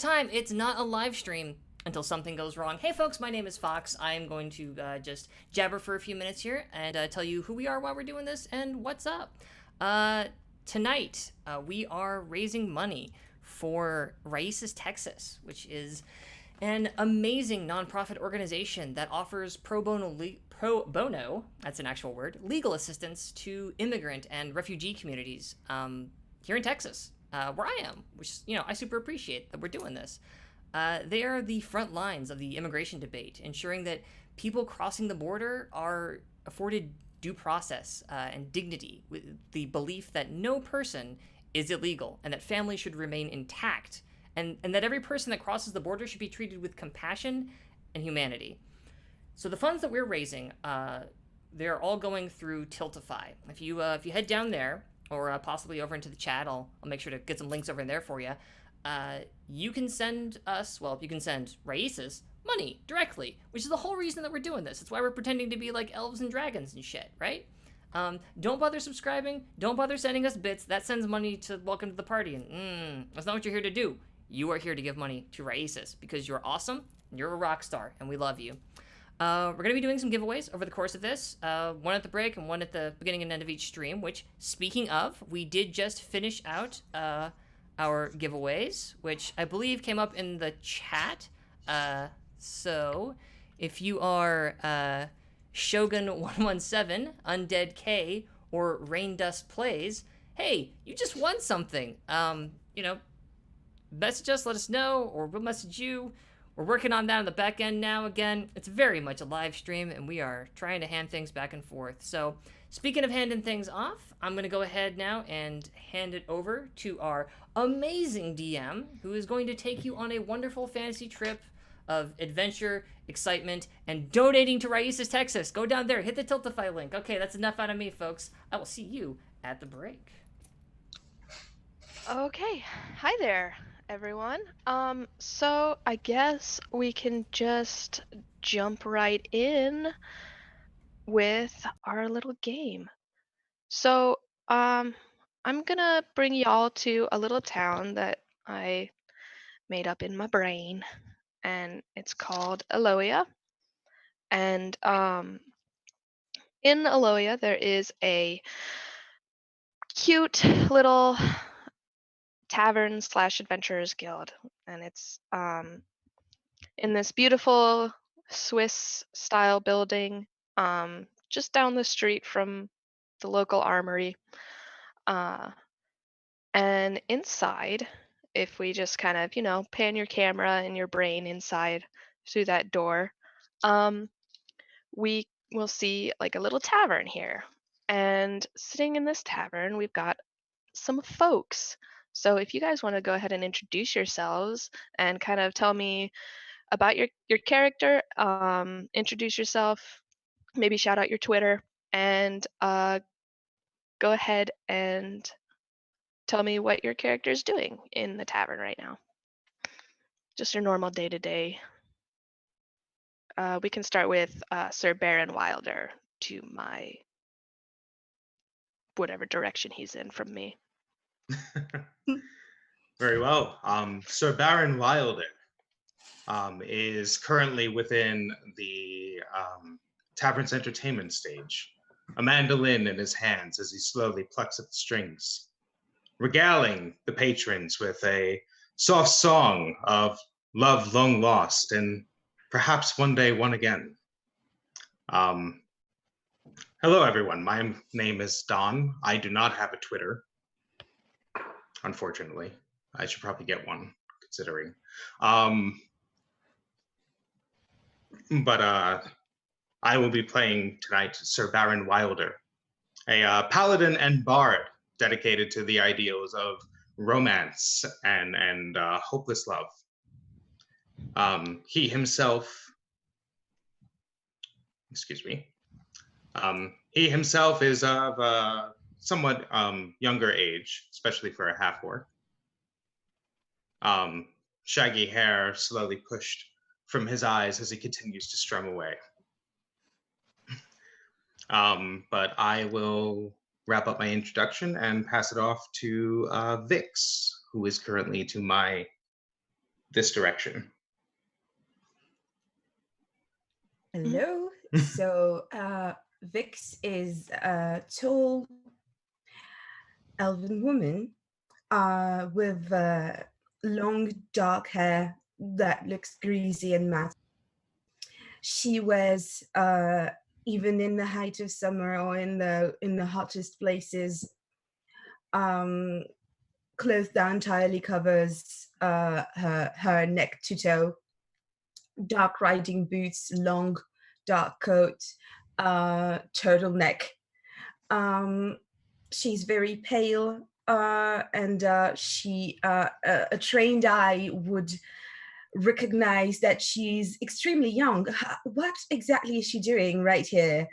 time. It's not a live stream until something goes wrong. Hey, folks, my name is Fox. I am going to just jabber for a few minutes here and tell you who we are while we're doing this and what's up. Tonight, we are raising money for Raíces Texas, which is an amazing nonprofit organization that offers pro bono, that's an actual word, legal assistance to immigrant and refugee communities here in Texas, where I am, which, I super appreciate that we're doing this. They are the front lines of the immigration debate, ensuring that people crossing the border are afforded due process and dignity, with the belief that no person is illegal and that families should remain intact, and that every person that crosses the border should be treated with compassion and humanity. So the funds that we're raising, they're all going through Tiltify. If you head down there, or possibly over into the chat, I'll make sure to get some links over in there for you. You can send us, well, you can send Raíces money directly, which is the whole reason that we're doing this. It's why we're pretending to be like elves and dragons and shit, right? Don't bother subscribing. Don't bother sending us bits. That sends money to welcome to the party, and that's not what you're here to do. You are here to give money to Raíces because you're awesome, and you're a rock star, and we love you. We're going to be doing some giveaways over the course of this, one at the break and one at the beginning and end of each stream, which, speaking of, we did just finish out our giveaways, which I believe came up in the chat. So if you are Shogun117, Undead K, or Rain Dust Plays, hey, you just won something. Message us, let us know, or we'll message you. We're working on that on the back end now. Again, it's very much a live stream, and we are trying to hand things back and forth. So, speaking of handing things off, I'm going to go ahead now and hand it over to our amazing DM, who is going to take you on a wonderful fantasy trip of adventure, excitement, and donating to Raíces, Texas. Go down there, hit the Tiltify link. Okay, that's enough out of me, folks. I will see you at the break. Okay, hi there, everyone. So I guess we can just jump right in with our little game. So, I'm gonna bring y'all to a little town that I made up in my brain, and it's called Aloia. And in Aloia, there is a cute little tavern slash adventurers guild, and it's in this beautiful Swiss style building just down the street from the local armory. Uh, and inside, if we just kind of, pan your camera and your brain inside through that door, um, we will see like a little tavern here. And sitting in this tavern, we've got some folks. So if you guys want to go ahead and introduce yourselves and kind of tell me about your character, introduce yourself, maybe shout out your Twitter, and go ahead and tell me what your character is doing in the tavern right now. Just your normal day to day. We can start with Sir Baron Wilder to my whatever direction he's in from me. Very well. Sir Baron Wilder is currently within the tavern's entertainment stage, a mandolin in his hands as he slowly plucks at the strings, regaling the patrons with a soft song of love long lost and perhaps one day won again. Hello, everyone. My name is Don. I do not have a Twitter, unfortunately. I should probably get one, considering. But I will be playing tonight Sir Baron Wilder, a paladin and bard dedicated to the ideals of romance and hopeless love. He himself, excuse me, he himself is of a somewhat younger age, especially for a half-orc. Shaggy hair slowly pushed from his eyes as he continues to strum away. But I will wrap up my introduction and pass it off to Vix, who is currently to my this direction. Hello. So Vix is a tall elven woman with long dark hair that looks greasy and matte. She wears, even in the height of summer or in the hottest places, clothes that entirely covers her neck to toe. Dark riding boots, long dark coat, turtleneck. She's very pale, and a trained eye would recognize that she's extremely young. What exactly is she doing right here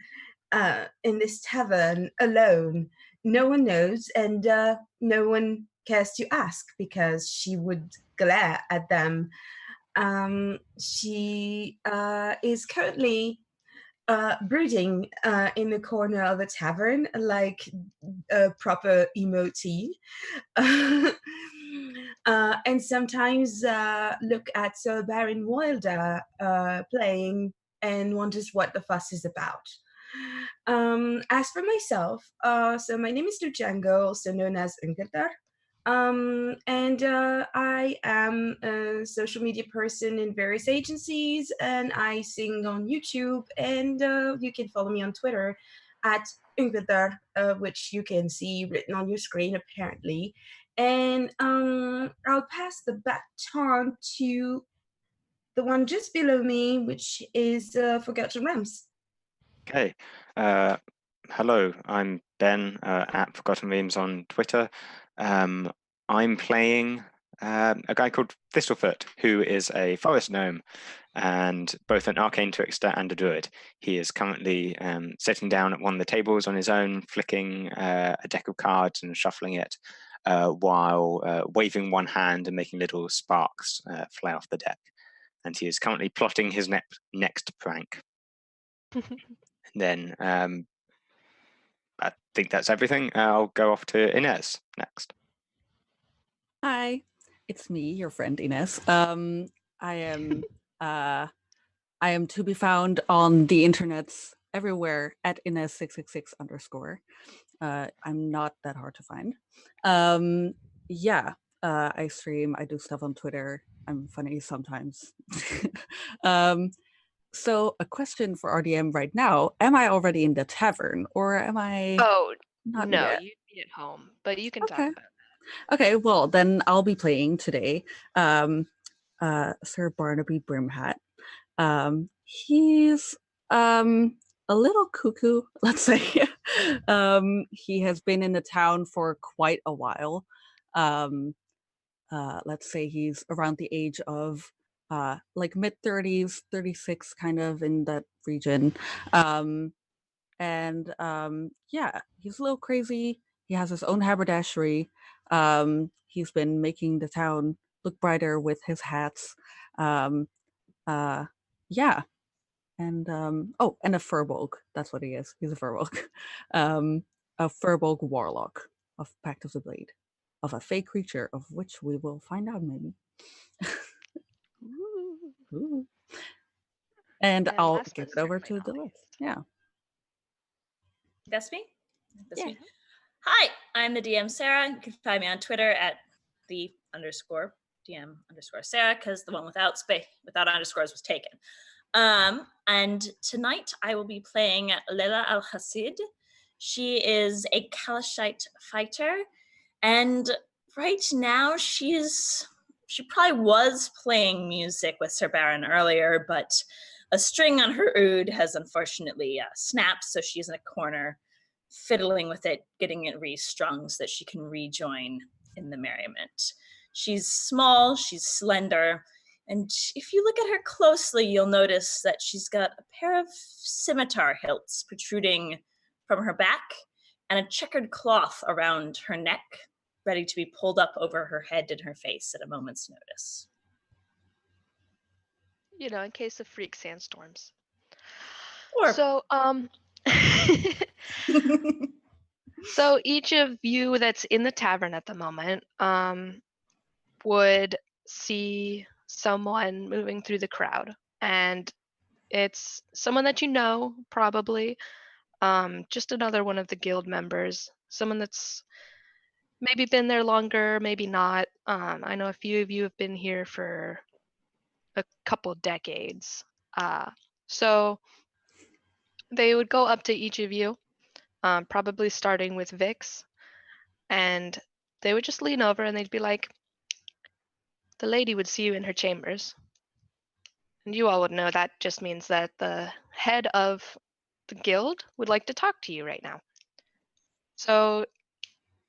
in this tavern alone? No one knows, and no one cares to ask because she would glare at them. She is currently brooding in the corner of a tavern like a proper emo teen. And sometimes look at Sir Baron Wilder playing and wonders what the fuss is about. As for myself, so my name is Lujango, also known as Unketar. And I am a social media person in various agencies, and I sing on YouTube, and you can follow me on Twitter at Ingvidar, which you can see written on your screen apparently. And I'll pass the baton to the one just below me, which is Forgotten Realms. Okay. Hello, I'm Ben at Forgotten Realms on Twitter. I'm playing a guy called Thistlefoot, who is a forest gnome and both an arcane trickster and a druid. He is currently sitting down at one of the tables on his own, flicking a deck of cards and shuffling it while waving one hand and making little sparks fly off the deck. And he is currently plotting his next prank. Then I think that's everything. I'll go off to Inez next. Hi, it's me, your friend Inez. I am to be found on the internets everywhere at Inez666_. I'm not that hard to find. I stream. I do stuff on Twitter. I'm funny sometimes. So a question for RDM right now: am I already in the tavern, or am I? Oh, not no, yet? you'd be at home, but you can talk Okay. about it. Okay, well then I'll be playing today Sir Barnaby Brimhat. He's a little cuckoo, let's say. He has been in the town for quite a while. Let's say he's around the age of like mid-30s, 36, kind of in that region. Yeah, he's a little crazy. He has his own haberdashery. He's been making the town look brighter with his hats. Yeah. And and a furbolg. That's what he is. He's a furbolg. A furbolg warlock of Pact of the Blade, of a fey creature of which we will find out maybe. Ooh. And I'll last give but it over certainly to the not list. least. Yeah. That's me? That's Yeah. me. Hi, I'm the DM Sarah. You can find me on Twitter at @the_DM_Sarah, because the one without underscores was taken. And tonight I will be playing Leila Al-Hasid. She is a Kalashite fighter, and right now she probably was playing music with Sir Baron earlier, but a string on her oud has unfortunately snapped, so she's in a corner fiddling with it, getting it restrung so that she can rejoin in the merriment. She's small, she's slender, and if you look at her closely, you'll notice that she's got a pair of scimitar hilts protruding from her back and a checkered cloth around her neck, ready to be pulled up over her head and her face at a moment's notice. You know, in case of freak sandstorms. Or So, so each of you that's in the tavern at the moment would see someone moving through the crowd, and it's someone that you know, probably. Just another one of the guild members, someone that's maybe been there longer, maybe not. I know a few of you have been here for a couple decades. So they would go up to each of you, probably starting with Vix, and they would just lean over and they'd be like, the lady would see you in her chambers. And you all would know that just means that the head of the guild would like to talk to you right now. So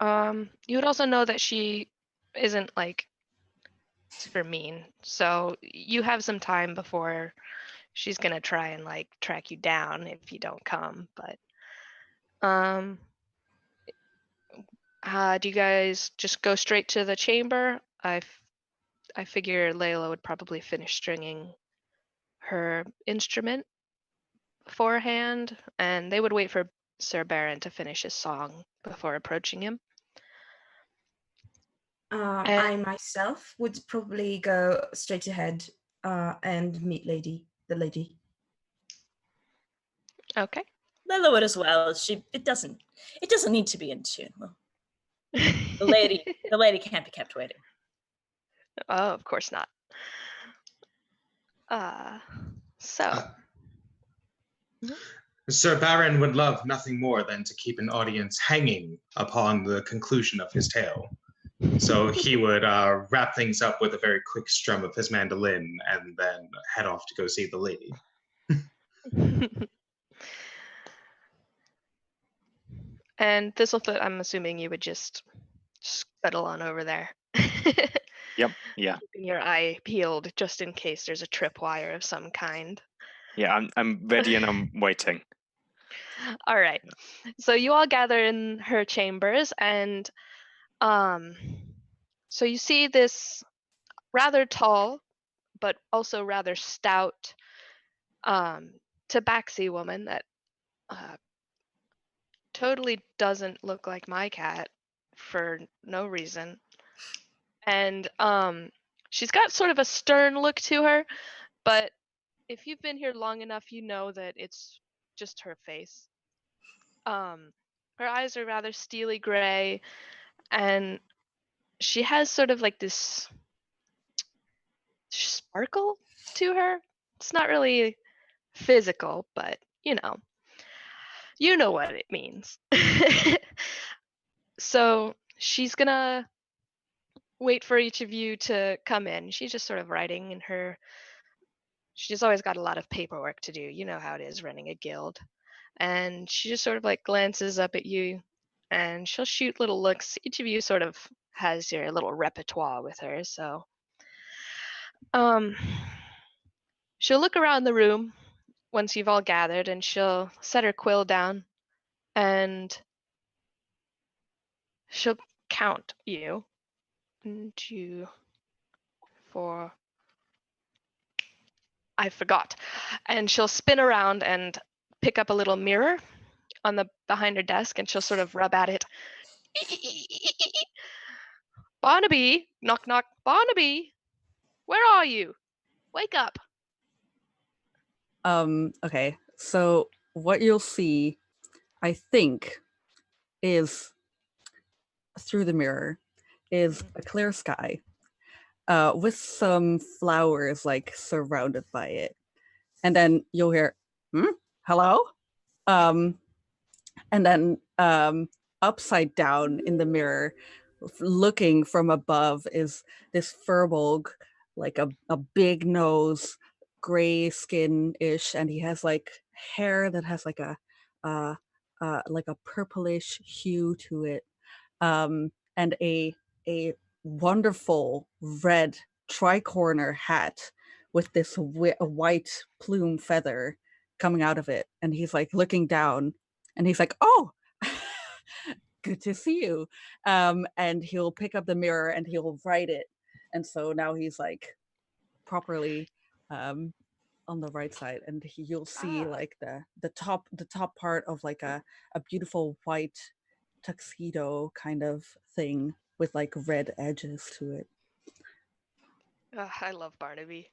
you would also know that she isn't like super mean. So you have some time before she's gonna try and like track you down if you don't come. But do you guys just go straight to the chamber? I figure Layla would probably finish stringing her instrument beforehand, and they would wait for Sir Baron to finish his song before approaching him. I myself would probably go straight ahead and meet the lady. Okay. Lila would as well. It doesn't need to be in tune. The lady can't be kept waiting. Oh, of course not. So. Sir Baron would love nothing more than to keep an audience hanging upon the conclusion of his tale. So he would wrap things up with a very quick strum of his mandolin and then head off to go see the lady. And Thistlefoot, I'm assuming you would just scuttle on over there. Yep. Yeah. Keeping your eye peeled just in case there's a tripwire of some kind. Yeah. I'm ready and I'm waiting. All right. So you all gather in her chambers, and so you see this rather tall but also rather stout tabaxi woman that totally doesn't look like my cat for no reason. And she's got sort of a stern look to her, but if you've been here long enough, you know that it's just her face. Her eyes are rather steely gray, and she has sort of like this sparkle to her. It's not really physical, but you know what it means. So she's gonna wait for each of you to come in. She's just sort of writing in her. She's always got a lot of paperwork to do. You know how it is running a guild. And she just sort of like glances up at you, and she'll shoot little looks. Each of you sort of has your little repertoire with her. So she'll look around the room once you've all gathered, and she'll set her quill down, and she'll count you. 1, 2, 4. I forgot. And she'll spin around and pick up a little mirror on the behind her desk, and she'll sort of rub at it. Barnaby, knock knock. Barnaby, where are you? Wake up. Okay, so what you'll see, I think, is through the mirror is a clear sky with some flowers like surrounded by it. And then you'll hear, hello? And then upside down in the mirror, looking from above, is this furbolg, like a big nose, gray skin-ish, and he has like hair that has like a purplish hue to it, and a wonderful red tricorner hat with this white plume feather coming out of it. And he's like looking down, and he's like, "Oh, good to see you." And he'll pick up the mirror and he'll write it. And so now he's like properly on the right side, and you'll see like the top part of like a beautiful white tuxedo kind of thing with like red edges to it. I love Barnaby.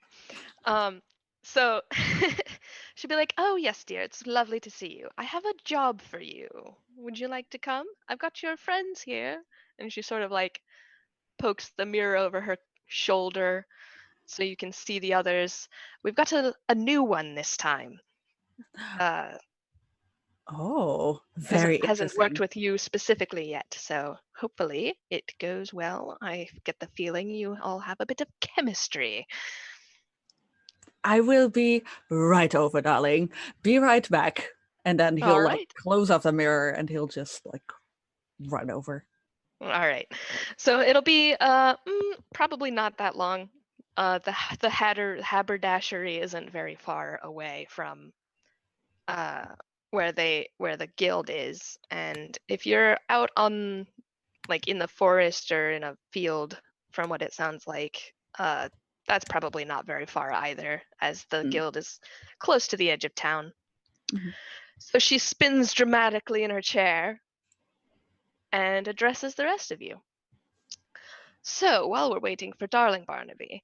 So she'd be like, "Oh yes, dear, it's lovely to see you. I have a job for you. Would you like to come? I've got your friends here." And she sort of like pokes the mirror over her shoulder so you can see the others. We've got a new one this time. Oh, very Hasn't worked interesting. with you specifically yet, so hopefully it goes well. I get the feeling you all have a bit of chemistry. I will be right over, darling. Be right back. And then he'll All like right. close off the mirror and he'll just like run over. All right. So it'll be probably not that long. The haberdashery isn't very far away from where the guild is, and if you're out on like in the forest or in a field, from what it sounds like, that's probably not very far either, as the Mm. guild is close to the edge of town. Mhm. So she spins dramatically in her chair and addresses the rest of you. So while we're waiting for darling Barnaby,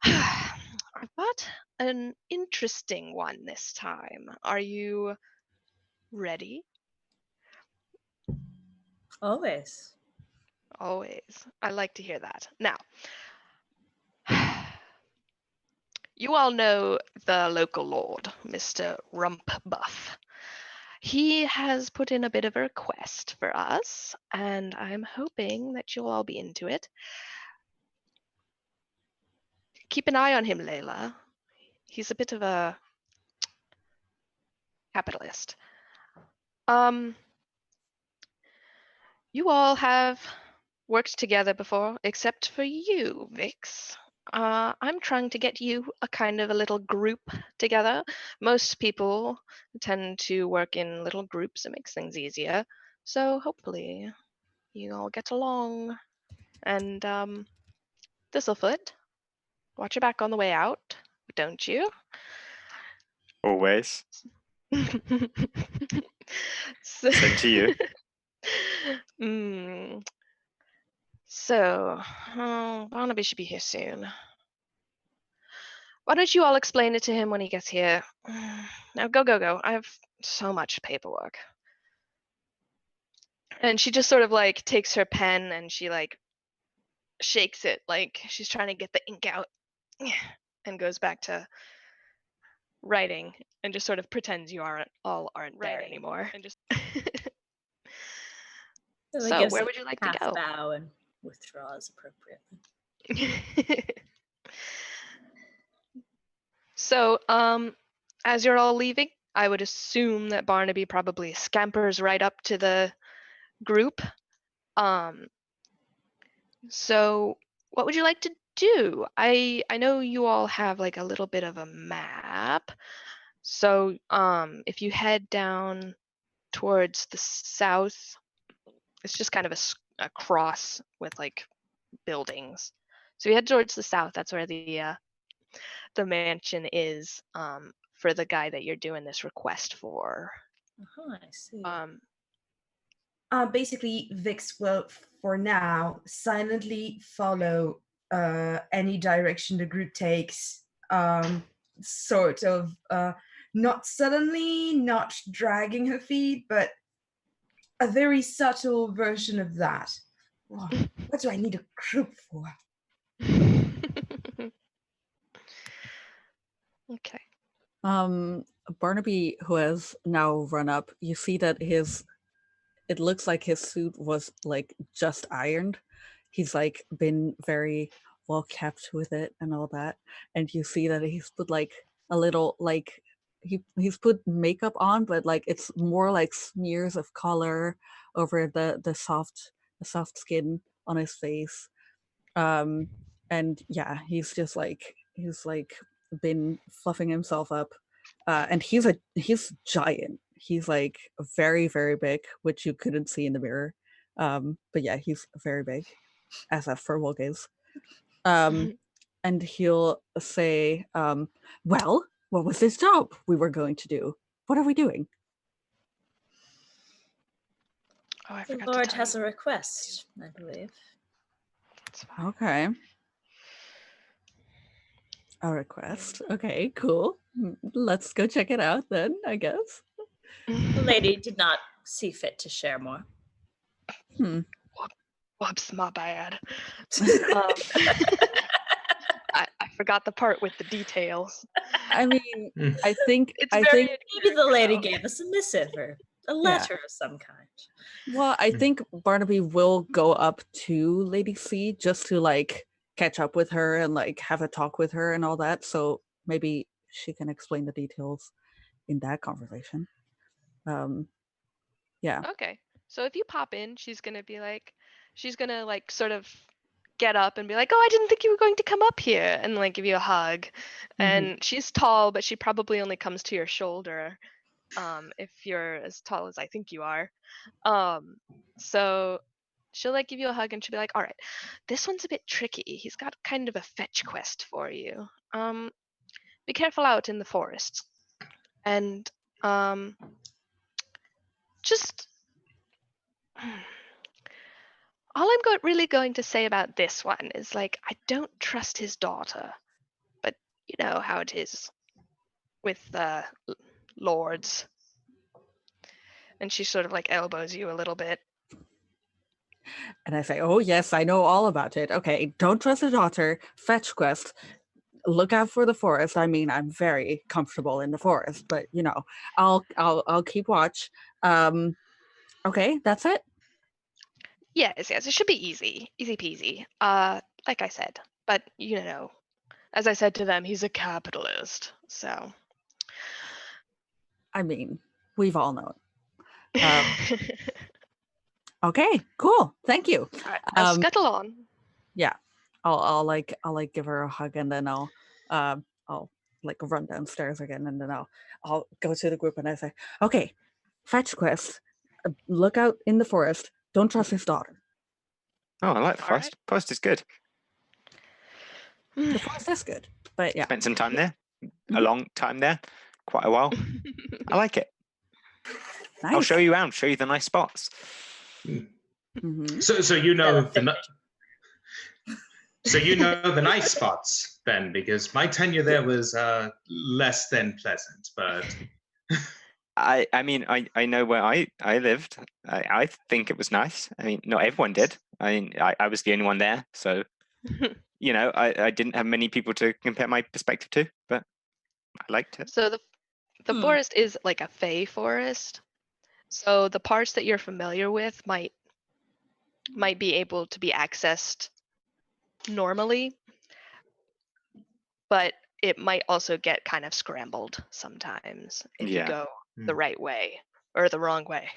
I've got an interesting one this time. Are you ready? Always. Always. I like to hear that. Now, you all know the local lord, Mr. Rumpbuff. He has put in a bit of a request for us, and I'm hoping that you'll all be into it. Keep an eye on him, Layla. He's a bit of a capitalist. You all have worked together before, except for you, Vix. I'm trying to get you a kind of a little group together. Most people tend to work in little groups. It makes things easier. So hopefully you all get along. And Thistlefoot, watch your back on the way out, don't you? Always. So, Same to you. So, Barnaby should be here soon. Why don't you all explain it to him when he gets here? Now go. I have so much paperwork. And she just sort of like takes her pen and she like shakes it like she's trying to get the ink out and goes back to writing and just sort of pretends you aren't there anymore. And just Lily So, gives where a would you like to half go? bow and withdraws appropriately. So, as you're all leaving, I would assume that Barnaby probably scampers right up to the group. So what would you like to do? I know you all have like a little bit of a map. So if you head down towards the south, it's just kind of a cross with like buildings. So you head towards the south. That's where the mansion is for the guy that you're doing this request for. Oh, I see. Basically, Vix will, for now, silently follow any direction the group takes. Sort of not suddenly, not dragging her feet, but a very subtle version of that. Oh, what do I need a group for? Okay. Barnaby, who has now run up, you see that it looks like his suit was like just ironed. He's like been very well kept with it and all that. And you see that he's put like a little like he's put makeup on, but like it's more like smears of color over the soft skin on his face. And yeah, he's been fluffing himself up. And he's giant. He's like very, very big, which you couldn't see in the mirror. But yeah, he's very big, as a furbolg is. And he'll say, well, what was this job we were going to do? What are we doing? Oh, I The forgot to Lord tell has you. a request, I believe. That's fine. Okay. A request. Okay, cool. Let's go check it out then, I guess. The lady did not see fit to share more. Whoops, my bad. I forgot the part with the details. I mean, Mm. I think It's I very think Maybe the lady though. gave us a missive or a letter of some kind. well, I think Barnaby will go up to Lady C just to like catch up with her and like have a talk with her and all that. So maybe she can explain the details in that conversation. Yeah. Okay. So if you pop in, she's gonna like sort of get up and be like, "Oh, I didn't think you were going to come up here," and like give you a hug. And she's tall, but she probably only comes to your shoulder, if you're as tall as I think you are. So she'll like give you a hug and she'll be like, "All right, this one's a bit tricky. He's got kind of a fetch quest for you. Be careful out in the forest, and just." All I'm really going to say about this one is like I don't trust his daughter, but you know how it is with lords. And she sort of like elbows you a little bit. And I say, "Oh yes, I know all about it. Okay, don't trust the daughter. Fetch quest. Look out for the forest. I mean, I'm very comfortable in the forest, but you know, I'll keep watch. Okay, that's it. Yes, it should be easy peasy. Like I said, but you know, as I said to them, he's a capitalist, so. I mean, we've all known. Okay, cool. Thank you. All right, I'll scuttle on. Yeah, I'll like give her a hug and then I'll like run downstairs again and then I'll go to the group and I say, okay, fetch quest. Look out in the forest. Don't trust his daughter. Oh, I like the All forest. Forest is good. The forest is good, but yeah. Spent some time there, a long time there, quite a while. I like it. Nice. I'll show you around, show you the nice spots. So you know the nice spots, Ben, because my tenure there was less than pleasant, but I mean, I know where I lived. I think it was nice. I mean, not everyone did. I mean, I was the only one there, so you know, I didn't have many people to compare my perspective to, but I liked it. So the forest is like a fey forest. So the parts that you're familiar with might be able to be accessed normally, but it might also get kind of scrambled sometimes if you go the right way or the wrong way.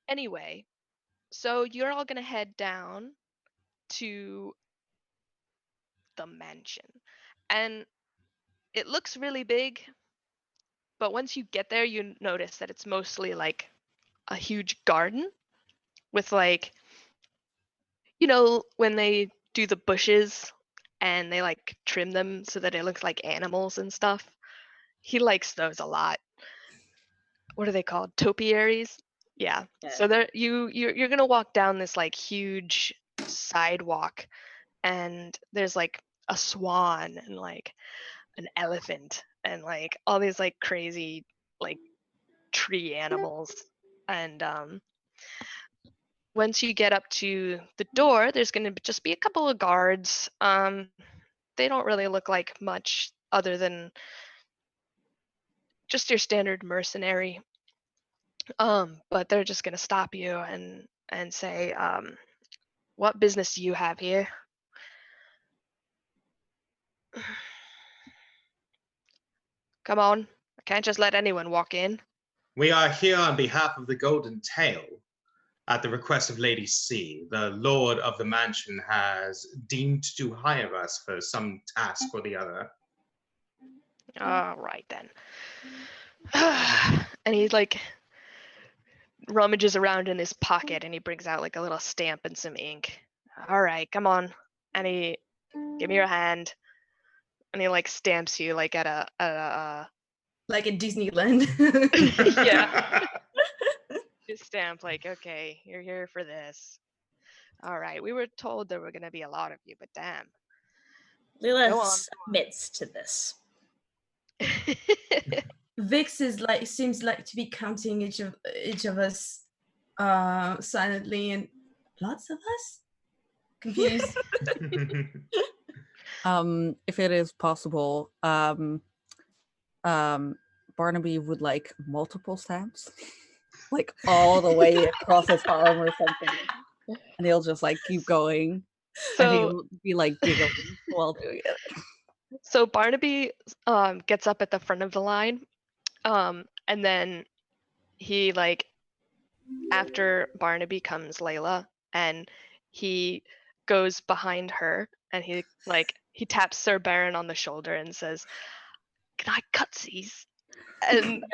Anyway, so you're all gonna head down to the mansion, and it looks really big, but once you get there, you notice that it's mostly like a huge garden with like, you know, when they do the bushes and they like trim them so that it looks like animals and stuff. He likes those a lot. What are they called? Topiaries? Yeah. So there you're gonna walk down this like huge sidewalk and there's like a swan and like an elephant and like all these like crazy like tree animals. And once you get up to the door, there's going to just be a couple of guards. They don't really look like much other than just your standard mercenary. But they're just going to stop you and say, what business do you have here? Come on, I can't just let anyone walk in. we are here on behalf of the Golden Tail. At the request of Lady C, the Lord of the Mansion has deemed to hire us for some task or the other. All right then. And he like rummages around in his pocket and he brings out like a little stamp and some ink. All right, come on. And he give me your hand. And he like stamps you like at a Like in Disneyland. yeah. Just stamp like, okay, you're here for this. All right. We were told there were gonna be a lot of you, but damn. Lila Go on. submits to this. Vix is like seems like to be counting each of us silently, and lots of us confused. If it is possible, Barnaby would like multiple stamps, like all the way across his arm or something, and he'll just like keep going, and So he'll be like giggling while doing it. so Barnaby gets up at the front of the line, and then he like after Barnaby comes Layla, and he goes behind her, and he taps Sir Baron on the shoulder and says, "Can I cutsies?" And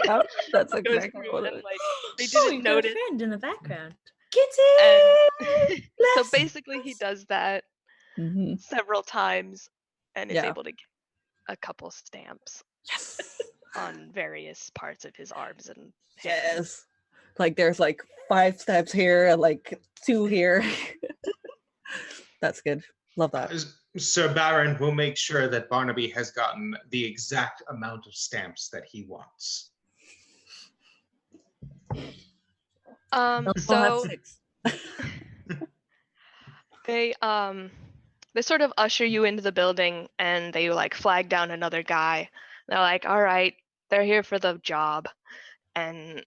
Yep, that's goes exactly through what and it is. like they Oh, didn't you've got a notice. friend in the background. Kitty! And so Bless. basically he does that Mhm. several times and is Yeah. able to get a couple stamps Yes. on various parts of his arms and hands. Yes. Like there's like 5 steps here and like 2 here. That's good. Love that. Sir Baron will make sure that Barnaby has gotten the exact amount of stamps that he wants. We'll have So 6. they sort of usher you into the building and they like flag down another guy. They're like, all right, they're here for the job. And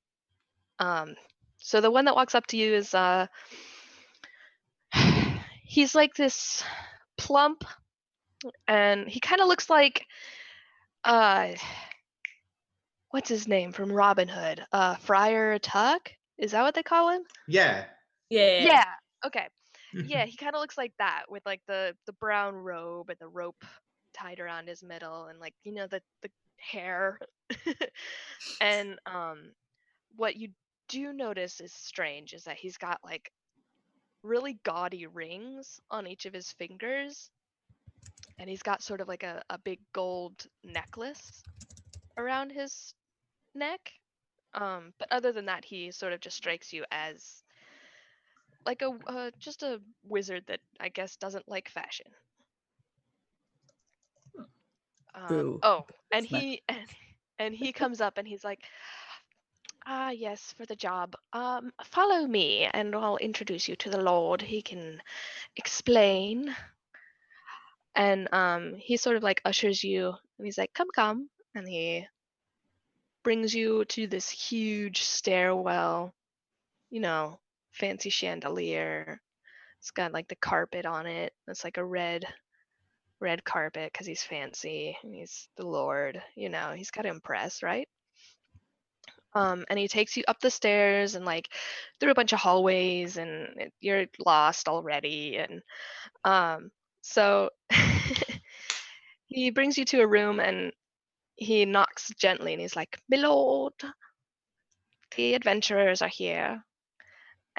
so the one that walks up to you is he's like this plump, and he kind of looks like what's his name from Robin Hood? Friar Tuck? Is that what they call him? Yeah. Yeah. Okay. Yeah, he kind of looks like that with like the brown robe and the rope tied around his middle and like the hair. And what you do notice is strange is that he's got like really gaudy rings on each of his fingers, and he's got sort of like a big gold necklace around his neck. But other than that, he sort of just strikes you as like just a wizard that I guess doesn't like fashion. Boo. Oh, and That's not- he comes up and he's like, "Ah, yes, for the job. Follow me, and I'll introduce you to the Lord. He can explain." And he sort of like ushers you, and he's like, "Come, come," and he brings you to this huge stairwell, fancy chandelier. It's got like the carpet on it. It's like a red carpet because he's fancy and he's the Lord. He's got to impress, right? And he takes you up the stairs and like through a bunch of hallways, and you're lost already. And so he brings you to a room and he knocks gently and he's like, "My lord, the adventurers are here."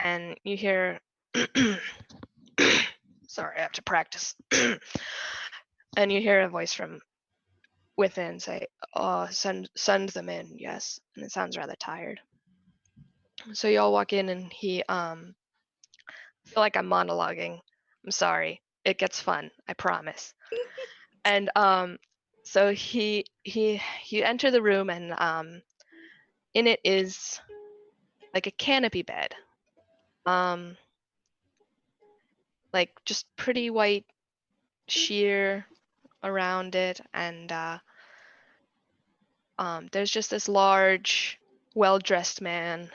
And you hear, sorry, I have to practice. And you hear a voice from within say, "Oh, send them in, yes." And it sounds rather tired. So y'all walk in and he feel like I'm monologuing. I'm sorry. It gets fun, I promise. And so you enter the room, and in it is like a canopy bed. Like just pretty white sheer around it, and there's just this large, well-dressed man.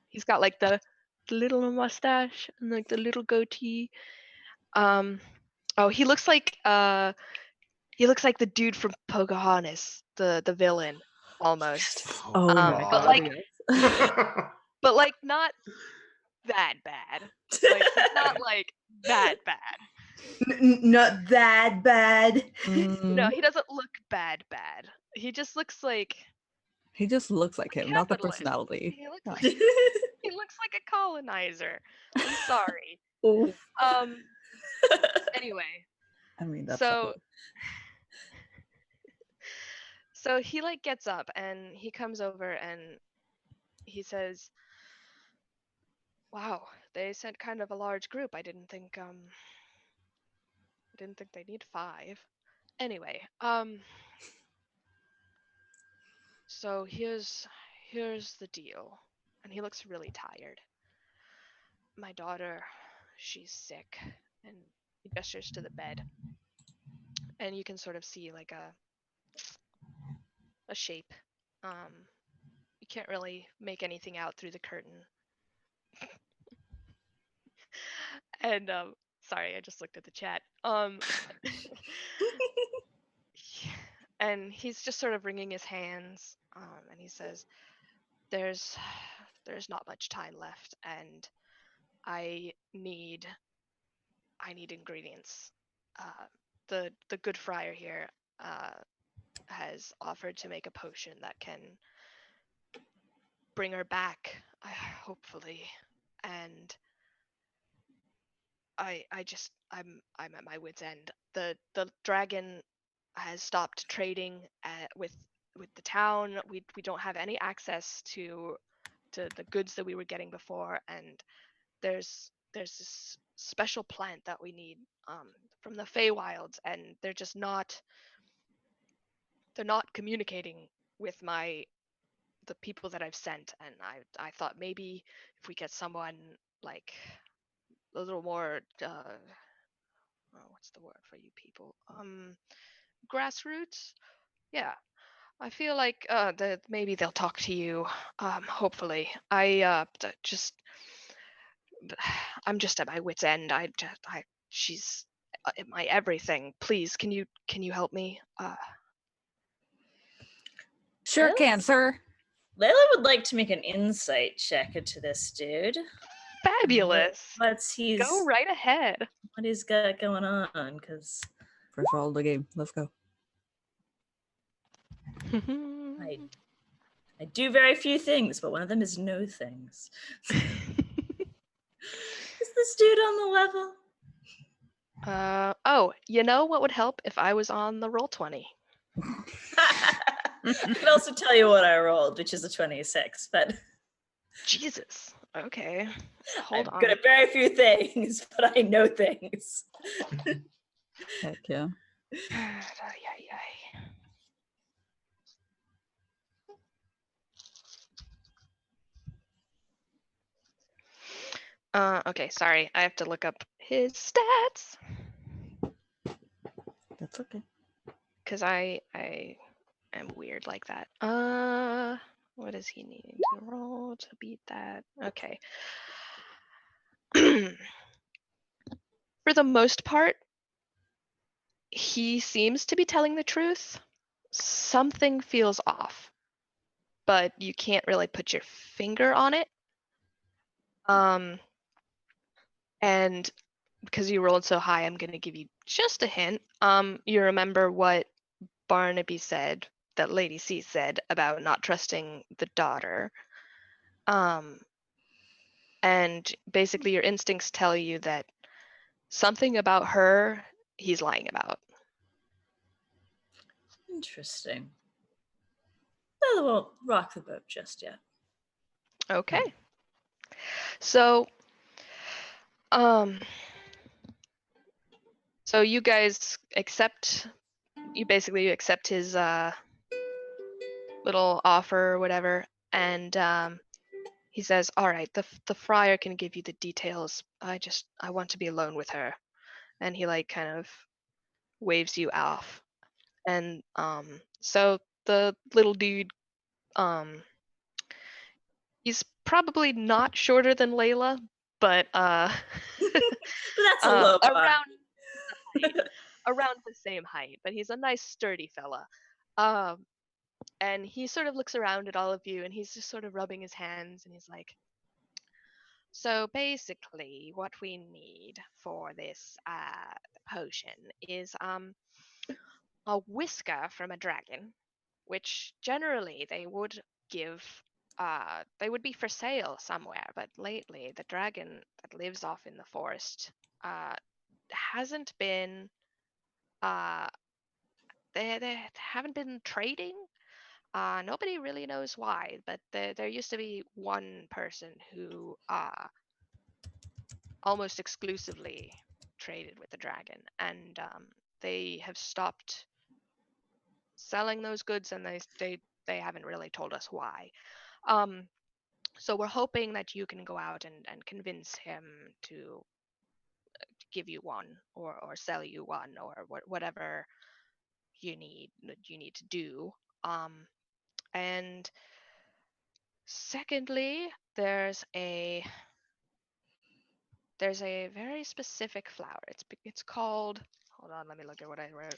He's got like the little mustache and like the little goatee. Oh, he looks like the dude from Pocahontas, the villain, almost. Oh my But god. like Yes. but like not that bad. Like he's not like that bad. Not that bad. No, Mm, he doesn't look bad. He just looks like he just looks like him, not the capitalist. personality. He looks Yeah. like he looks like a colonizer. I'm sorry. Oof. Anyway, I mean, that's so he like gets up and he comes over and he says, "Wow, they sent kind of a large group. I didn't think didn't think they need 5. Anyway, so here's the deal. And he looks really tired. My daughter, she's sick, and he gestures to the bed. And you can sort of see like a shape. You can't really make anything out through the curtain. And sorry, I just looked at the chat. And he's just sort of wringing his hands, and he says, "There's not much time left, and I need ingredients. The good friar here has offered to make a potion that can bring her back, hopefully, and I'm at my wit's end. The dragon has stopped trading with the town. We don't have any access to the goods that we were getting before, and there's this special plant that we need from the Feywilds, and they're not communicating with the people that I've sent, and I thought maybe if we get someone like a little more what's the word for you people, grassroots. Yeah, I feel like that maybe they'll talk to you. Hopefully, I'm just at my wit's end. She's my everything. Please, can you help me? Sure Well, can, sir. Layla would like to make an insight check into this dude. Fabulous. What Go right ahead. what he's got going on, because First of all, the game. Let's go. I do very few things, but one of them is no things. Is this dude on the level? Oh, you know what would help if I was on the Roll20? I can also tell you what I rolled, which is a 26, but Jesus. Okay. Hold I'm on. good at very few things, but I know things. Heck yeah. Okay, sorry. I have to look up his stats. That's okay. Because I am weird like that. What does he need to roll to beat that? Okay. For the most part, he seems to be telling the truth. Something feels off, but you can't really put your finger on it. And because you rolled so high, I'm going to give you just a hint. You remember what Barnaby said, that Lady C said about not trusting the daughter. And basically your instincts tell you that something about her he's lying about. Interesting. Well, I won't rock the boat just yet. Okay. So so you guys basically accept his little offer or whatever, and he says, all right, the friar can give you the details. I want to be alone with her. And he like kind of waves you off. And so the little dude, he's probably not shorter than Layla, but But that's a low bar. around the same height, but he's a nice sturdy fella. And he sort of looks around at all of you, and he's just sort of rubbing his hands, and he's like, so basically what we need for this potion is a whisker from a dragon, which generally they would give, they would be for sale somewhere, but lately the dragon that lives off in the forest hasn't been, they haven't been trading. Nobody really knows why, but there used to be one person who almost exclusively traded with the dragon, and they have stopped selling those goods, and they haven't really told us why. So we're hoping that you can go out and convince him to give you one, or sell you one, or whatever you need to do. And secondly, there's a very specific flower. It's called, hold on, let me look at what I wrote.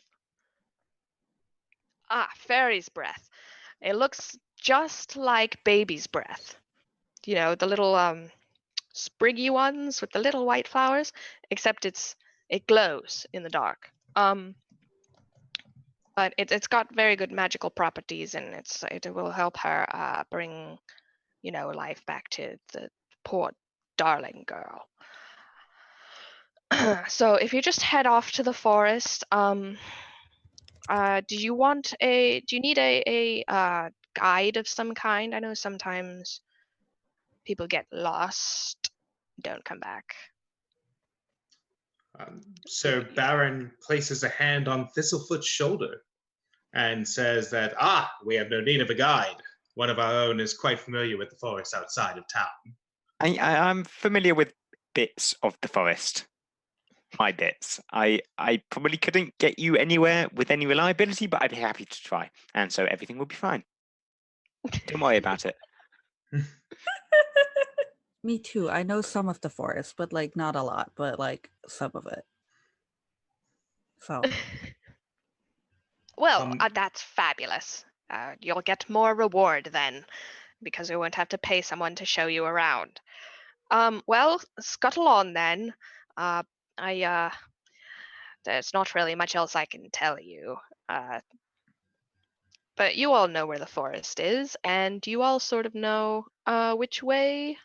Fairy's breath. It looks just like baby's breath. You know, the little spriggy ones with the little white flowers, except it glows in the dark. But it's got very good magical properties, and it will help her bring, life back to the poor darling girl. So if you just head off to the forest, do you need a guide of some kind? I know sometimes people get lost, don't come back. So Baron places a hand on Thistlefoot's shoulder and says that, we have no need of a guide. One of our own is quite familiar with the forest outside of town. I'm familiar with bits of the forest. My bits. I probably couldn't get you anywhere with any reliability, but I'd be happy to try. And so everything will be fine. Don't worry about it. Me too. I know some of the forest, but like not a lot, but like some of it. So. Well, that's fabulous. You'll get more reward then, because you won't have to pay someone to show you around. Well, scuttle on then. There's not really much else I can tell you. But you all know where the forest is, and you all sort of know which way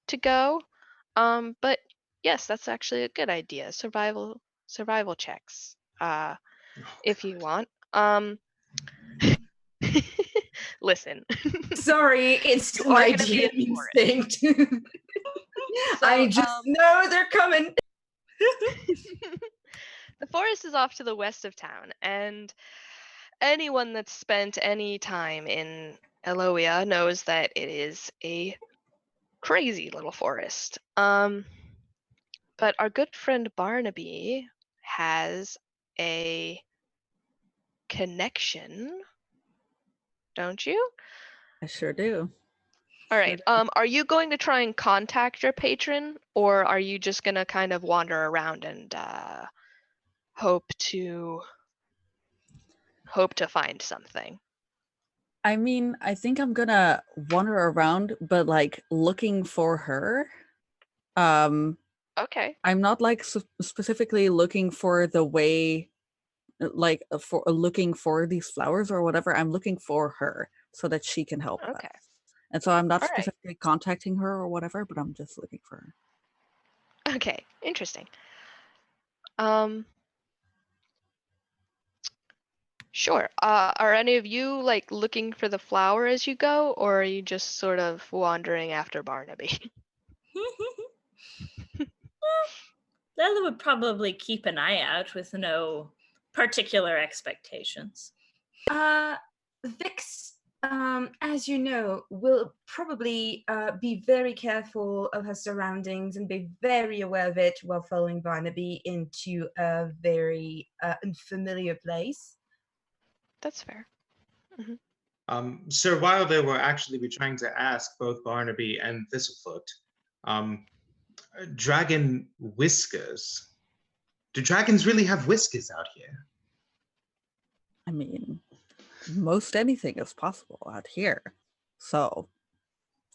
to go. But yes, that's actually a good idea. Survival checks. If you want. Listen. Sorry, it's my DM instinct. I just know they're coming. The forest is off to the west of town, and anyone that's spent any time in Eloia knows that it is a crazy little forest. But our good friend Barnaby has a connection, don't you? I sure do. All right. Are you going to try and contact your patron, or are you just gonna kind of wander around and hope to find something? I mean, I think I'm gonna wander around, but like looking for her. Okay. I'm not like specifically looking for the way, like for looking for these flowers or whatever. I'm looking for her so that she can help Okay. us. And so I'm not All right. specifically contacting her or whatever, but I'm just looking for her. Okay. Interesting. Sure. Are any of you like looking for the flower as you go, or are you just sort of wandering after Barnaby? Lila would probably keep an eye out with no particular expectations. Vix, as you know, will probably be very careful of her surroundings and be very aware of it while following Barnaby into a very unfamiliar place. That's fair. So while they were actually trying to ask both Barnaby and Thistlefoot, dragon whiskers. Do dragons really have whiskers out here? I mean, most anything is possible out here. So,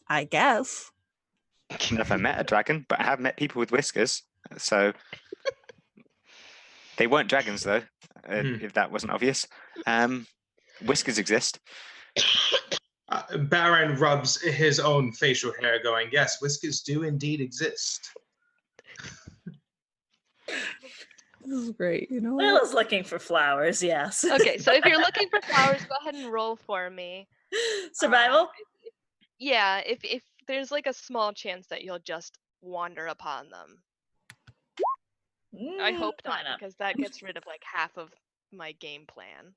I guess. Never met a dragon, but I have met people with whiskers. So they weren't dragons, though, if that wasn't obvious. Whiskers exist. Baron rubs his own facial hair, going, yes, whiskers do indeed exist. This is great. You know I what? was looking for flowers, yes. Okay, so if you're looking for flowers, go ahead and roll for me. Survival? Yeah, if there's like a small chance that you'll just wander upon them. I hope Probably not, because that gets rid of like half of my game plan.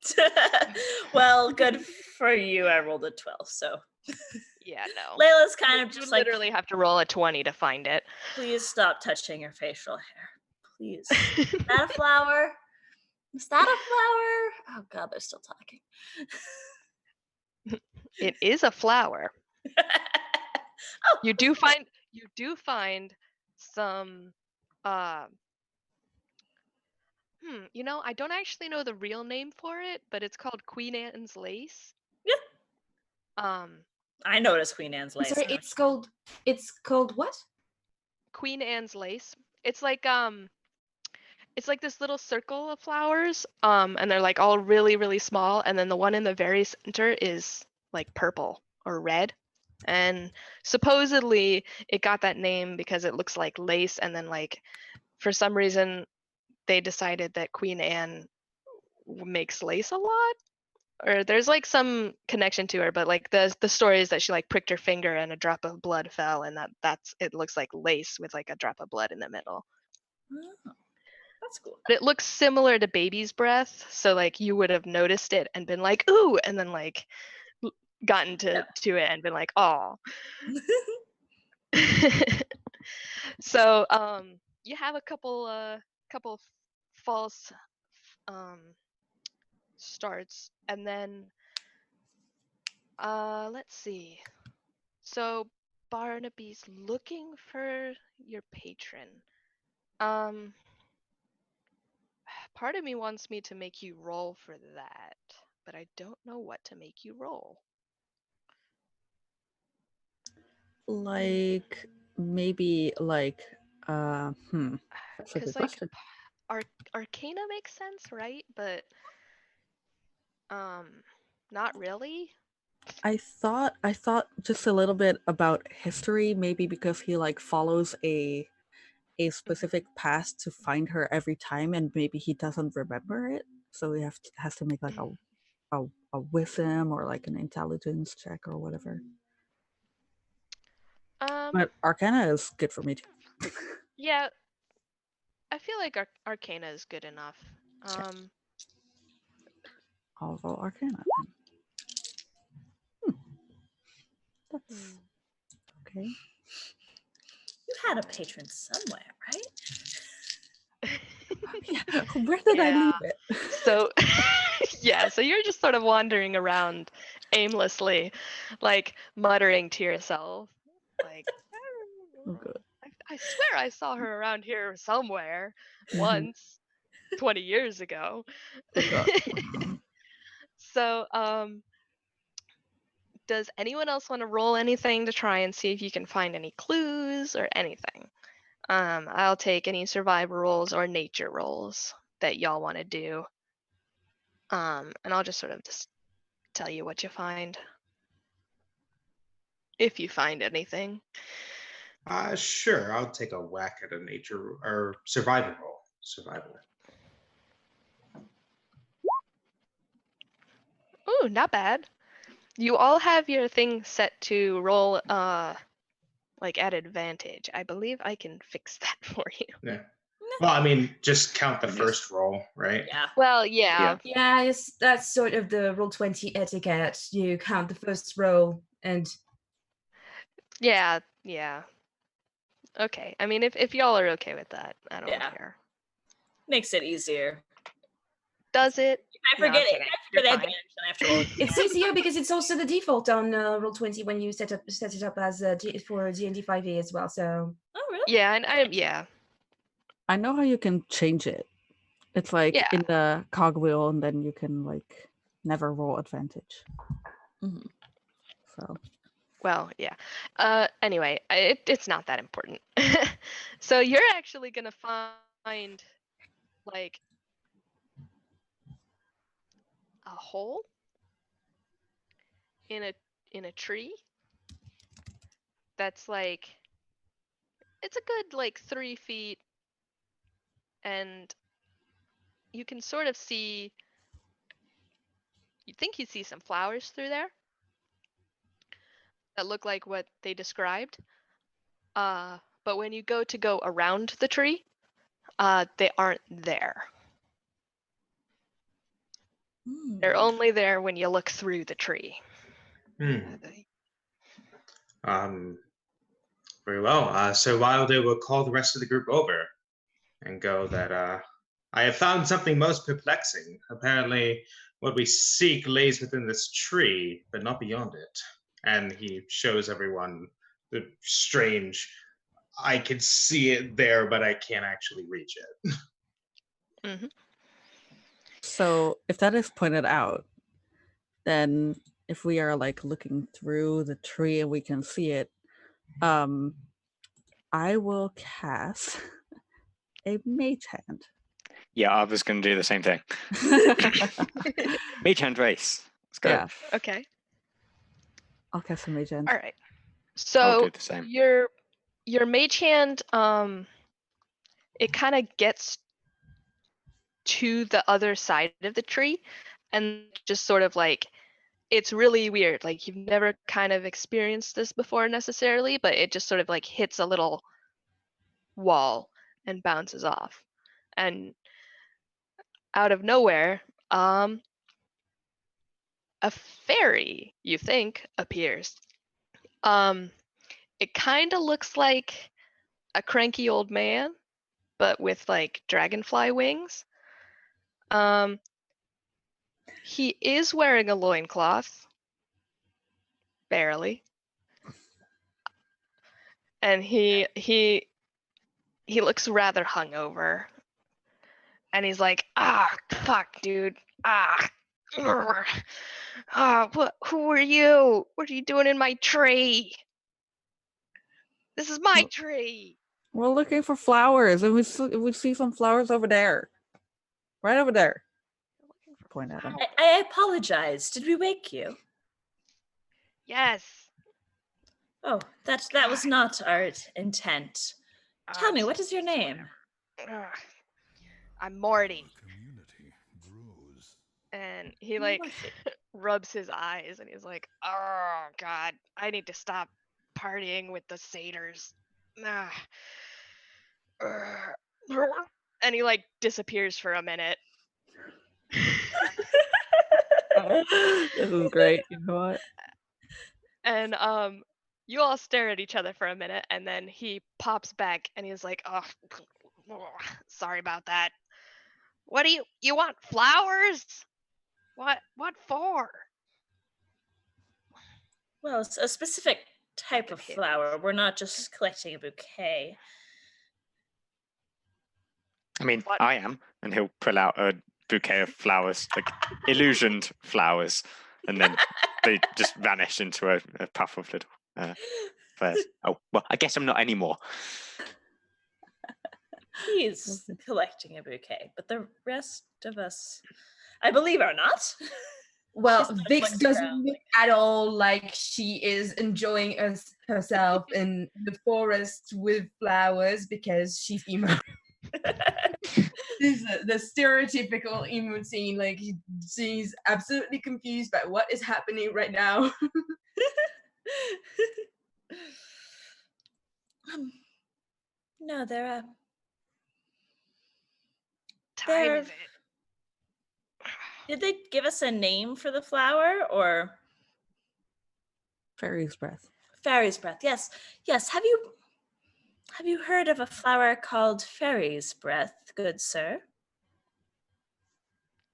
Well, good for you. I rolled a 12, so Yeah, no. Layla's kind of You just like, literally have to roll a 20 to find it. please stop touching your facial hair. Please. Is that a flower? Is that a flower? Oh God, they're still talking. It is a flower. Oh, You do find some you know, I don't actually know the real name for it, but it's called Queen Anne's lace. Yeah. I noticed Queen Anne's I'm lace. sorry, it's called what? Queen Anne's lace. It's like this little circle of flowers, and they're like all really, really small, and then the one in the very center is like purple or red. And supposedly it got that name because it looks like lace, and then like for some reason they decided that Queen Anne makes lace a lot, or there's like some connection to her, but like the story is that she like pricked her finger and a drop of blood fell, and that's it looks like lace with like a drop of blood in the middle. Oh, that's cool. But it looks similar to baby's breath, so like you would have noticed it and been like, ooh, and then like gotten to it and been like, oh. So you have a couple false starts, and then let's see. So Barnaby's looking for your patron. Part of me wants me to make you roll for that, but I don't know what to make you roll. Like maybe like that's a good Because like question. Arcana makes sense, right? But not really. I thought just a little bit about history, maybe because he like follows a specific path to find her every time, and maybe he doesn't remember it, so he has to make like a wisdom or like an intelligence check or whatever. But Arcana is good for me too. Yeah, I feel like Arcana is good enough. I'll roll Arcana. That's okay. You had a patron somewhere, right? Yeah, where did I leave it? So yeah, so you're just sort of wandering around aimlessly, like muttering to yourself, like, Oh, good. I swear I saw her around here somewhere once 20 years ago. Oh, God. So does anyone else want to roll anything to try and see if you can find any clues or anything? I'll take any survival rolls or nature rolls that y'all want to do. And I'll just sort of just tell you what you find. If you find anything. Sure, I'll take a whack at a nature or survival roll. Survival. Ooh, not bad. You all have your thing set to roll like at advantage. I believe I can fix that for you. Yeah. Well, I mean, just count the first roll, right? Yeah. Well, yeah. Yeah, that's sort of the Roll20 etiquette. You count the first roll and Yeah. Okay. I mean, if y'all are okay with that, I don't Yeah. care. Makes it easier. Does it? I forget I'm it. kidding. I You're forget fine. advantage and I have to roll it. it's easier because it's also the default on Roll20 when you set it up as for DnD5E as well. So Oh, really? Yeah, and yeah. I know how you can change it. It's like Yeah. in the cogwheel, and then you can like never roll advantage. Mhm. So Well, yeah. Anyway, it's not that important. So you're actually gonna find like a hole in a tree that's like, it's a good like 3 feet, and you can sort of see, you think you see some flowers through there that look like what they described. But when you go around the tree, They aren't there. Hmm. They're only there when you look through the tree. Very well. So Wilder will call the rest of the group over and go that I have found something most perplexing. Apparently, what we seek lays within this tree, but not beyond it. And he shows everyone the strange, I can see it there, but I can't actually reach it. Mm-hmm. So if that is pointed out, then if we are like looking through the tree and we can see it, I will cast a mage hand. Yeah, I was going to do the same thing. Mage hand race. Let's go. Yeah, Okay. I'll cast a mage hand. All right. I'll So do the same. your mage hand, it kind of gets to the other side of the tree, and just sort of like, it's really weird. Like, you've never kind of experienced this before necessarily, but it just sort of like hits a little wall and bounces off. And out of nowhere, a fairy, you think, appears. It kind of looks like a cranky old man, but with like dragonfly wings. He is wearing a loincloth, barely. And he looks rather hungover. And he's like, fuck, dude. Who are you? What are you doing in my tree? This is my tree. We're looking for flowers, and we see some flowers over there, right over there. Point at him. I apologize. Did we wake you? Yes. Oh, that was not our intent. Tell me, what is your name? I'm Morty. Community grows. And he like rubs his eyes and he's like, oh god, I need to stop partying with the satyrs. And he like disappears for a minute. This is great. You know what? And you all stare at each other for a minute, and then he pops back and he's like, oh, sorry about that. What do you want flowers? What for? Well, it's a specific type of flower. We're not just collecting a bouquet. I mean, What? I am. And he'll pull out a bouquet of flowers, like illusioned flowers. And then they just vanish into a puff of little flares. Oh, well, I guess I'm not anymore. He's collecting a bouquet, but the rest of us, I believe, are not. Well, She's Vix looking doesn't around, look at all like she is enjoying herself in the forest with flowers because she's emo. This is the stereotypical emo scene. Like, she's absolutely confused by what is happening right now. No, they're Time is it? Did they give us a name for the flower, or Fairy's breath. fairy's breath? Yes, yes. Have you heard of a flower called fairy's breath, good sir?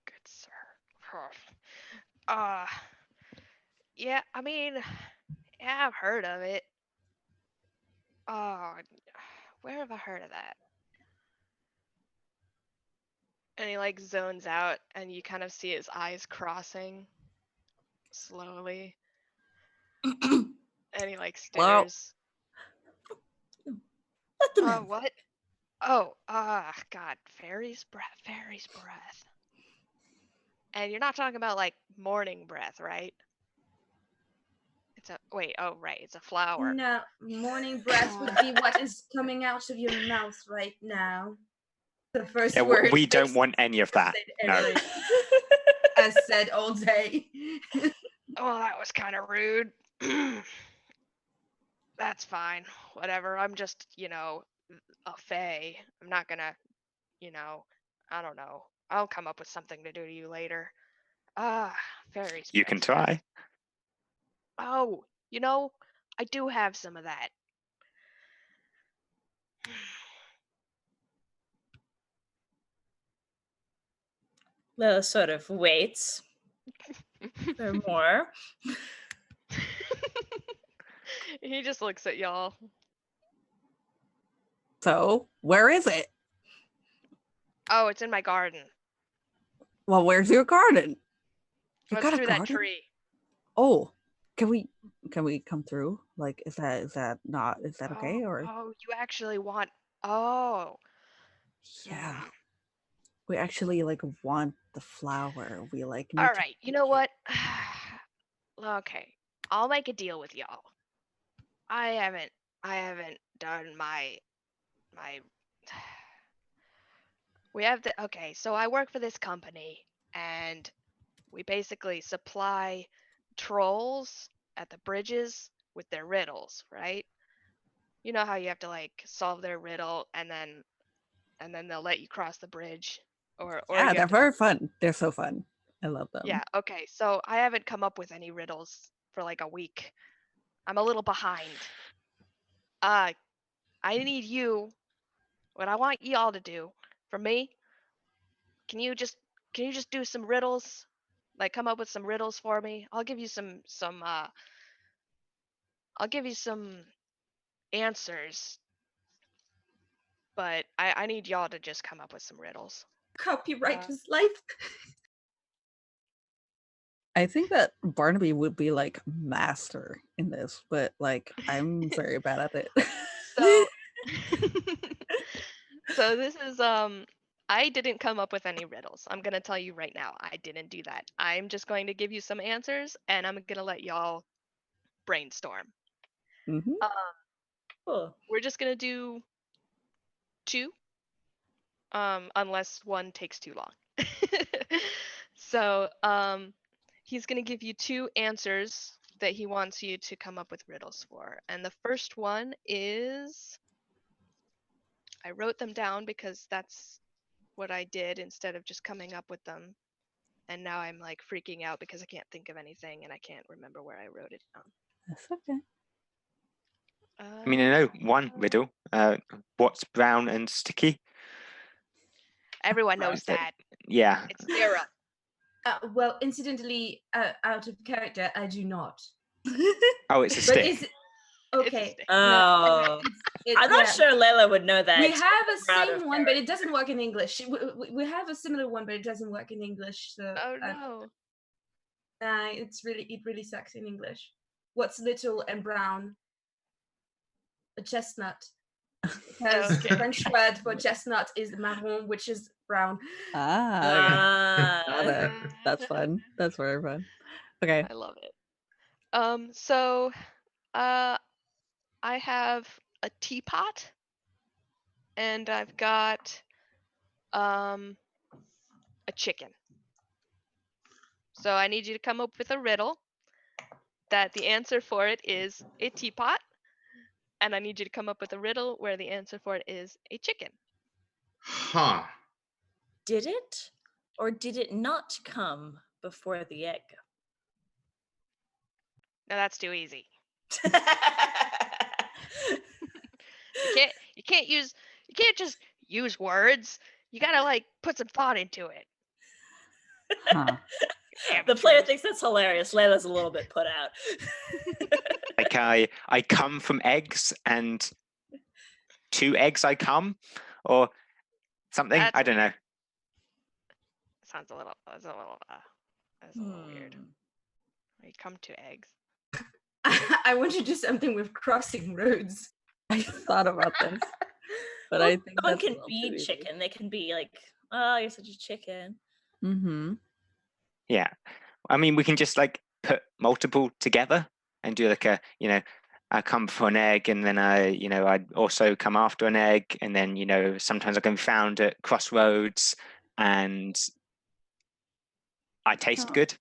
Good sir. Yeah, I mean, yeah, I've heard of it. Where have I heard of that? And he like zones out, and you kind of see his eyes crossing slowly, and he like Hello? stares. Let them in. What? Oh, God, fairy's breath. And you're not talking about like morning breath, right? It's a flower. No, morning breath would be what is coming out of your mouth right now. The first Yeah, word. we don't want any of that. No. As said all day. Oh, that was kind of rude. That's fine. Whatever. I'm just, a fae. I'm not gonna I don't know. I'll come up with something to do to you later. Fairies. You can try. Oh, I do have some of that. Lila sort of waits for more. He just looks at y'all. So, where is it? Oh, it's in my garden. Well, where's your garden? You It's got a through garden? that tree. Oh, can we come through? Like, is that okay? Or You actually want? Oh, yeah, we actually like want the flower. We like. All right. You know what? Okay, I'll make a deal with y'all. I haven't done my. We have the okay. So I work for this company, and we basically supply trolls at the bridges with their riddles, right? You know how you have to like solve their riddle and then they'll let you cross the bridge, or Yeah, you they're have to. very fun. They're so fun. I love them. Yeah. Okay. So I haven't come up with any riddles for like a week. I'm a little behind. I need you. What I want y'all to do for me? Can you just do some riddles? Like come up with some riddles for me. I'll give you some answers, but I need y'all to just come up with some riddles. Copywriter's life. I think that Barnaby would be like master in this, but like I'm very bad at it. So so this is I didn't come up with any riddles. I'm going to tell you right now. I didn't do that. I'm just going to give you some answers and I'm going to let y'all brainstorm. Mhm. Cool. We're just going to do 2 unless one takes too long. So, he's going to give you 2 answers that he wants you to come up with riddles for. And the first one is I wrote them down because that's what I did instead of just coming up with them. And now I'm like freaking out because I can't think of anything and I can't remember where I wrote it down. That's okay. I mean, I know one riddle. What's brown and sticky? Everyone knows That's it. that. Yeah. It's Sarah. Well, incidentally, out of character, I do not. Oh, it's a But stick. is it okay? stick. Oh. I'm not sure Layla would know that. We have a Proud of same one, but her. it doesn't work in English. We have a similar one, but it doesn't work in English. So Oh no. it really sucks in English. What's little and brown? A chestnut. Because Okay. the French word for chestnut is marron, which is brown. Ah, got it. Ah. That's fun. That's very fun. Okay. I love it. So I have a teapot and I've got a chicken. So I need you to come up with a riddle that the answer for it is a teapot, and I need you to come up with a riddle where the answer for it is a chicken. Huh. Did it or did it not come before the egg? Now that's too easy. Oh, You can't just use words. You gotta like put some thought into it. Huh. the player Amateurs. thinks that's hilarious. Layla's a little bit put out. Like I come from eggs, and 2 eggs I come, or something. That's I don't know. Sounds a little weird. You come to eggs. I want to do something with crossing roads. I thought about this, but Well, I think someone that's a can little be too easy. chicken. They can be like, oh, you're such a chicken. Mm-hmm. Yeah. I mean, we can just like put multiple together and do like I come for an egg, and then I also come after an egg, and then sometimes I can be found at crossroads, and I taste Oh. good.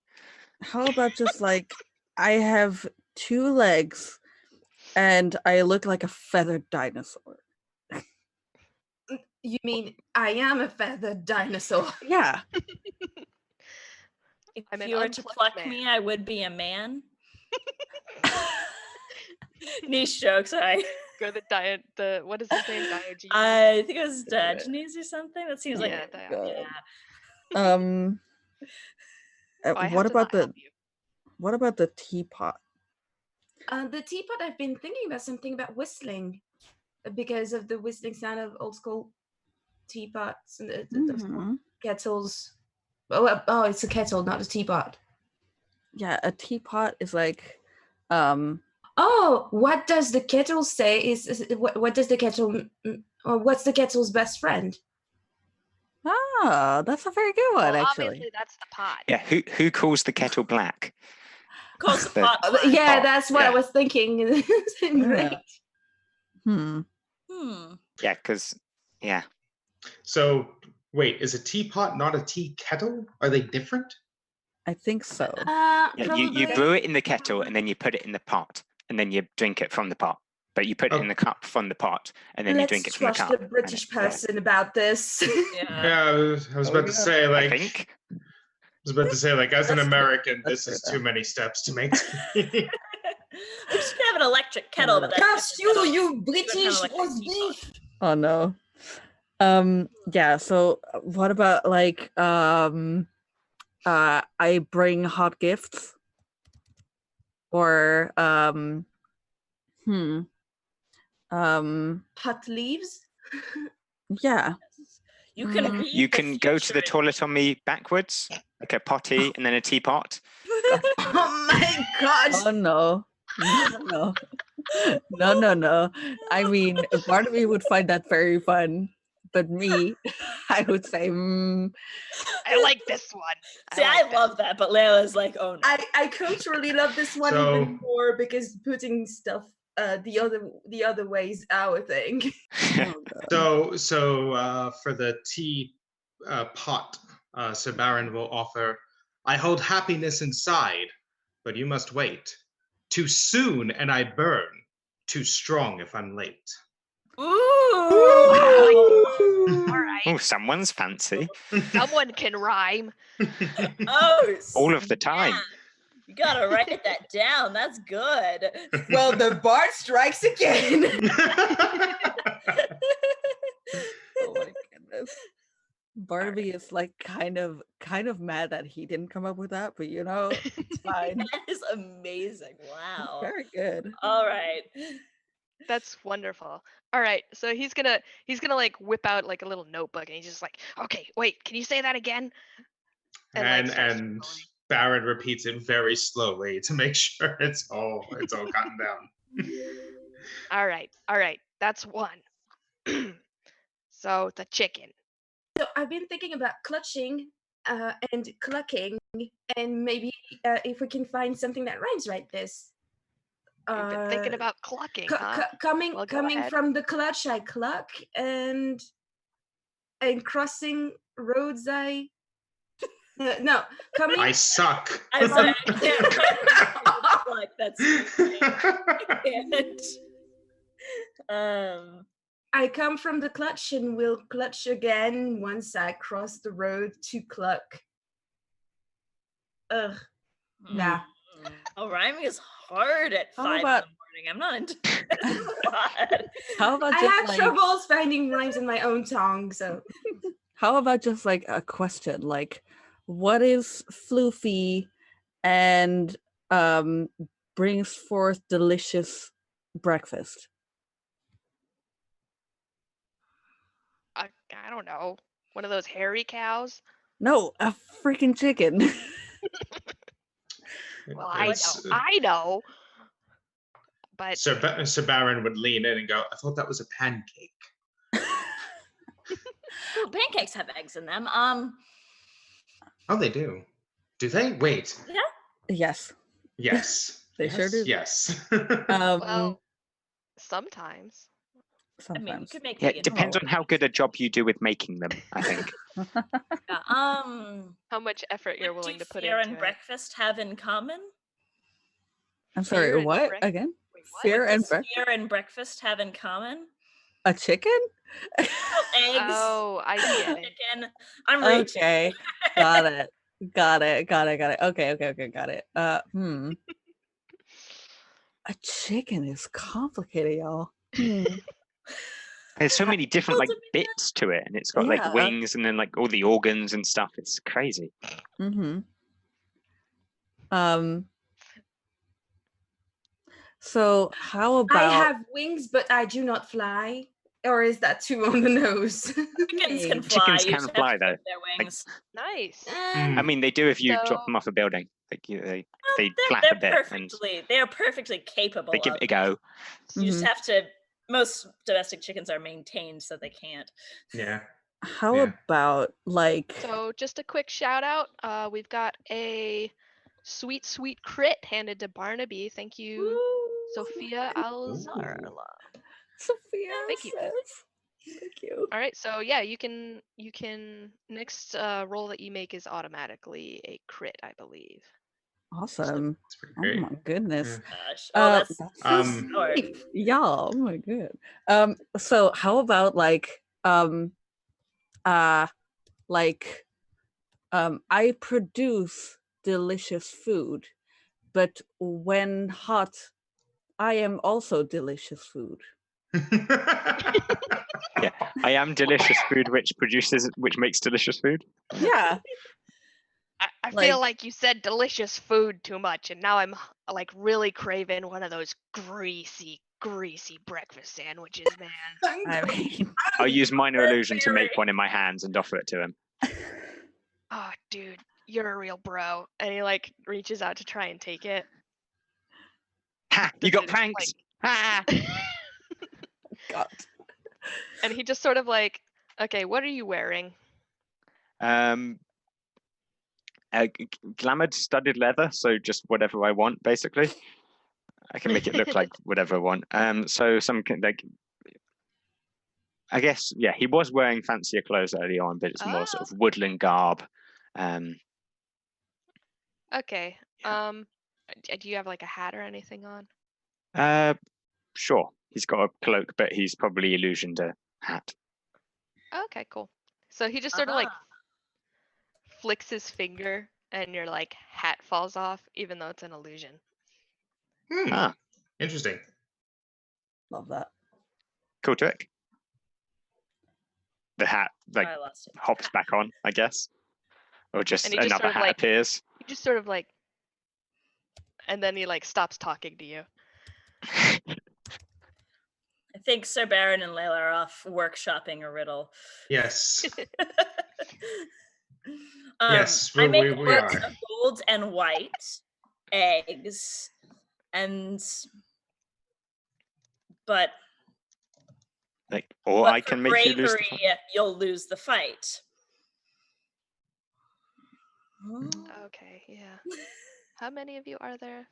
How about just like I have 2 legs and I look like a feathered dinosaur? You mean I am a feathered dinosaur? Yeah. If I'm an you were to unplucked pluck man. me, I would be a man. Niche joke, sorry. Go the what is his name? Diogenes. I think it was Diogenes or something. That seems like Yeah, a- Diogenes. yeah. Oh, I have What to about not help you. what about the teapot? The teapot, I've been thinking about something about whistling because of the whistling sound of old school teapots and those Mhm. kettles. Oh, it's a kettle, not a teapot. Yeah, a teapot is like Oh, what does the kettle say? What does the kettle? Or what's the kettle's best friend? that's a very good one, Well, actually. obviously that's the pot. Yeah, who calls the kettle black? Calls the The- pot black. Yeah, Oh, that's what I yeah. was thinking. Great. Hmm. Yeah, because yeah. So wait, is a teapot not a tea kettle? Are they different? I think so. Yeah, you Probably. brew it in the kettle and then you put it in the pot and then you drink it from the pot. But you put it in the cup from the pot and then you drink it Let's from the trust cup. the British yeah. person about this. Yeah. Yeah, I was about to say I like think. as an That's true. American, That's this is true, too many steps to make. We just have an electric kettle, but that's Curse different you, than a- you British electric roast teapot. beef! Oh no. Yeah, so what about like I bring hot gifts? Or Hot leaves? yeah. You can Mm. read You the can go to the future. toilet on me backwards, like a potty and then a teapot. Oh my god! Oh no. No. No. I mean, part of me would find that very fun, but me, I would say, I like this one. See, I love that, but Layla's like, oh no. I culturally love this one So- even more because putting stuff the other ways our thing. oh, God. So for the tea pot, Sir Baron will offer. I hold happiness inside, but you must wait. Too soon and I burn. Too strong if I'm late. Ooh. All right. Oh, someone's fancy. Someone can rhyme. Oh, All of the time. snap. You gotta write that down. That's good. Well, the Bard strikes again. Oh my goodness. Barnaby is like kind of mad that he didn't come up with that, but you know, it's fine. That is amazing. Wow. Very good. All right. That's wonderful. All right, so he's gonna like whip out like a little notebook and he's just like, okay, wait, can you say that again? and starts and scribbling. Baron repeats it very slowly to make sure it's all gotten down. All right, that's one. So the chicken. So I've been thinking about clutching and clucking, and maybe if we can find something that rhymes like this. You've been thinking about clucking, huh? Coming Well, go ahead. from the clutch, I cluck, and crossing roads, I no coming. I suck. I'm sorry. I can't. Like that's. And, I come from the clutch and will clutch again once I cross the road to cluck. Ugh. Nah. Oh, rhyming is hard at How 5 about- in the morning. I'm not into that's a lot. How about I just have like, troubles finding rhymes in my own tongue, so how about just like a question, like what is floofy and brings forth delicious breakfast? I don't know. One of those hairy cows. No, a freaking chicken. Well, It's- I know. But Sir Baron would lean in and go, I thought that was a pancake. Well, pancakes have eggs in them. Oh, they do. Do they? Wait. Yes, Yes. They yes, sure do. Yes. well, sometimes. I mean, you sometimes. could make Yeah, vegan it depends on how good a job you do with making them, I think. Yeah, How much effort you're what willing do to put fear into and it. breakfast have in common? I'm sorry, Fear and what break- again? Wait, what? Fear What and does fear and breakfast have in common? A chicken? Eggs. Oh, I get it. Chicken. I'm reaching. Okay. Got it. Got it. Okay, got it. A chicken is complicated, y'all. There's so many different like Ultimate. bits to it, and it's got like Yeah. wings and then like all the organs and stuff. It's crazy. So how I about have wings, but I do not fly. Or is that too on the nose? Chickens can Hey, fly. chickens You can just have fly, to though. clip their wings. Nice. I mean, they do if you drop So- them off a building. Like they flap They're a bit and they are perfectly capable they give of it a go. You just have to. Most domestic chickens are maintained, so they can't. Yeah. how Yeah. about like So just a quick shout out. We've got a sweet, sweet crit handed to Barnaby. Thank you, Sophia Alzarla. Sophia Thank you. says? Thank you. All right, so yeah, you can next roll that you make is automatically a crit, I believe. Awesome. It's pretty Oh great. my goodness. Gosh. Oh, that's so Um, sweet. Y'all, oh my god. So how about like I produce delicious food, but when hot, I am also delicious food. Yeah, I am delicious food, which makes delicious food. Yeah. I Like- feel like you said delicious food too much, and now I'm like really craving one of those greasy breakfast sandwiches, man. I mean, I'll use minor illusion to make one in my hands and offer it to him. Oh, dude, you're a real bro. And he like reaches out to try and take it. Ha! You The got dude's pranked. Ha! God. And he just sort of like, okay, what are you wearing? Glamored studded leather, so just whatever I want, basically. I can make it look like whatever I want. So some like, I guess, yeah, he was wearing fancier clothes early on, but it's more sort of woodland garb. Okay. Yeah. Do you have like a hat or anything on? Sure, he's got a cloak, but he's probably illusioned a hat. Okay, cool. So he just sort of like flicks his finger and your like hat falls off, even though it's an illusion. Ah, Interesting. Love that. cool trick. The hat like I lost it. hops back on, I guess, or just And he just another sort of hat like- appears. He just sort of like, and then he like stops talking to you. I think Sir Baron and Layla are off workshopping a riddle. Yes. I Yes, make we works are. of gold and white eggs, but Like, or but I for can make you lose. bravery, you'll lose the fight. Okay, yeah. How many of you are there?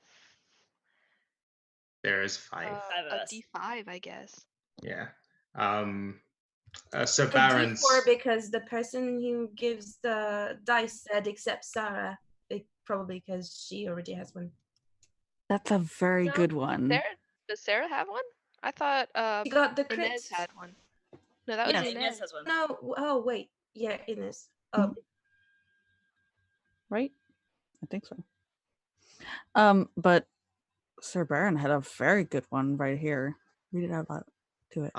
There is 5. Five of A us. D5, I guess. Yeah. Sir A Baron's. D4 because the person who gives the dice said except Sarah. Probably because she already has one. That's a very No, good one. Does Sarah have one? I thought She got the Inez crits. had one. No, that was Yes. Inez. Inez has one. No, oh wait, yeah, Inez. Oh, Right? I think so. But Sir Baron had a very good one right here. Read it out loud to it.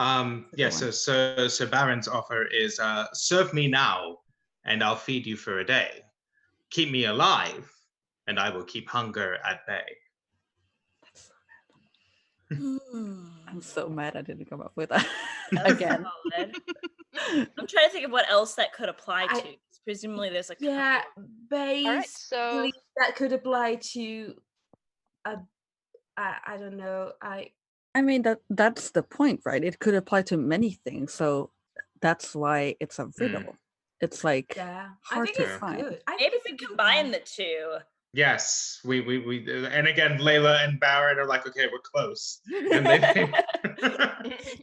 Yeah, so Baron's offer is serve me now, and I'll feed you for a day. Keep me alive, and I will keep hunger at bay. I'm so mad I didn't come up with that That's again. solid. I'm trying to think of what else that could apply I- to. Presumably, there's a yeah, couple. basically so- that could apply to I don't know. I mean that's the point, right? It could apply to many things, so that's why it's a riddle. It's like Yeah, I hard think to it's find. good. I Maybe think we it's a good combine one. the two. Yes, we and again, Layla and Baron are like, okay, we're close, and they.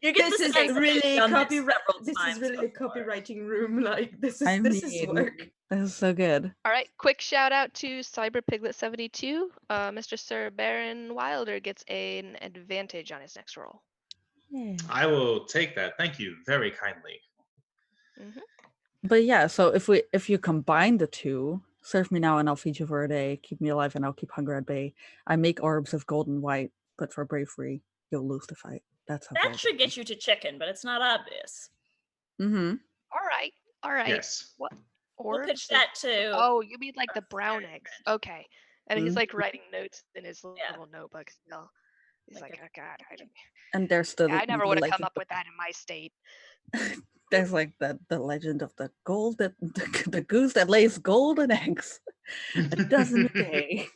You get This the is sense that really they've done this copyright. several This is times really a before. copywriting room. Like this is I this is mean, work. this is so good. All right, quick shout out to Cyber Piglet 72. Mr. Sir Baron Wilder gets an advantage on his next roll. Yeah. I will take that. Thank you very kindly. Mm-hmm. But yeah, so if you combine the two, serve me now and I'll feed you for a day, keep me alive and I'll keep hunger at bay. I make orbs of gold and white, but for bravery, you'll lose the fight. That's how That should get you to chicken, but it's not obvious. Mm-hmm. All right. Yes. What? We'll Orbs? pitch that to. Oh, you mean like our the brown fairy eggs? friend. Okay. And he's Mhm. like writing notes in his Yeah. little notebook still. He's Like like, oh God, And there's the, I never would have come legend up with that in my state. there's like the legend of the gold that the goose that lays golden eggs a dozen a day.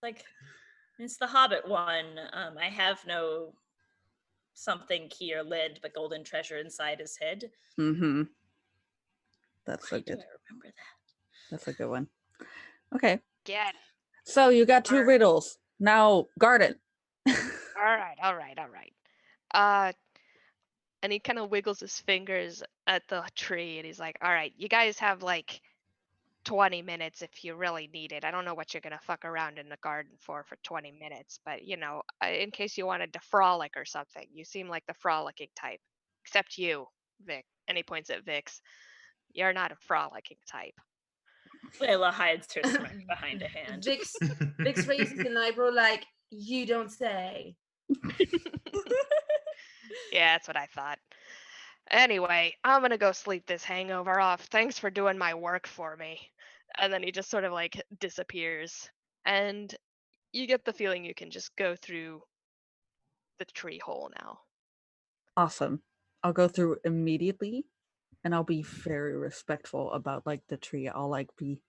Like, it's the Hobbit one. I have no something key or lid, but golden treasure inside his head. Mm-hmm. That's so Why do good. I remember that? That's a good one. Okay. Get it. So you got two Alright. riddles. Now guard it. All right. And he kind of wiggles his fingers at the tree and he's like, all right, you guys have like 20 minutes if you really need it. I don't know what you're going to fuck around in the garden for 20 minutes, but you know, in case you wanted to frolic or something. You seem like the frolicking type. Except you, Vic. And he points at Vix. You're not a frolicking type. Layla hides her smirk behind a hand. Vix raises an eyebrow like, you don't say. Yeah, that's what I thought. Anyway, I'm gonna go sleep this hangover off. Thanks for doing my work for me. And then he just sort of like disappears. And you get the feeling you can just go through the tree hole now. Awesome. I'll go through immediately and I'll be very respectful about like the tree. I'll like be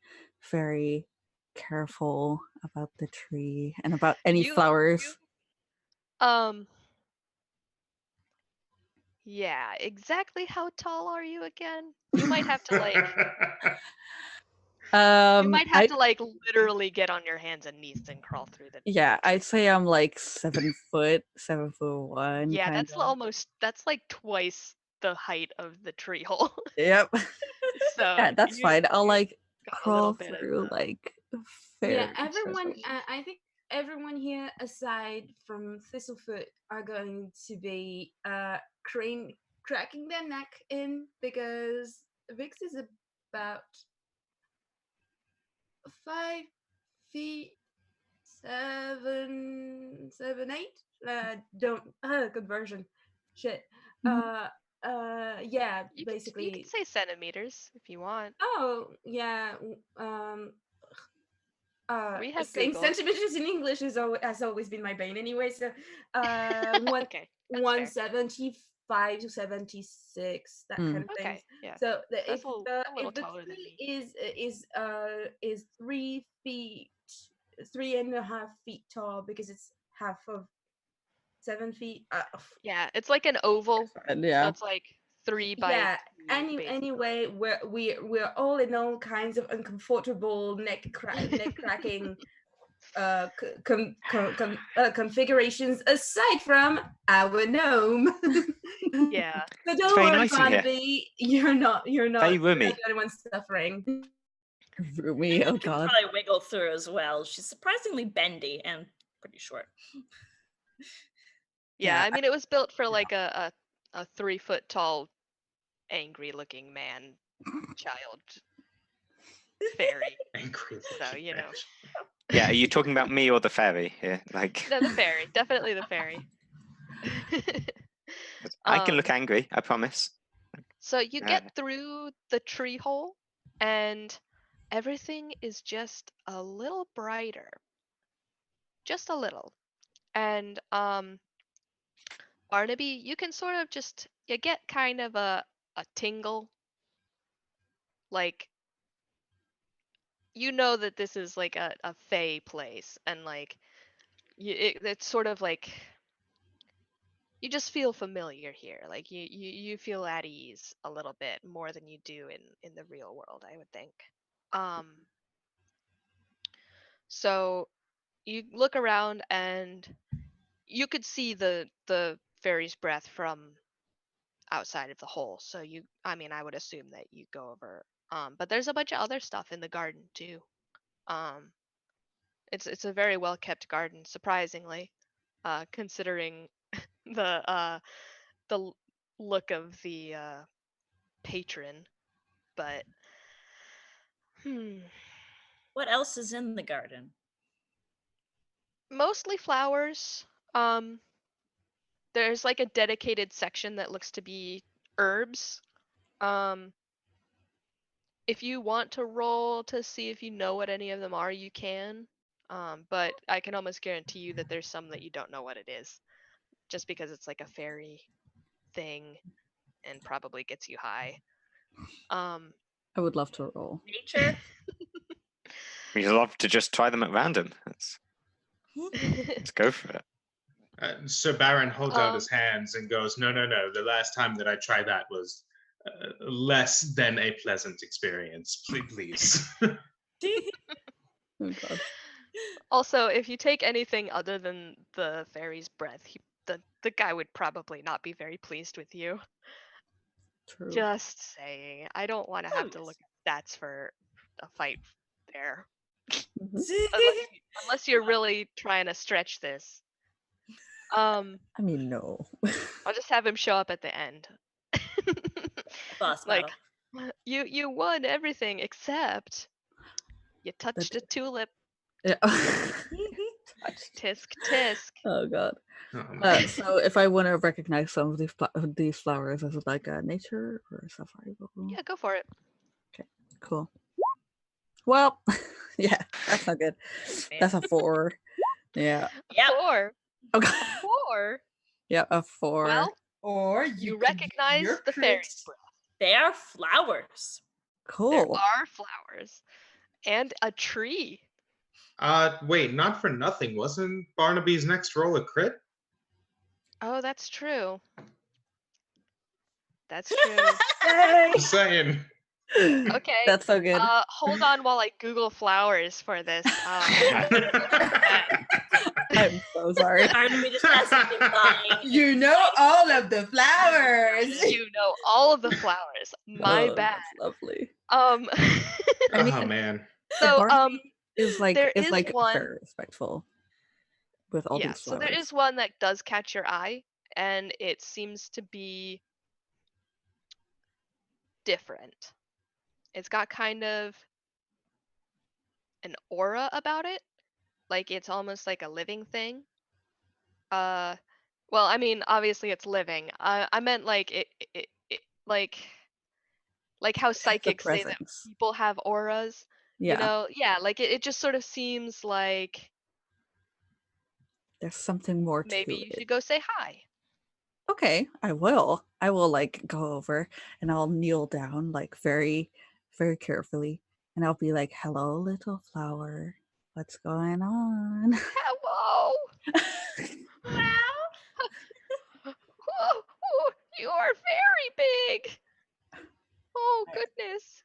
very careful about the tree and about any flowers. Yeah, exactly how tall are you again? You might have to like you might have to like literally get on your hands and knees and crawl through the Yeah, I'd say I'm like 7 foot, 7'1". Yeah, kinda. that's like twice the height of the tree hole. Yep. So Yeah, that's fine. I'll like got a little crawl bit of through like very Yeah, everyone. carefully. I think everyone here, aside from Thistlefoot, are going to be cracking their neck in because Vix is about 5 feet 7, 8. Don't conversion. Shit. Mhm. Yeah, you basically. can say centimeters if you want. Oh, yeah. We have Saying Google. centimeters in English has always been my bane anyway. So, Okay, that's fair. 175 to 76, that kind of thing. Okay, yeah. So That's if a little the taller than tree me. is 3 feet, 3.5 feet tall because it's half of 7 feet. Yeah, it's like an oval. Yeah. So it's like 3 by Yeah. 3, basically. Anyway, we're all in all kinds of uncomfortable neck cracking configurations aside from our gnome. Yeah. So It's don't very worry, nice in here. Barnaby. You're not Very roomy. the only one suffering. Roomy, oh She can god. probably wiggle through as well. She's surprisingly bendy and pretty short. Yeah, Yeah, I mean it was built for like a 3-foot tall, angry looking man child fairy. Angry So, looking you know. bitch. Yeah, are you talking about me or the fairy here? Like, No, the fairy. Definitely the fairy. I can look angry, I promise. So you get through the tree hole and everything is just a little brighter. Just a little. And Barnaby, you can sort of just you get kind of a tingle. Like you know that this is like a fey place and like it's sort of like you just feel familiar here. Like you feel at ease a little bit more than you do in the real world, I would think. So you look around and you could see the fairy's breath from outside of the hole. So I mean I would assume that you go over. But there's a bunch of other stuff in the garden too. It's a very well kept garden, surprisingly, considering the look of the patron, but What else is in the garden? mostly flowers. There's like a dedicated section that looks to be herbs. If you want to roll to see if you know what any of them are, you can. But I can almost guarantee you that there's some that you don't know what it is, just because it's like a fairy thing and probably gets you high. I would love to roll. Nature? We'd love to just try them at random. Let's go for it. Sir Baron holds out his hands and goes, no. The last time that I tried that was less than a pleasant experience. Please. Oh god. Also, if you take anything other than the fairy's breath, the guy would probably not be very pleased with you. True. Just saying. I don't want to have to yes. look at stats for a fight there. Mhm. Unless you're really trying to stretch this. I mean, no. I'll just have him show up at the end. Boss Like, battle. you won everything except you touched a tulip. Yeah. Tisk tisk. Oh god. Oh, man. So if I want to recognize some of these flowers, is it like a nature or a safari? Yeah, go for it. Cool. Well, yeah, that's not good. That's a 4. Yeah. Yep. 4. Okay. 4. Yeah, a 4. Well, Or you could recognize your the fairy's crits. breath. They are flowers. There Cool. are flowers and a tree. Wait, not for nothing. Wasn't Barnaby's next roll a crit? Oh, that's true. That's true. Just saying. Okay. That's so good. Hold on while I Google flowers for this. I'm so sorry. Barnaby just hasn't been buying. You know all of the flowers. You know all of the flowers. My Oh, bad. That's lovely. I mean, Oh man. so Barnaby is like there is one. very respectful with all Yeah, these so flowers. there is one that does catch your eye, and it seems to be different. It's got kind of an aura about it, like it's almost like a living thing. Well, I mean, obviously it's living. I meant like it like how It has a psychics say that presence. people have auras. Yeah. You know, yeah, like it just sort of seems like There's something more maybe to you it. should go say hi. Okay, I will. I will like go over and I'll kneel down like very, very carefully, and I'll be like, "Hello, little flower. What's going on?" Hello. Oh, you are very big. Oh goodness.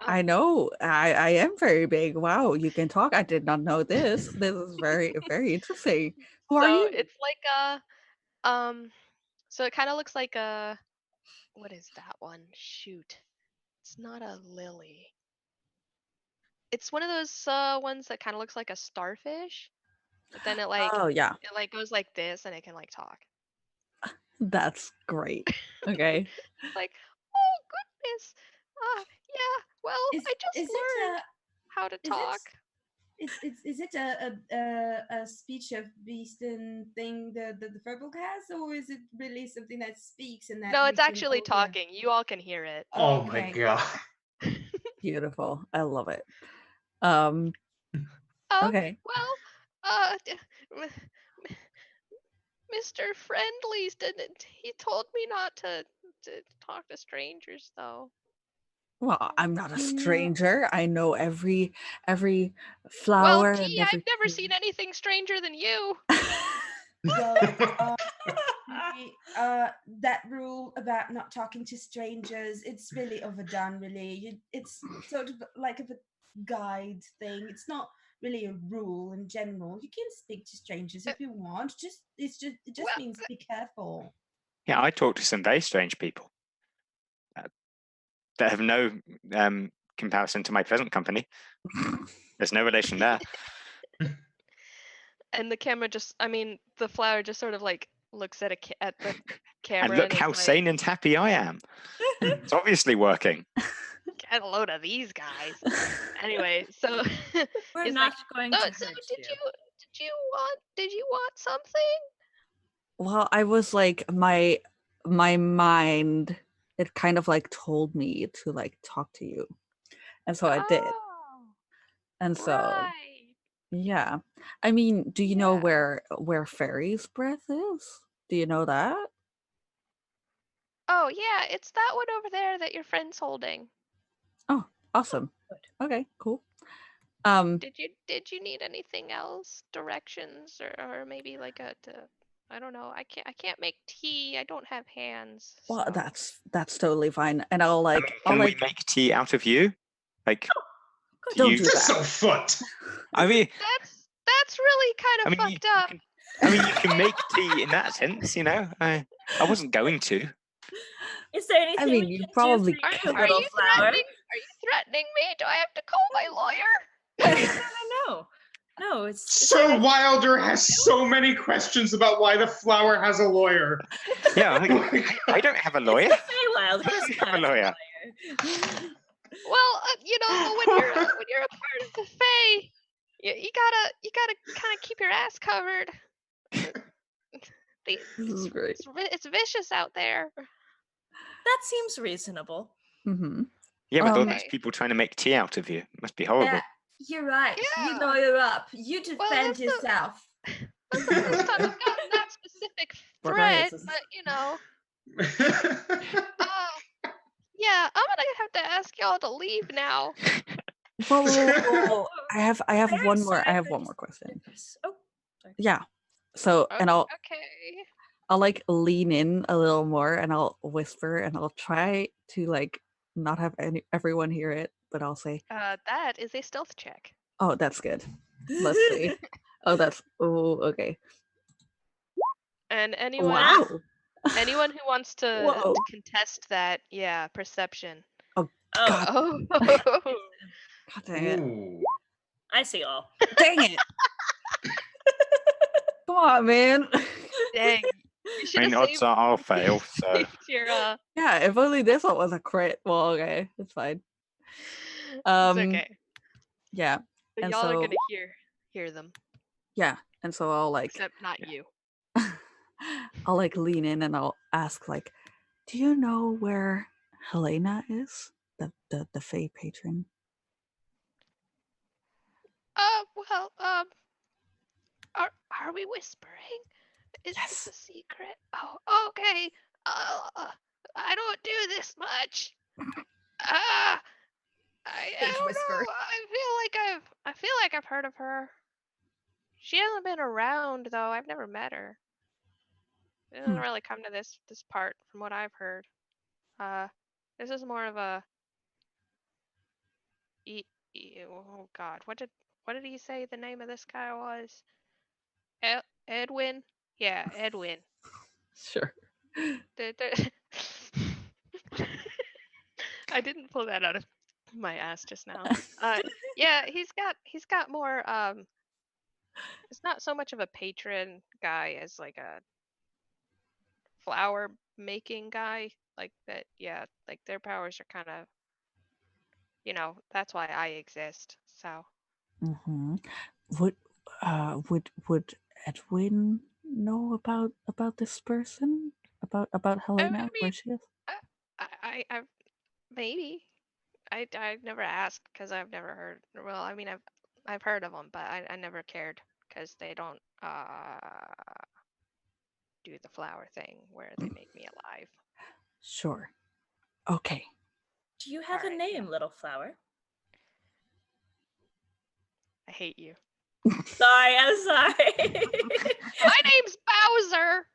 I know. I am very big. Wow, you can talk. I did not know this. This is very, very interesting. Who are So you? it's like so it kind of looks like a, what is that one? Shoot. It's not a lily. It's one of those ones that kind of looks like a starfish, but then it like Oh yeah, goes like this and it can like talk. that's great. Okay. Like, oh goodness. Yeah. Well, I just Is learned it how to is it- talk. is it a speech of beast and thing that the Furbolg has, or is it really something that speaks and that No, we it's can actually all hear? talking. You all can hear it. Oh my Okay. god. Beautiful. I love it. Oh, Okay. well, Mr. Friendly's didn't. He told me not to talk to strangers, though. Well, I'm not a You know- stranger. I know every Well, flower and gee, every I've never tree. seen anything stranger than you. Well, that rule about not talking to strangers, it's really overdone, really. It's sort of like a guide thing. It's not really a rule in general. You can speak to strangers if you want. It just Well, means be careful. Yeah, I talk to some very strange people that have no comparison to my present company. There's no relation there. And the camera just, I mean, the flower just sort of like looks at at the And camera look is how like, sane and happy I am. It's obviously working. get a load of these guys. Anyway, so We're he's not like, going so, to so hurt did you. you want something? Well, I was like, my mind, it kind of like told me to like talk to you, and so I did. Oh, And so right. yeah, I mean, do you know Yeah. where Fairy's breath is? Do you know that? Oh yeah, it's that one over there that your friend's holding. Oh, awesome. Good. Okay, cool. Did you need anything else? Directions or maybe like I don't know. I can't make tea. I don't have hands. Well, So. that's totally fine. And I'll I like mean, I'll can like we make tea out of you? Like, do don't you? do Just that. a foot. I mean, That's really kind I of mean, fucked up. you can make tea in that sense, you know. I wasn't going to. Is there anything mean, we you can do probably for Are, you, can. are little you flower? threatening me? Do I have to call my lawyer? No. No, it's Sir Wilder has so many questions about why the flower has a lawyer. Yeah, I don't have a lawyer. It's the Feywild. Of course, I have a lawyer. Well, when you're a part of the Fae, you gotta kind of keep your ass covered. This is great. It's vicious out there. That seems reasonable. Mm-hmm. Yeah, but all Okay. those people trying to make tea out of you must be horrible. Yeah, you're right. Yeah. You lawyer up. You defend that's the- yourself. That's the first time I've gotten that specific What threat, is this? but yeah, I'm gonna have to ask y'all to leave now. Whoa. I have Very one more. I sorry have for one this- more question. Oh, sorry. Yeah. So and Okay. I'll like lean in a little more and I'll whisper and I'll try to like not have everyone hear it, but I'll say, That is a stealth check. "Oh, that's good. Let's see. Okay. And anyone Wow. anyone who wants to Whoa. contest that, yeah, perception. Oh, God, Oh. God dang it. Ooh. I see all. Dang it. Come on, man. Dang. You should I mean, have odds saved, are I'll fail, so saved your Yeah, if only this one was a crit. Well, okay, it's fine. It's Um, okay. Yeah, But and y'all are so- gonna hear them. yeah, and so I'll like Except not you. I'll like lean in and I'll ask like, "Do you know where Helena is? The Fae patron?" Well, are we whispering? Is Yes. this a secret? Oh, okay. I don't do this much. I Bitch don't whisper. know. I feel like I've heard of her. She hasn't been around though. I've never met her. It doesn't really come to this part from what I've heard. This is more of a. Oh God, what did he say the name of this guy was? Edwin? Yeah, Edwin. Sure. I didn't pull that out of my ass just now. Yeah, he's got more. It's not so much of a patron guy as like a flower making guy. Like that. Yeah, like their powers are kind of. That's why I exist. So. Mm-hmm. Would Edwin know about this person? About Helena, mean, where she is? I maybe. I've never asked because I've never heard. Well, I mean, I've heard of them, but I never cared because they don't do the flower thing where they make me alive. Sure. Okay. Do you have a Alright. name, little flower? I hate you. Sorry, I'm sorry. My name's Bowser.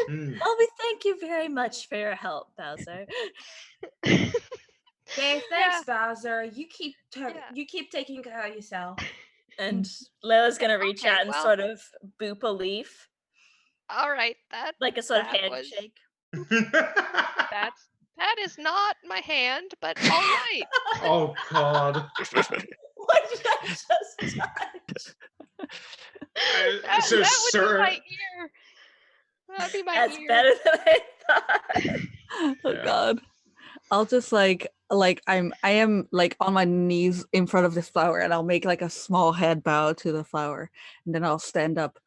Hmm. Well, we thank you very much for your help, Bowser. Yeah, thanks, Bowser. You keep Yeah. you keep taking care of yourself. And Lila's gonna reach Okay, out and well- sort of boop a leaf, All right, that like a sort of that was- handshake. that is not my hand, but all right. Oh God. What did I just touch? So, that would sir, be my ear. That would be my That's ear. better than I thought. Oh Yeah. God. I'll just I am like on my knees in front of this flower, and I'll make like a small head bow to the flower, and then I'll stand up,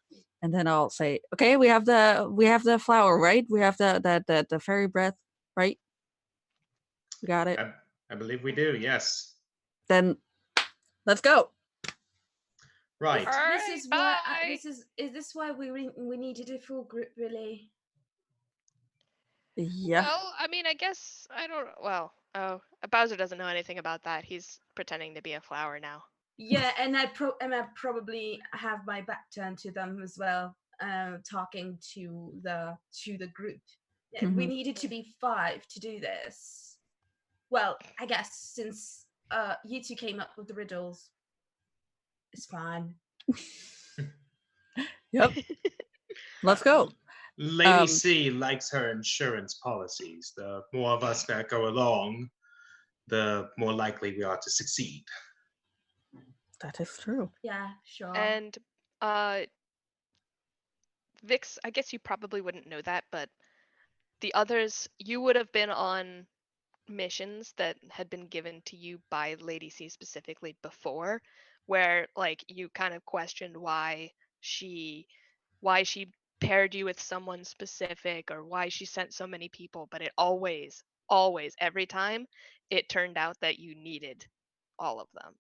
and then I'll say, "Okay, we have the flower, right? We have the fairy breath, right? We got it. I believe we do. Yes. Then let's go." Right. This is why bye. is this why we needed a full group, really? Yeah. Well, I mean, I guess I don't. Well, oh, Bowser doesn't know anything about that. He's pretending to be a flower now. Yeah, and I probably have my back turned to them as well, talking to the group. Yeah, we Mhm. needed to be 5 to do this. Well, I guess since you two came up with the riddles, it's fine. Yep. Let's go. Lady C likes her insurance policies. The more of us that go along, the more likely we are to succeed. That is true. Yeah, sure. And Vix, I guess you probably wouldn't know that, but the others, you would have been on missions that had been given to you by Lady C specifically before, where like you kind of questioned she why she paired you with someone specific or why she sent so many people, but it always every time it turned out that you needed all of them.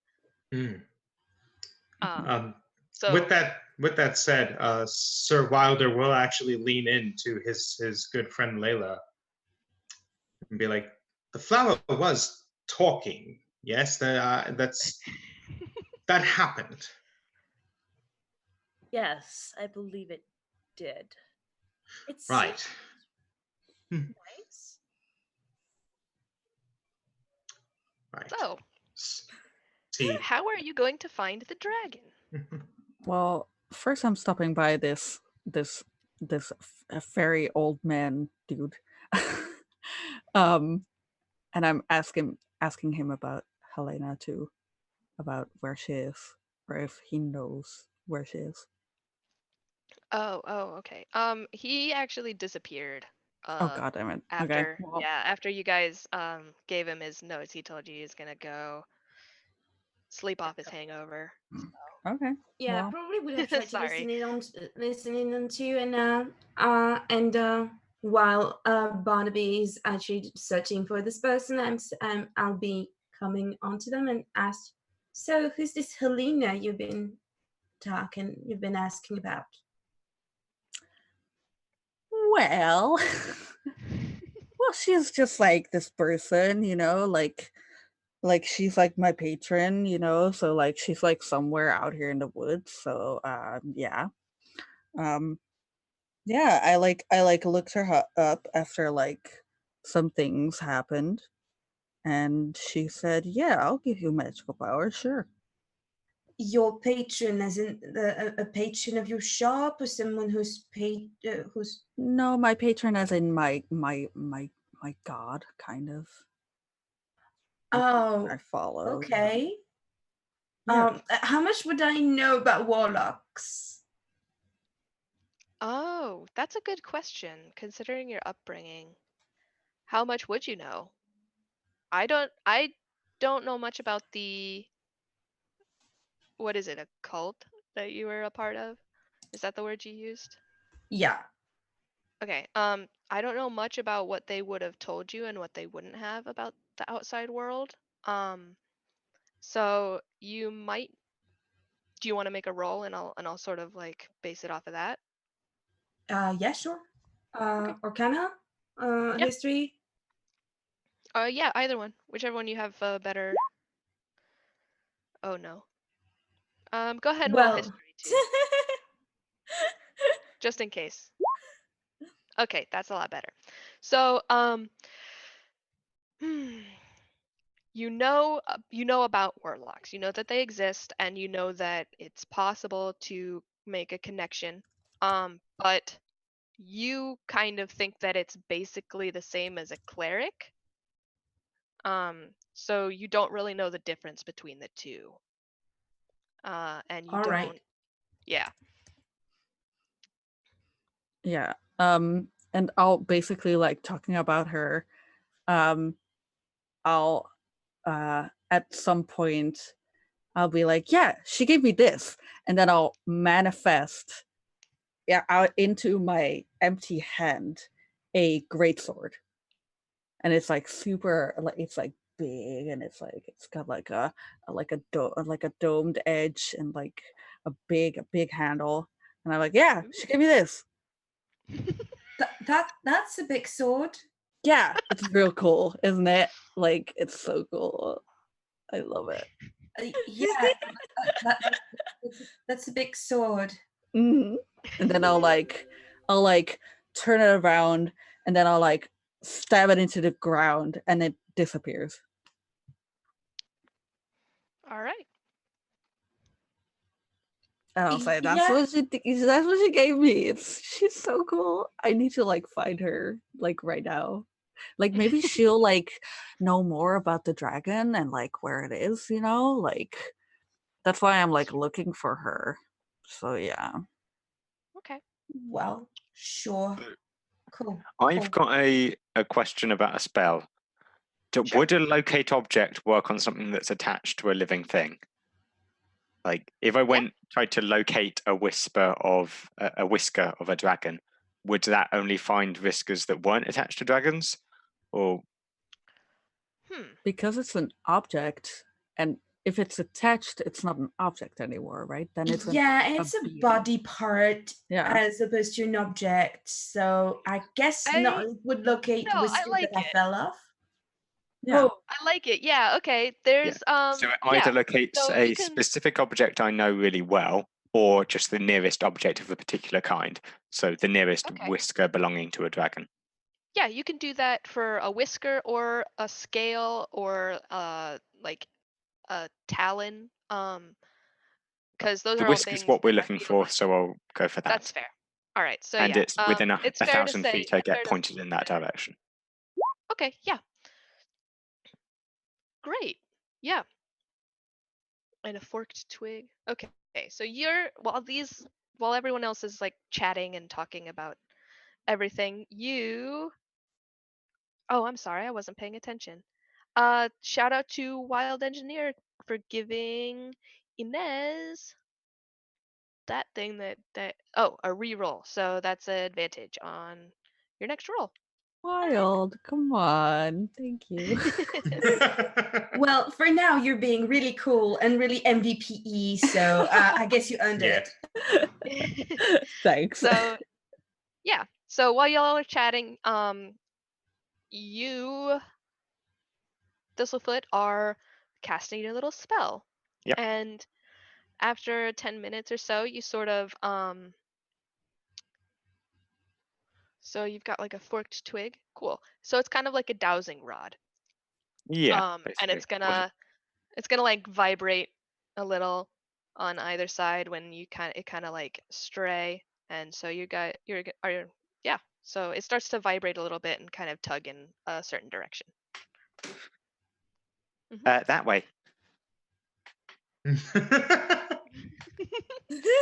Hmm. So With that said, Sir Wilder will actually lean into his good friend Layla and be like, "The flower was talking. Yes, that happened." Yes, I believe it did. It seemed Right. nice. Right. so See. how are you going to find the dragon? Well, first I'm stopping by this very old man dude, and I'm asking him about Helena too, about where she is, or if he knows where she is. Oh, okay. He actually disappeared. Oh God damn it! Okay, After well, after you guys gave him his notes, he told you he was gonna go sleep off his hangover. okay. Yeah, Well, probably would have tried to Sorry. listen in on too, and while Barnaby is actually searching for this person, I'll be coming onto them and ask, so who's this Helena you've been asking about? well, well, she's just like this person, like she's like my patron, so like she's like somewhere out here in the woods. So yeah. Yeah, I looked her up after like some things happened, and she said, "Yeah, I'll give you magical power, sure." Your patron, as in a patron of your shop, or someone who's paid, who's No, my patron, as in my god, kind of. oh, I follow. okay. Yeah. How much would I know about warlocks? Oh, that's a good question, considering your upbringing. How much would you know? I don't know much about the what is it, a cult that you were a part of? Is that the word you used? Yeah. Okay. I don't know much about what they would have told you and what they wouldn't have about the outside world. Um, so you might. Do you want to make a roll and I'll sort of like base it off of that? Yeah, sure. Okay. Arcana, Yeah. history. Yeah. Either one, whichever one you have better. Oh no. Go ahead and roll Well, history too, just in case. Okay, that's a lot better. So, you know about warlocks. You know that they exist, and you know that it's possible to make a connection. But you kind of think that it's basically the same as a cleric. So you don't really know the difference between the two. And you all right. don't, yeah. Yeah. And I'll basically like talking about her. I'll at some point I'll be like, yeah, she gave me this, and then I'll manifest out into my empty hand a greatsword, and it's like super, like it's like big, and it's got like a domed edge and like a big handle, and I'm like, yeah, she gave me this. That's a big sword. Yeah, it's real cool, isn't it? Like, it's so cool. I love it. Yeah, that's a big sword. And then I'll like turn it around, and then I'll like stab it into the ground, and it disappears. All right. And I'll say, Yeah. that's what she gave me. She's so cool. I need to like find her like right now. Like maybe she'll like know more about the dragon and like where it is, like that's why I'm like looking for her. So yeah. Okay. Well, sure. Cool. I've got a question about a spell. Sure. Would a locate object work on something that's attached to a living thing? Like if I tried to locate a whisker of a dragon, would that only find whiskers that weren't attached to dragons? Or Because it's an object, and if it's attached, it's not an object anymore, right? Then it's it's a being. body part Yeah. as opposed to an object. So I guess not. It would locate No, I whiskers like that I it. fell off. Yeah. Oh, I like it. Yeah. Okay. There's so it either locates so a you can- specific object I know really well, or just the nearest object of a particular kind. So the nearest Okay. whisker belonging to a dragon. Yeah, you can do that for a whisker or a scale or like a talon. Because those The are all whisk is things what we're that are looking feasible. for, so I'll go for that. That's fair. All right. So And yeah, it's within it's a fair to 1,000 say. feet, I get fair to- pointed in that direction. Okay. Yeah. Great. Yeah. And a forked twig. Okay. So while everyone else is like chatting and talking about everything, oh, I'm sorry, I wasn't paying attention. Shout out to Wild Engineer for giving Inez that thing that a reroll. So that's an advantage on your next roll. Wild, come on. Thank you. well, for now you're being really cool and really MVPE. So I guess you earned Yeah. it. Thanks. So yeah. So while y'all are chatting, you, Thistlefoot, are casting your little spell. Yep. And after 10 minutes or so, you sort of so you've got like a forked twig. Cool. So it's kind of like a dowsing rod. Yeah. And it's gonna like vibrate a little on either side when you kind of like stray, and so yeah. So it starts to vibrate a little bit and kind of tug in a certain direction. That way.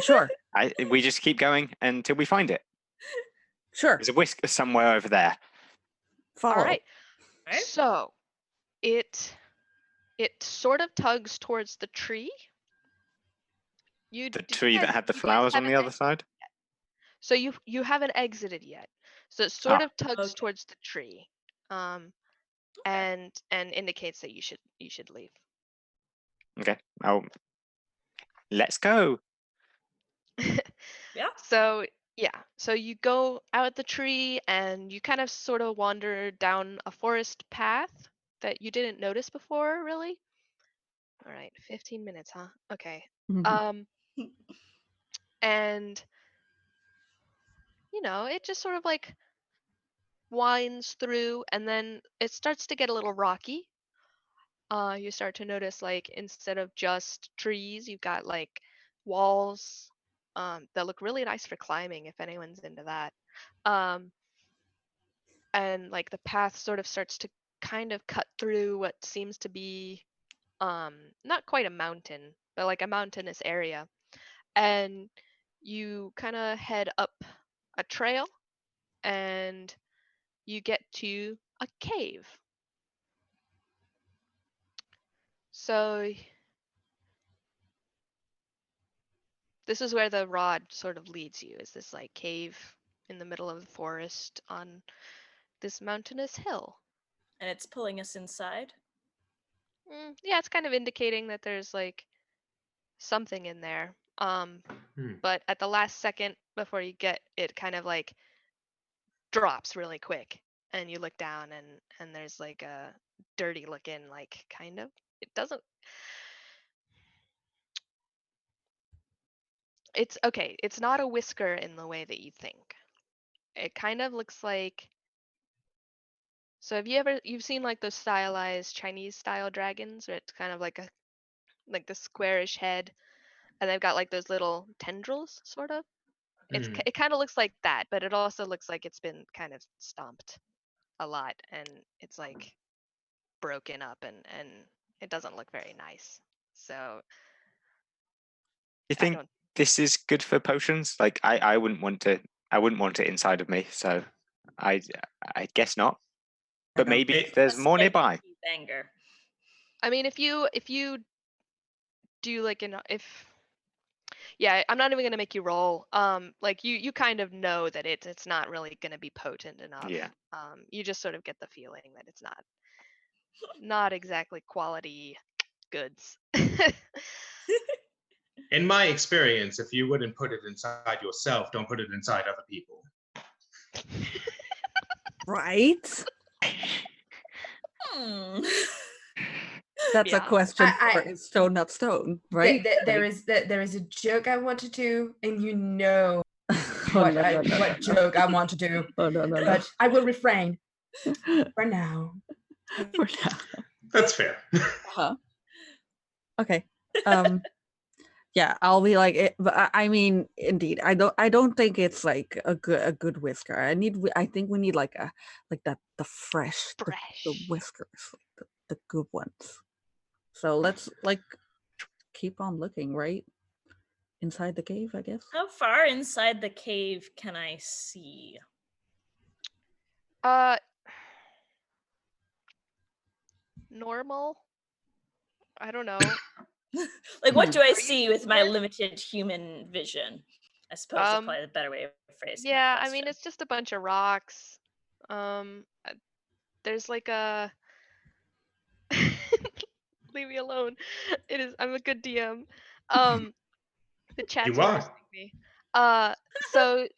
Sure. We just keep going until we find it. Sure. There's a whisker somewhere over there. Follow. All right. So it sort of tugs towards the tree. The tree that had the flowers on the other side? So you haven't exited yet. So it sort of tugs towards the tree. And indicates that you should leave. Okay. Let's go. Yeah. So you go out the tree and you kind of sort of wander down a forest path that you didn't notice before, really. All right, 15 minutes, huh? Okay. And it just sort of like winds through, and then it starts to get a little rocky. You start to notice, like, instead of just trees, you've got like walls that look really nice for climbing if anyone's into that. And like the path sort of starts to kind of cut through what seems to be not quite a mountain, but like a mountainous area. And you kind of head up a trail, and you get to a cave. So this is where the rod sort of leads you, is this like cave in the middle of the forest on this mountainous hill. And it's pulling us inside. Yeah, it's kind of indicating that there's like something in there. But at the last second before you get it, kind of like drops really quick, and you look down, and there's like a dirty looking, like, kind of, it doesn't, it's okay, it's not a whisker in the way that you think. It kind of looks like, so have you've seen like those stylized Chinese style dragons, where it's kind of like the squarish head, and they've got like those little tendrils, sort of. It kind of looks like that, but it also looks like it's been kind of stomped a lot, and it's like broken up, and it doesn't look very nice. So You I think don't. this is good for potions? Like I wouldn't want it inside of me, so I guess not. But maybe there's more nearby. Anger. I mean, if you do like yeah, I'm not even gonna make you roll. Like you kind of know that it's not really gonna be potent enough. Yeah. You just sort of get the feeling that it's not exactly quality goods. In my experience, if you wouldn't put it inside yourself, don't put it inside other people. Right? That's Yeah. a question I- for stone, not stone, right? There is a joke I want to do, and you know Oh, what no, no, no, what no, no. joke I want to do, Oh, no, no, no. but I will refrain for now. For now. That's fair. Uh-huh. Okay. Yeah, I'll be like it, but I mean, indeed, I don't think it's like a good whisker. I think we need like the fresh, the whiskers, like the good ones. So let's like keep on looking, right? Inside the cave, I guess. How far inside the cave can I see? Normal. I don't know. Like, what do I Are you see with my limited human vision? I suppose that's probably the better way of phrasing Yeah, that I mean, question. it's just a bunch of rocks. There's like a leave me alone. I'm a good DM. The chat's You are. roasting me. So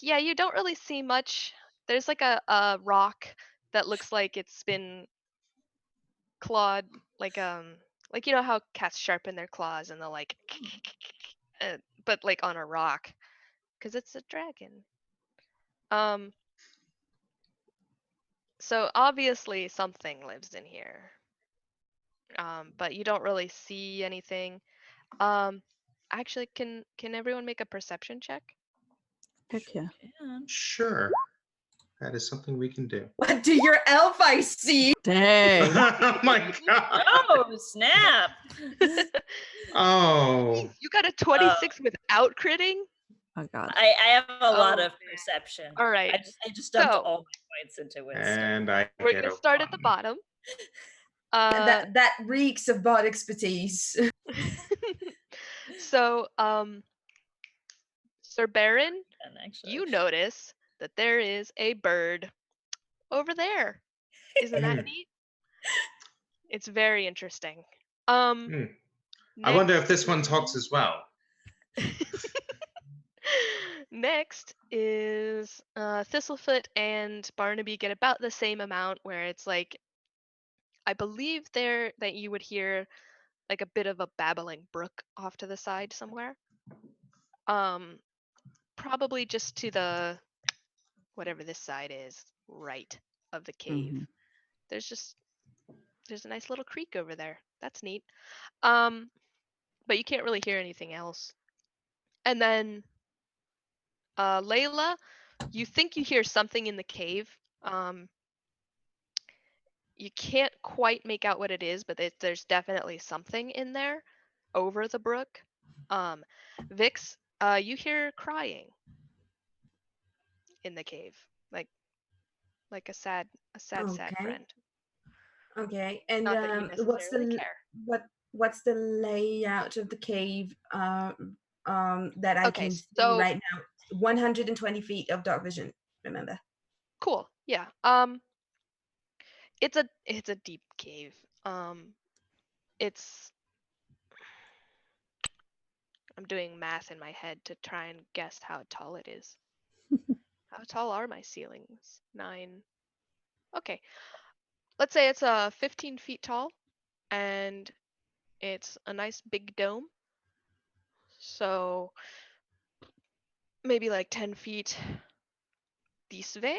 yeah, you don't really see much. There's like a rock that looks like it's been clawed, like you know how cats sharpen their claws and they'll like but like on a rock, because it's a dragon. So obviously something lives in here. But you don't really see anything. Actually, can everyone make a perception check? Heck yeah. Sure. That is something we can do. What do your elf eyes see? Dang. Oh my god. Oh, snap. Oh. You got a 26 without critting? Oh god. I have a lot Oh, of perception. All right. I just dumped So- all my points into wisdom. And I We're get gonna a start at the 1. bottom. That reeks of bot expertise. So, Sir Baron, And actually, you notice that there is a bird over there. Isn't that neat? It's very interesting. I wonder if this one talks as well. Next is Thistlefoot and Barnaby get about the same amount, where it's like, I believe there that you would hear like a bit of a babbling brook off to the side somewhere. Probably just to the whatever this side is, right of the cave. Mhm. There's a nice little creek over there. That's neat. But you can't really hear anything else. And then Layla, you think you hear something in the cave. You can't quite make out what it is, but there's definitely something in there over the brook. Vix, you hear crying. in the cave, like a sad Okay. friend. Okay, and Not that you what's necessarily the care. what's the layout of the cave that I Okay, can see so right now? 120 feet of dark vision. Remember? cool. Yeah. It's a deep cave. It's I'm doing math in my head to try and guess how tall it is. How tall are my ceilings? 9. Okay. Let's say it's 15 feet tall, and it's a nice big dome. So maybe like 10 feet this way,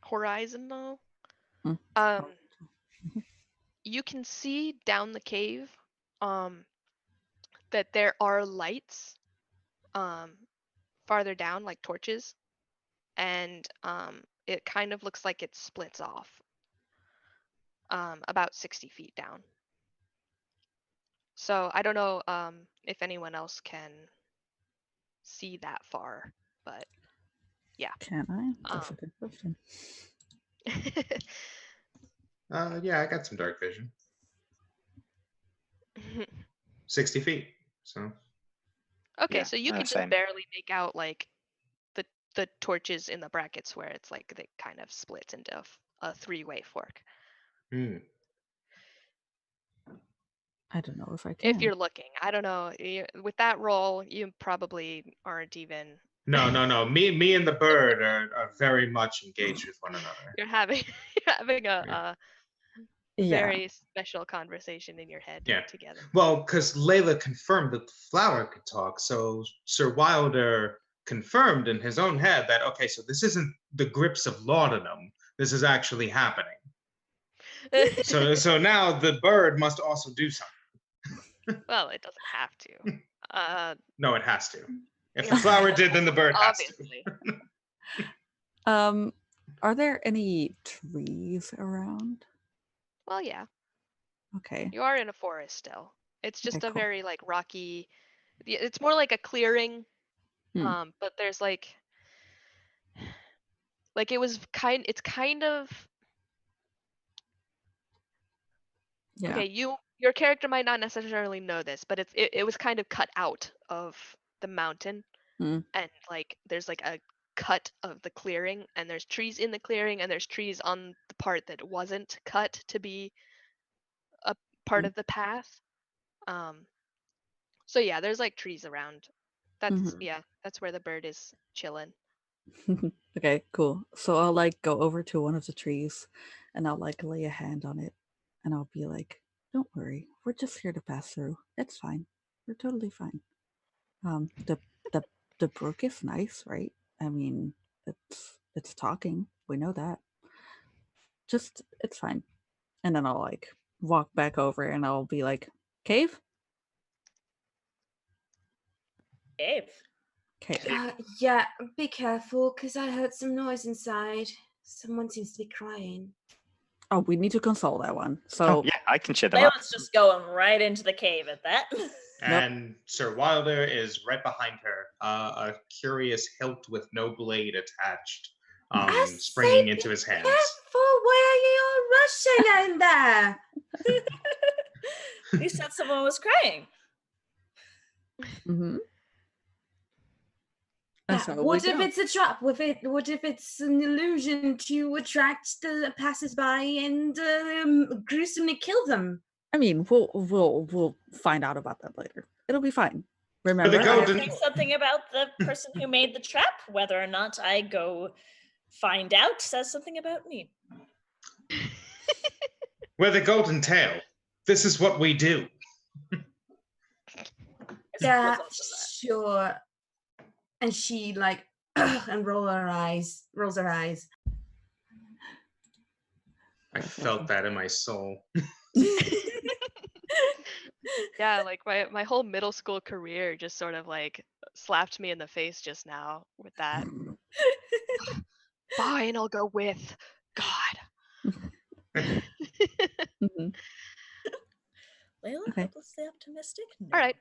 horizontal. Mm. Um, you can see down the cave, that there are lights, farther down, like torches, and it kind of looks like it splits off, about 60 feet down. So I don't know if anyone else can see that far, but yeah. Can I? That's a good question. Yeah, I got some dark vision. 60 feet. So Okay, Yeah, so you can just same. barely make out like the torches in the brackets where it's like it kind of splits into a 3-way fork. I don't know if I If can. you're looking, I don't know. With that roll, you probably aren't even. No. Me and the bird are very much engaged with one another. You're having Yeah. a Yeah. very special conversation in your head Yeah. together. Well, because Layla confirmed that the flower could talk, so Sir Wilder confirmed in his own head that, okay, so this isn't the grips of laudanum. This is actually happening. So now the bird must also do something. Well, it doesn't have to. No, it has to. If the flower did, then the bird has to. Obviously. Are there any trees around? Well, yeah. Okay. You are in a forest still. It's just Okay, a cool. very like rocky. It's more like a clearing. But there's like it's kind of. Yeah. Okay, your character might not necessarily know this, but it was kind of cut out of the mountain, Mm. and like there's like a cut of the clearing, and there's trees in the clearing, and there's trees on the part that wasn't cut to be a part of the path. So yeah, there's like trees around. That's where the bird is chilling. Okay, cool. So I'll like go over to one of the trees and I'll like lay a hand on it and I'll be like, don't worry, we're just here to pass through. It's fine. We're totally fine. The the brook is nice, right? I mean, it's talking. We know that. Just it's fine. And then I'll like walk back over and I'll be like, cave? Cave. Cave. Yeah, be careful, because I heard some noise inside. Someone seems to be crying. Oh, we need to console that one. Oh, So yeah, I can cheer them up. Layla's just going right into the cave at that. And Sir Wilder is right behind her, a curious hilt with no blade attached, springing into his hands. Careful, where are you rushing in there? You said someone was crying. mm-hmm. And so What we if go. it's a trap? What if it's an illusion to attract the passersby and gruesomely kill them? I mean, we'll find out about that later. It'll be fine. Remember, the Does golden- it say something about the person who made the trap? Whether or not I go find out says something about me. We're the golden tail. This is what we do. Yeah, sure. And she like and rolls her eyes. I felt that in my soul. Yeah, like my whole middle school career just sort of like slapped me in the face just now with that. Fine, I'll go with God. Mhm. Layla, Okay. hopelessly optimistic? No. All right.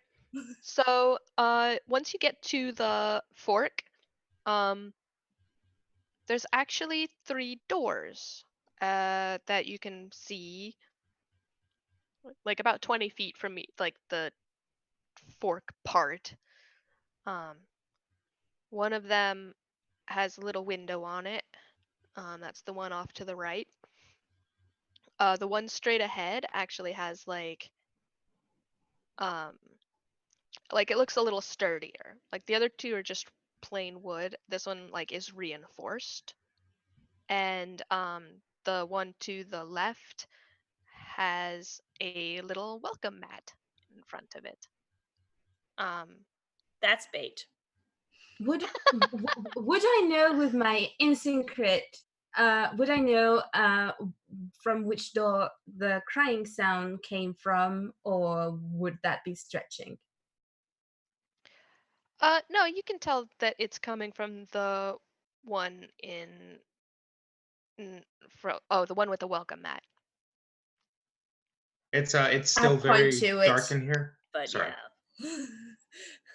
So once you get to the fork, there's actually 3 doors that you can see, like about 20 feet from me, like the fork part. One of them has a little window on it. That's the one off to the right. The one straight ahead actually has like it looks a little sturdier. Like the other 2 are just plain wood. This one like is reinforced. And the one to the left has a little welcome mat in front of it. That's bait. Would I know with my instinct crit? Would I know from which door the crying sound came from, or would that be stretching? No, you can tell that it's coming from the one the one with the welcome mat. It's still I'll point very to it. dark in here. But Sorry. There's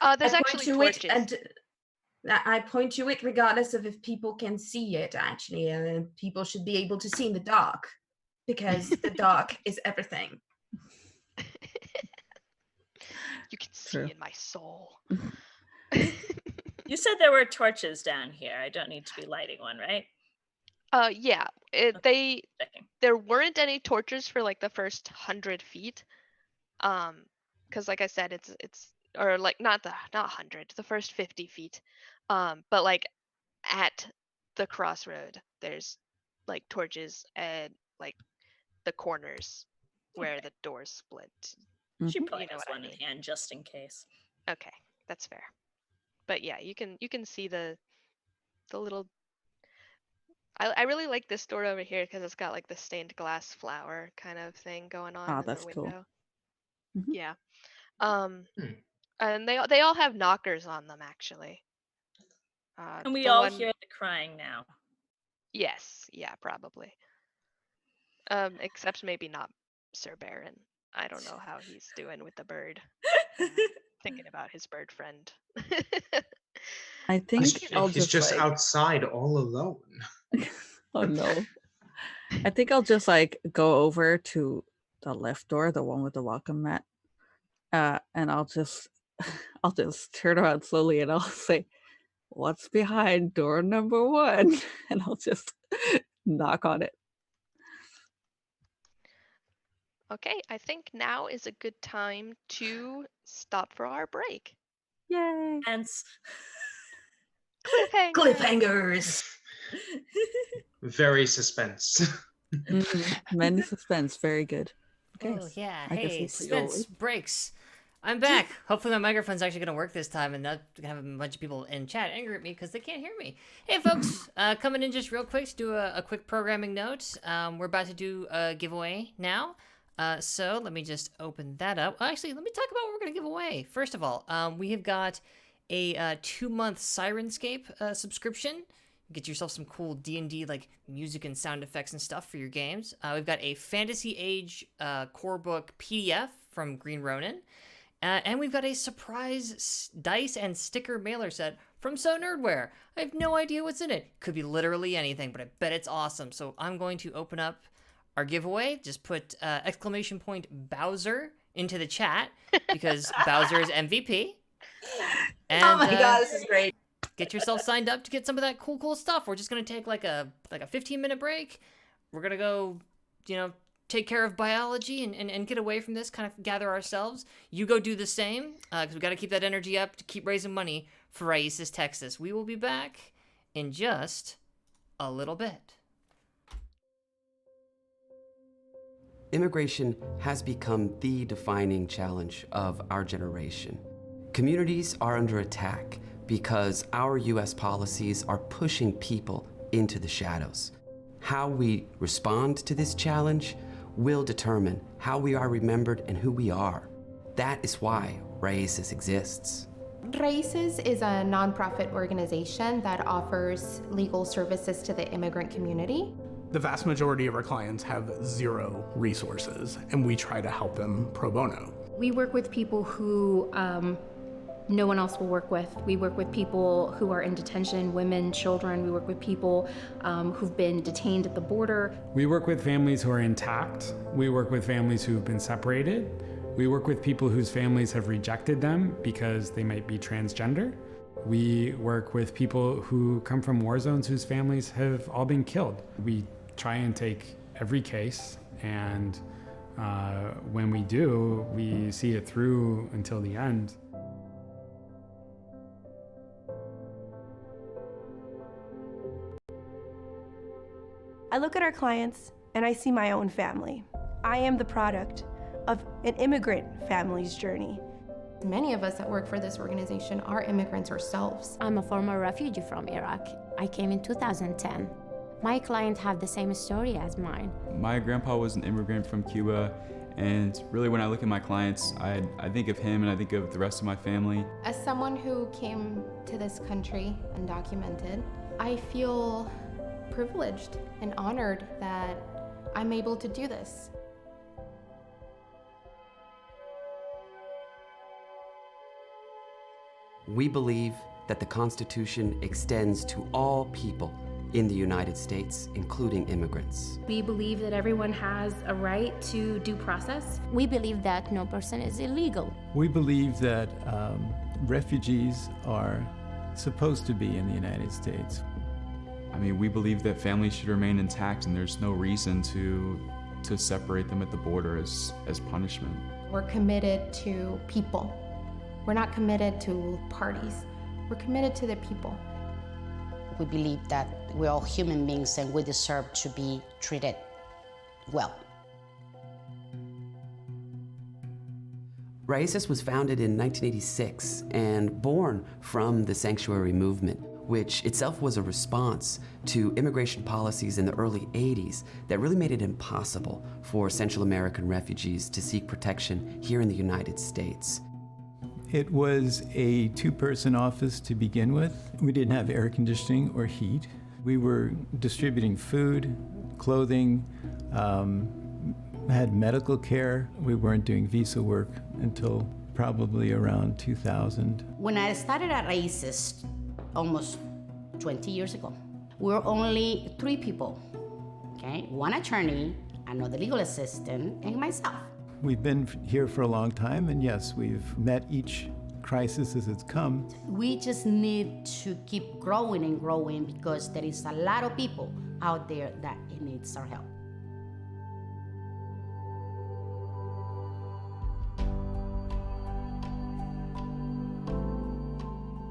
I point actually to torches. it, and I point to it regardless of if people can see it. Actually, people should be able to see in the dark, because the dark is everything. You can see True. in my soul. You said there were torches down here. I don't need to be lighting one, right? Yeah. Checking. There weren't any torches for like the first 100 feet. Because like I said, it's or like not 100, the first 50 feet. But like at the crossroad, there's like torches at like the corners where the doors split. She Mhm. probably You know has what I one in mean. hand just in case. Okay, that's fair. But yeah, you can see the little. I really like this door over here because it's got like the stained glass flower kind of thing going on in that's the cool. window. Mhm. Yeah. Hmm. And they all have knockers on them actually. And we the all one- hear the crying now. Yes, yeah, probably. Except maybe not Sir Baron. I don't know how he's doing with the bird. Thinking about his bird friend. I think I'll He's just like, outside all alone. oh no. I think I'll just like go over to the left door, the one with the welcome mat. And I'll just turn around slowly and I'll say, "What's behind door number 1?" And I'll just knock on it. Okay, I think now is a good time to stop for our break. Yay! Hence. Cliffhanger. Cliffhangers. Very suspense. Many suspense, very good. Okay. Oh yeah, I guess hey, we'll suspense breaks. I'm back. Hopefully my microphone's actually gonna work this time and not gonna have a bunch of people in chat angry at me because they can't hear me. Hey folks, coming in just real quick to do a quick programming note. We're about to do a giveaway now. So let me just open that up. Well, actually, let me talk about what we're gonna give away. First of all, we have got a 2-month Sirenscape subscription. Get yourself some cool D&D like music and sound effects and stuff for your games. We've got a Fantasy Age core book PDF from Green Ronin. And we've got a surprise dice and sticker mailer set from So Nerdware. I have no idea what's in it. Could be literally anything, but I bet it's awesome. So I'm going to open up our giveaway. Just put exclamation point Bowser into the chat because Bowser is MVP. And, oh my god, this is great. Get yourself signed up to get some of that cool stuff. We're just gonna take like a 15-minute break. We're gonna go, take care of biology and get away from this, kind of gather ourselves. You go do the same, because we got to keep that energy up to keep raising money for Raíces, Texas. We will be back in just a little bit. Immigration has become the defining challenge of our generation. Communities are under attack because our U.S. policies are pushing people into the shadows. How we respond to this challenge will determine how we are remembered and who we are. That is why Raíces exists. Raíces is a nonprofit organization that offers legal services to the immigrant community. The vast majority of our clients have 0 resources, and we try to help them pro bono. We work with people who no one else will work with. We work with people who are in detention, women, children. We work with people who've been detained at the border. We work with families who are intact. We work with families who have been separated. We work with people whose families have rejected them because they might be transgender. We work with people who come from war zones whose families have all been killed. We try and take every case, and when we do, we see it through until the end. I look at our clients and I see my own family. I am the product of an immigrant family's journey. Many of us that work for this organization are immigrants ourselves. I'm a former refugee from Iraq. I came in 2010. My clients have the same story as mine. My grandpa was an immigrant from Cuba, and really when I look at my clients, I think of him and I think of the rest of my family. As someone who came to this country undocumented, I feel privileged and honored that I'm able to do this. We believe that the Constitution extends to all people in the United States, including immigrants. We believe that everyone has a right to due process. We believe that no person is illegal. We believe that refugees are supposed to be in the United States. I mean, we believe that families should remain intact, and there's no reason to separate them at the border as punishment. We're committed to people. We're not committed to parties. We're committed to the people. We believe that we're all human beings and we deserve to be treated well. Raíces was founded in 1986 and born from the sanctuary movement, which itself was a response to immigration policies in the early 80s that really made it impossible for Central American refugees to seek protection here in the United States. It was a two-person office to begin with. We didn't have air conditioning or heat. We were distributing food, clothing, had medical care. We weren't doing visa work until probably around 2000. When I started at Raíces almost 20 years ago, we were only 3 people, okay? 1 attorney, another legal assistant, and myself. We've been here for a long time, and yes, we've met each crisis as it's come. We just need to keep growing and growing because there is a lot of people out there that needs our help.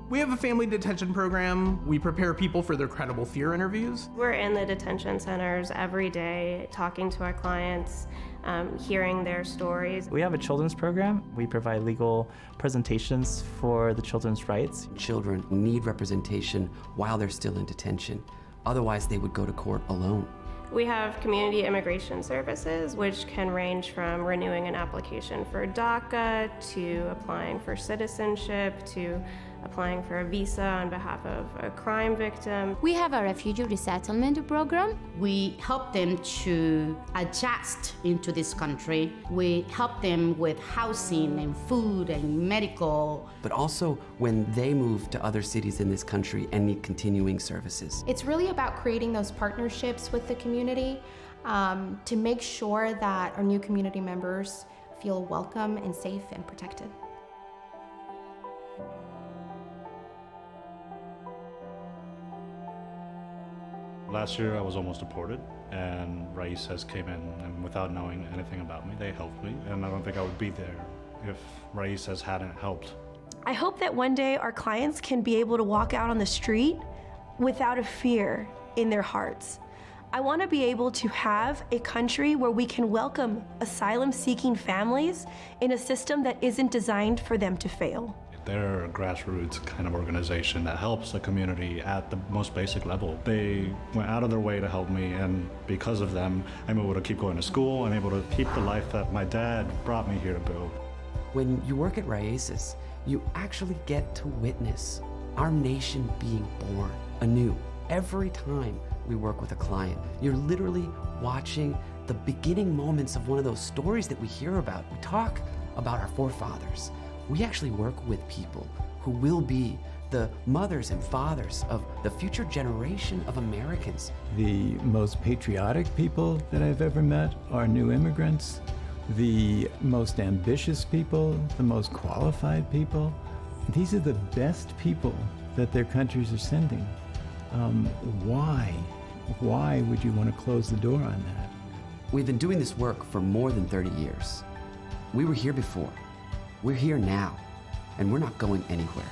We have a family detention program. We prepare people for their credible fear interviews. We're in the detention centers every day, talking to our clients, hearing their stories. We have a children's program. We provide legal presentations for the children's rights. Children need representation while they're still in detention. Otherwise, they would go to court alone. We have community immigration services, which can range from renewing an application for DACA to applying for citizenship to applying for a visa on behalf of a crime victim. We have a refugee resettlement program. We help them to adjust into this country. We help them with housing and food and medical. But also when they move to other cities in this country and need continuing services. It's really about creating those partnerships with the community to make sure that our new community members feel welcome and safe and protected. Last year I was almost deported, and Raíces came in, and without knowing anything about me, they helped me, and I don't think I would be there if Raíces hadn't helped. I hope that one day our clients can be able to walk out on the street without a fear in their hearts. I want to be able to have a country where we can welcome asylum-seeking families in a system that isn't designed for them to fail. They're a grassroots kind of organization that helps the community at the most basic level. They went out of their way to help me, and because of them, I'm able to keep going to school. I'm able to keep the life that my dad brought me here to build. When you work at Raíces, you actually get to witness our nation being born anew. Every time we work with a client, you're literally watching the beginning moments of one of those stories that we hear about. We talk about our forefathers. We actually work with people who will be the mothers and fathers of the future generation of Americans. The most patriotic people that I've ever met are new immigrants. The most ambitious people, the most qualified people. These are the best people that their countries are sending. Why? Why would you want to close the door on that? We've been doing this work for more than 30 years. We were here before. We're here now, and we're not going anywhere.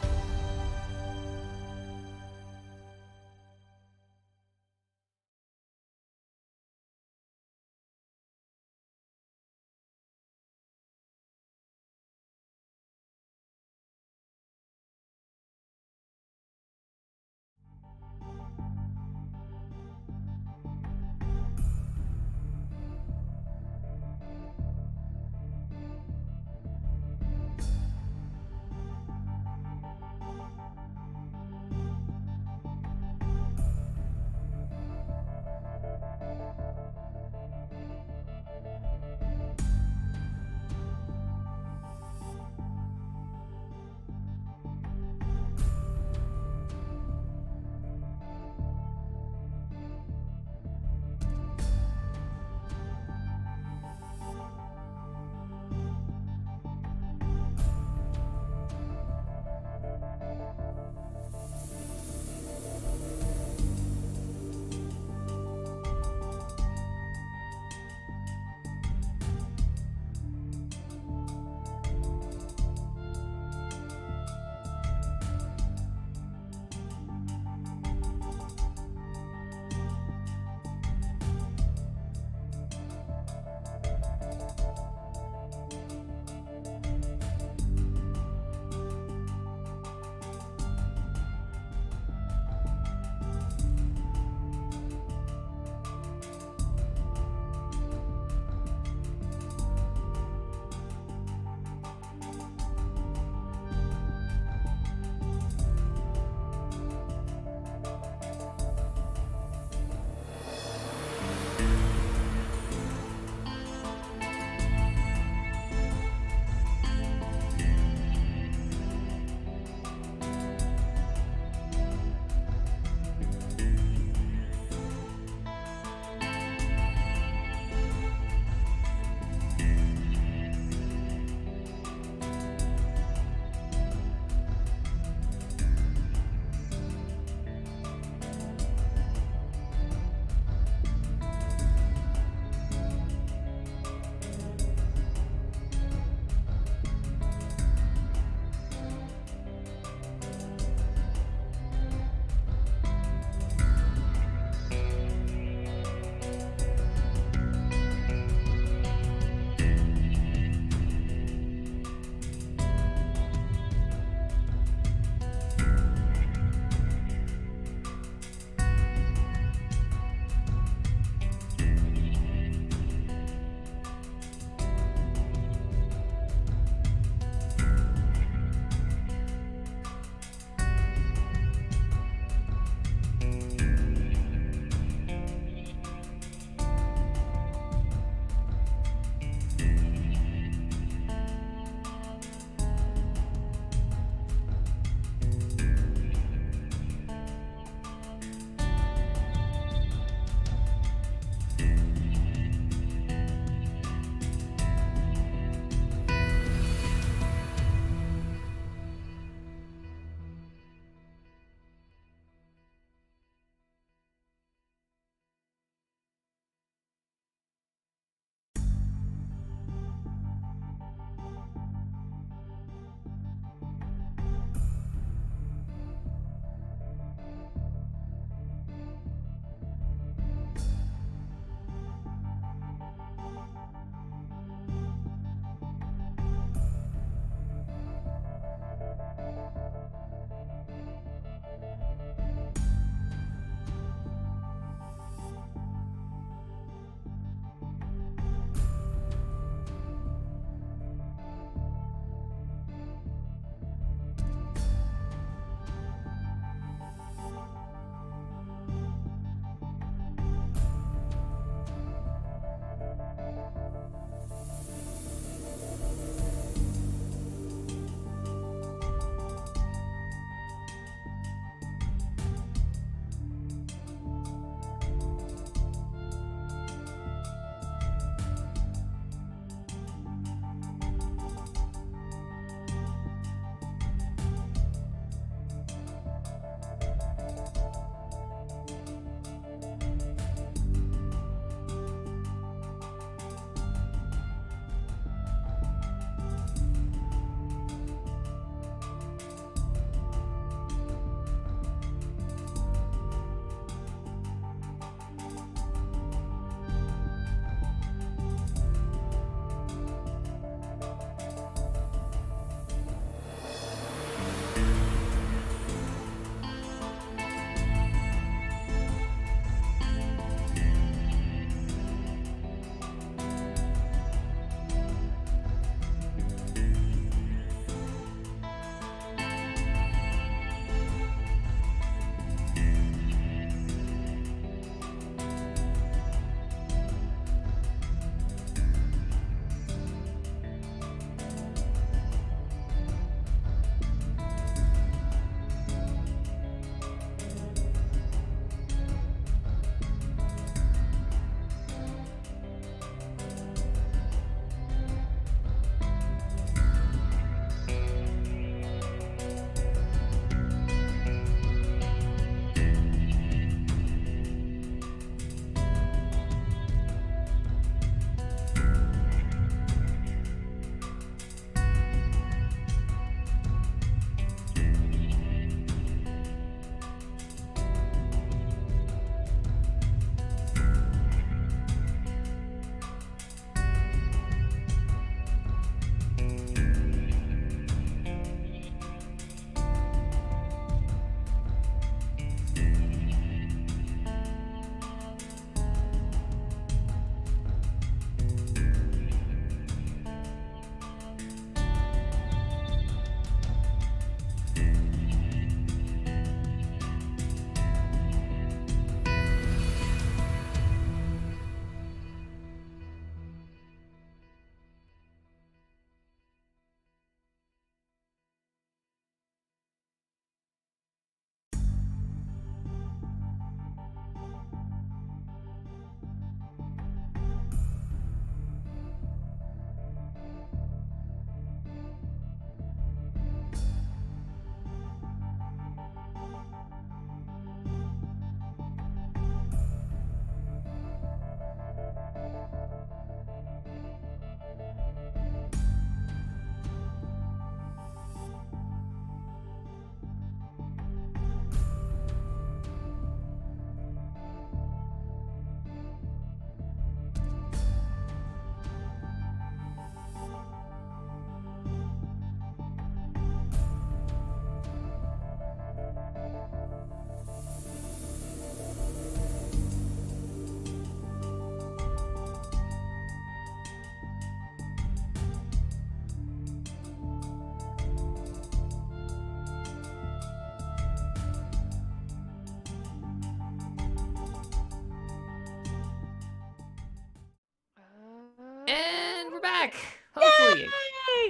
back. Hopefully.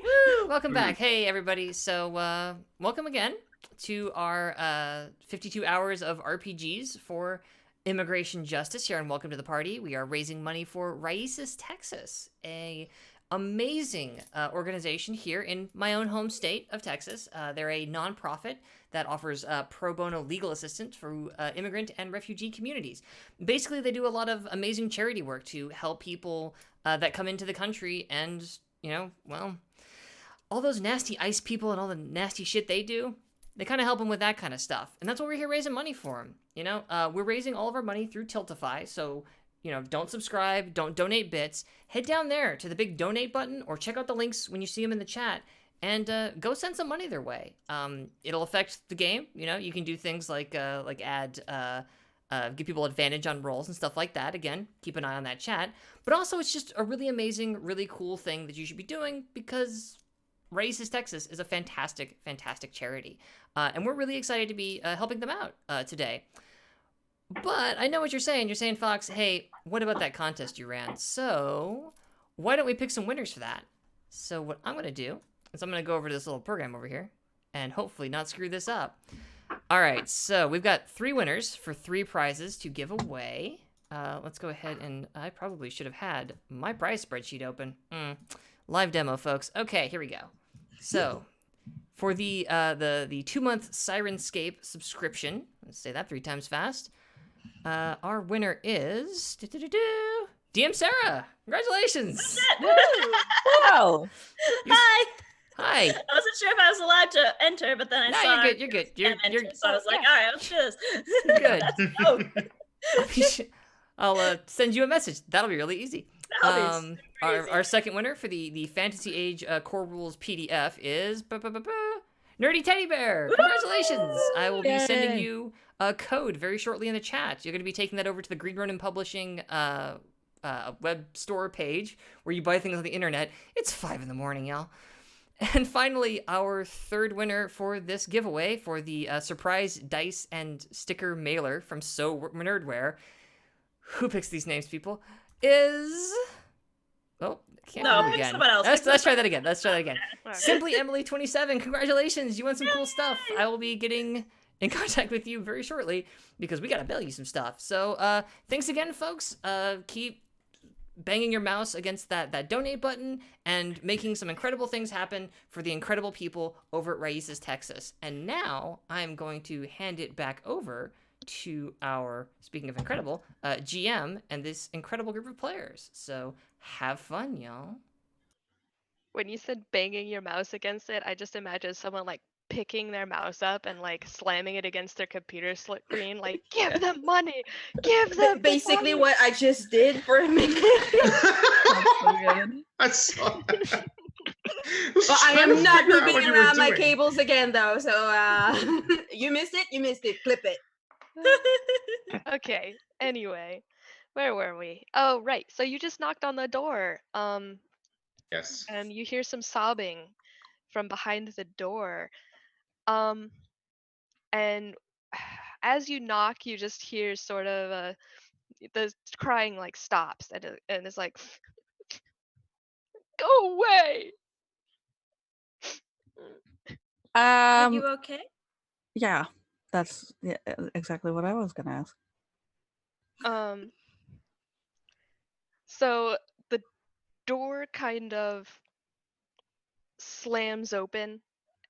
Woo! Welcome back. Hey, everybody. So, welcome again to our 52 hours of RPGs for immigration justice here on Welcome to the Party. We are raising money for Raíces, Texas, a amazing organization here in my own home state of Texas. They're a nonprofit that offers pro bono legal assistance for immigrant and refugee communities. Basically, they do a lot of amazing charity work to help people that come into the country and, well, all those nasty ICE people and all the nasty shit they do, they kind of help them with that kind of stuff. And that's what we're here raising money for them. We're raising all of our money through Tiltify, so don't subscribe, don't donate bits. Head down there to the big donate button or check out the links when you see them in the chat and go send some money their way. It'll affect the game. You can do things like add, give people advantage on rolls and stuff like that. Again, keep an eye on that chat. But also, it's just a really amazing, really cool thing that you should be doing because Raíces, Texas is a fantastic, fantastic charity. And we're really excited to be helping them out today. But I know what you're saying. You're saying, Fox, hey, what about that contest you ran? So why don't we pick some winners for that? So what I'm going to do is I'm going to go over to this little program over here and hopefully not screw this up. All right, so we've got 3 winners for 3 prizes to give away. Let's go ahead and I probably should have had my prize spreadsheet open. Live demo, folks. Okay, here we go. So for the 2-month Sirenscape subscription, let's say that 3 times fast. Our winner is DM Sarah. Congratulations! Wow. Hi. Hi. I wasn't sure if I was allowed to enter, but then I saw. No, you're good. You're good. So I was like, all right, let's do this. Good. I'll send you a message. That'll be really easy. Our second winner for the Fantasy Age Core Rules PDF is Nerdy Teddy Bear. Congratulations! I will be sending you a code very shortly in the chat. You're going to be taking that over to the Green Ronin Publishing web store page where you buy things on the internet. It's 5 a.m, y'all. And finally, our third winner for this giveaway for the surprise dice and sticker mailer from So Nerdware. Who picks these names, people? Is... Oh, can't do it again. Someone else. Let's try that again. Simply Emily 27. Congratulations. You won some cool stuff. I will be getting in contact with you very shortly because we got to bill you some stuff. So thanks again, folks. Keep banging your mouse against that donate button and making some incredible things happen for the incredible people over at Raíces, Texas. And now I'm going to hand it back over to our, speaking of incredible, GM and this incredible group of players. So have fun, y'all. When you said banging your mouse against it, I just imagined someone like picking their mouse up and like slamming it against their computer screen, like, give them money, give them basically money. what I just did for a minute. I saw that. Well, I am not moving around my cables again, though. So you missed it. Clip it. Okay. Anyway, where were we? Oh, right. So you just knocked on the door. Yes. And you hear some sobbing from behind the door. And as you knock, you just hear sort of the crying like stops and it's like, go away. Are you okay? Yeah, that's exactly what I was gonna ask. So the door kind of slams open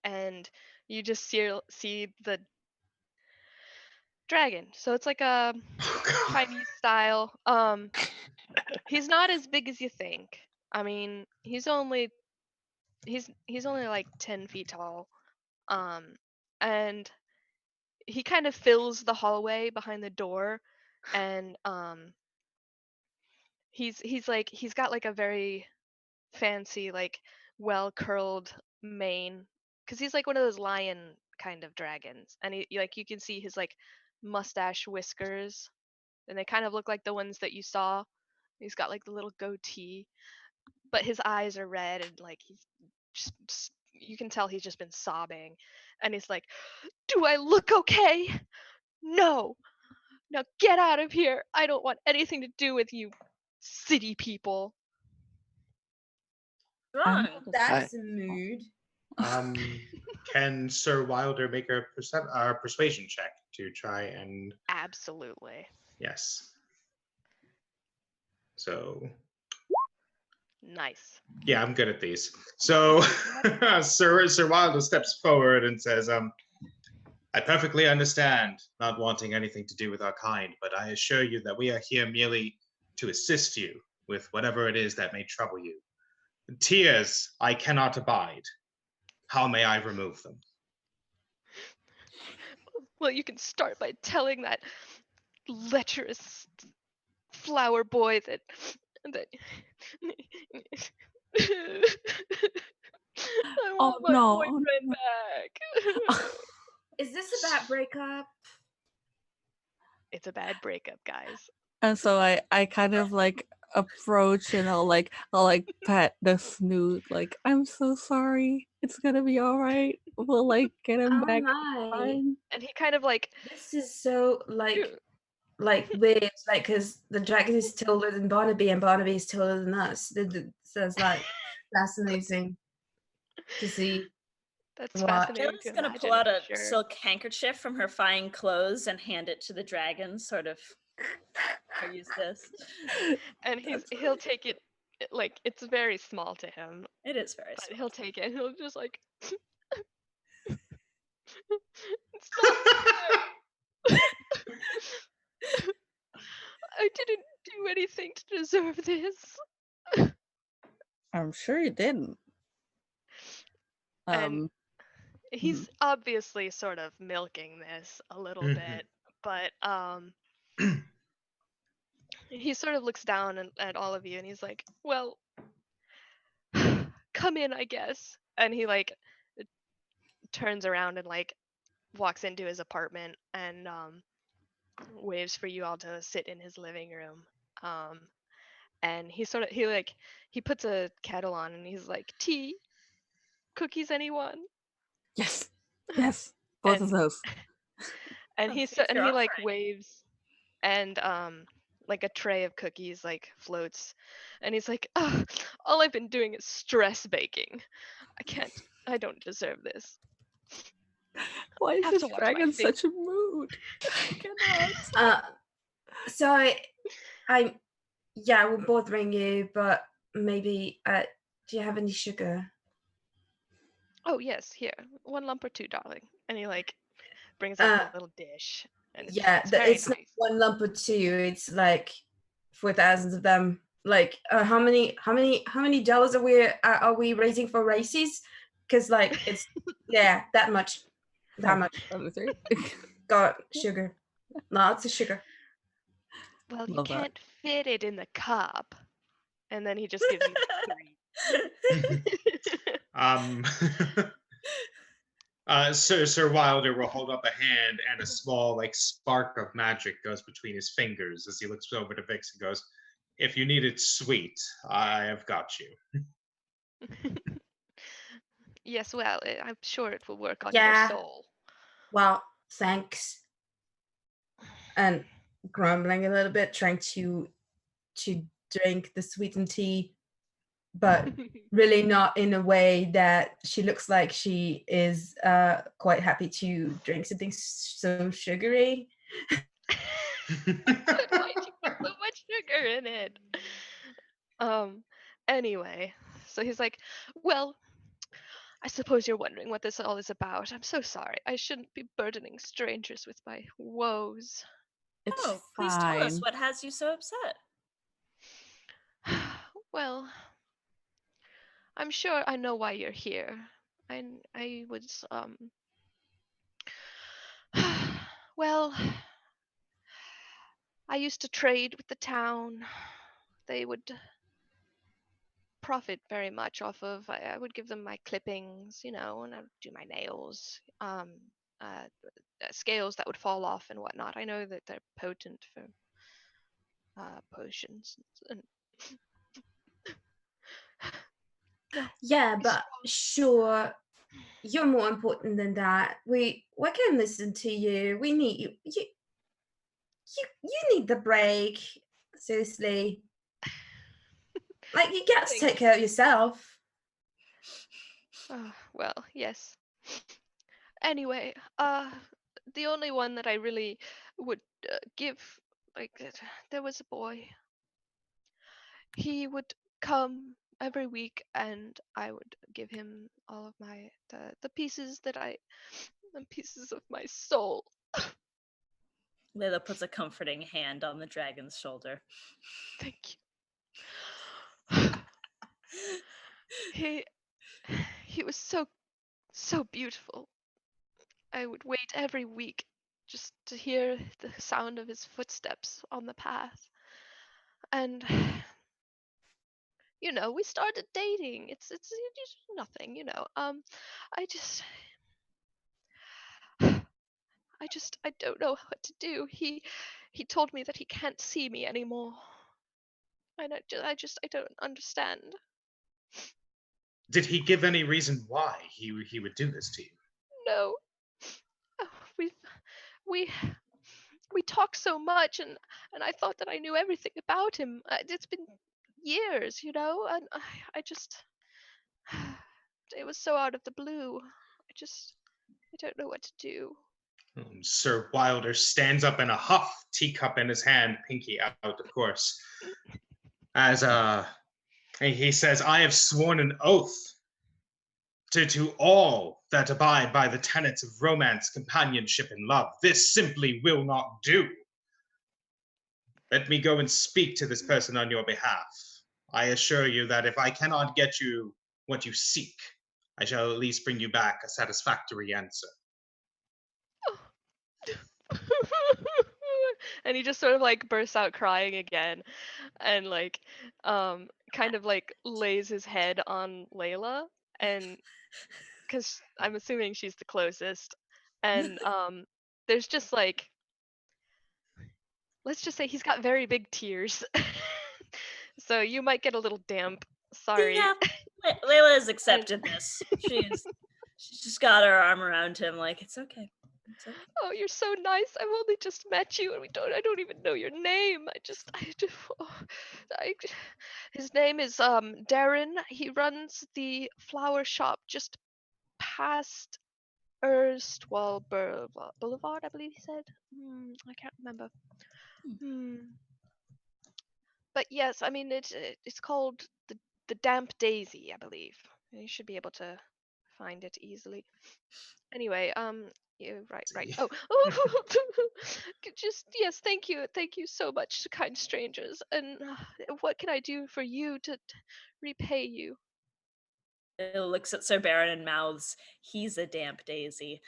and you just see the dragon. So it's like a Chinese style. He's not as big as you think. I mean, he's only like 10 feet tall. And he kind of fills the hallway behind the door, and he's got like a very fancy, like well curled mane, because he's like one of those lion kind of dragons, and you can see his like mustache whiskers, and they kind of look like the ones that you saw. He's got like the little goatee, but his eyes are red, and like he's just you can tell he's just been sobbing, and he's like, do I look okay? No. Now get out of here. I don't want anything to do with you city people. wrong? That's a mood. Can Sir Wilder make a persuasion check to try and... Absolutely. Yes. So... Nice. Yeah, I'm good at these. So Sir Wilder steps forward and says, I perfectly understand not wanting anything to do with our kind, but I assure you that we are here merely to assist you with whatever it is that may trouble you. Tears I cannot abide. How may I remove them? Well, you can start by telling that lecherous flower boy that I want my no. boyfriend back. Is this a bad breakup? It's a bad breakup, guys. And so I kind of like approach and I'll pat the snoot, like, I'm so sorry. It's gonna be all right. We'll like get him back. Fine. And he kind of like, this is so like weird, like, because the dragon is taller than Barnaby and Barnaby is taller than us. So it's like fascinating to see. That's fascinating. Kayla's gonna pull out a silk handkerchief from her fine clothes and hand it to the dragon, sort of. I use this, and he'll take it. Like, it's very small to him. It is very but small. He'll take it and he'll just like it's not I didn't do anything to deserve this. I'm sure you didn't. And he's obviously sort of milking this a little bit, but he sort of looks down at all of you and he's like, well, come in, I guess. And he like turns around and like walks into his apartment and waves for you all to sit in his living room. And he puts a kettle on and he's like, tea, cookies, anyone? Yes. Both of those. And he like waves and like a tray of cookies like floats and he's like, oh, all I've been doing is stress baking. I don't deserve this. Why is this dragon such a mood? I cannot. So I will both ring you, but maybe do you have any sugar? Oh yes, here, 1 lump or 2, darling. And he like brings up a little dish. And it's not 1 lump or 2. It's like 4,000 of them. Like how many dollars are we raising for races? Because like it's that much. Got sugar. Lots of sugar. Well, you can't fit it in the cup. And then he just gives you 3. Sir Wilder will hold up a hand and a small like spark of magic goes between his fingers as he looks over to Vix and goes, if you need it sweet, I have got you. Yes, well, I'm sure it will work on your soul. Well, thanks. And grumbling a little bit, trying to drink the sweetened tea, but really not in a way that she looks like she is quite happy to drink something so sugary. Why'd you put so much sugar in it? Anyway, so he's like, well, I suppose you're wondering what this all is about. I'm so sorry. I shouldn't be burdening strangers with my woes. Please tell us what has you so upset. Well, I'm sure I know why you're here. I was well, I used to trade with the town. They would profit very much off of, I would give them my clippings, and I would do my nails, scales that would fall off and whatnot. I know that they're potent for potions. And but sure, you're more important than that. We can listen to you. We need you. You need the break. Seriously. Like, you got to take care of yourself. Well, yes. Anyway, the only one that I really would give, like, there was a boy. He would come every week, and I would give him all of the pieces the pieces of my soul. Layla puts a comforting hand on the dragon's shoulder. Thank you. He was so beautiful. I would wait every week just to hear the sound of his footsteps on the path. And we started dating. It's just nothing. I don't know what to do. He told me that he can't see me anymore. And I don't understand. Did he give any reason why he would do this to you? No. Oh, we we talk so much, and I thought that I knew everything about him. It's been years, and I just it was so out of the blue. I don't know what to do. Sir Wilder stands up in a huff, teacup in his hand, pinky out, of course. As he says, I have sworn an oath to all that abide by the tenets of romance, companionship, and love. This simply will not do. Let me go and speak to this person on your behalf. I assure you that if I cannot get you what you seek, I shall at least bring you back a satisfactory answer. And he just sort of like bursts out crying again, and kind of like lays his head on Layla, and because I'm assuming she's the closest, and there's just like, let's just say he's got very big tears. So you might get a little damp. Sorry. Yeah, Layla has accepted this. She's just got her arm around him, like, it's okay. Oh, you're so nice. I've only just met you, and I don't even know your name. His name is Darren. He runs the flower shop just past Erstwhile Boulevard, I believe he said. I can't remember. But yes, I mean it's called the Damp Daisy, I believe. You should be able to find it easily. Anyway, yeah, right. Oh, yes, thank you so much, kind strangers. And what can I do for you to repay you? It looks at Sir Baron and mouths, he's a damp daisy.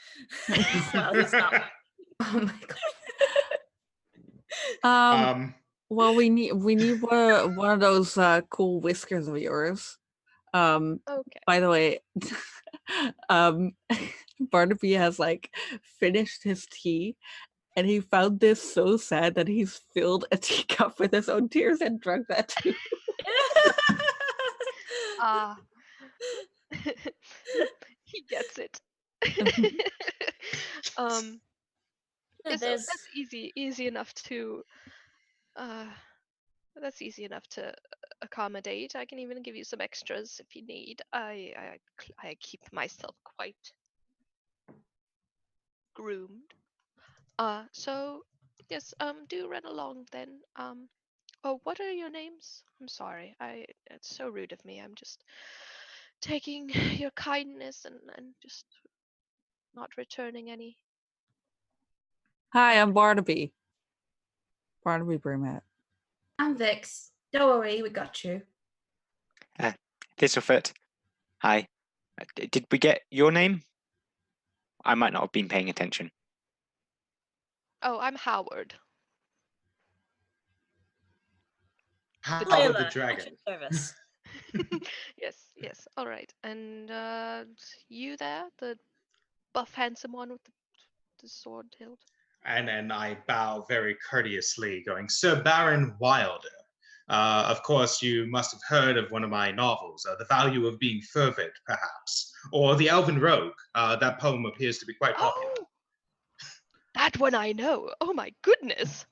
Well, he's not. Oh my god. Well, we need one of those cool whiskers of yours. Okay. By the way, Barnaby has like finished his tea, and he found this so sad that he's filled a teacup with his own tears and drunk that too. He gets it. Yes, that's easy enough to that's easy enough to accommodate. I can even give you some extras if you need. I keep myself quite groomed. So yes, do run along then. Oh, what are your names? I'm sorry. It's so rude of me. I'm just taking your kindness and just not returning any. Hi, I'm Barnaby. Barnaby Broomhead. I'm Vix. Don't worry, we got you. Thistlefoot. Hi. Did we get your name? I might not have been paying attention. Oh, I'm Howard. Howard the dragon. Service. Yes. All right. And you there, the buff, handsome one with the sword hilt? And I bow very courteously, going, Sir Baron Wilder. Of course, you must have heard of one of my novels, The Value of Being Fervid, perhaps, or The Elven Rogue. That poem appears to be quite popular. Oh, that one I know. Oh my goodness.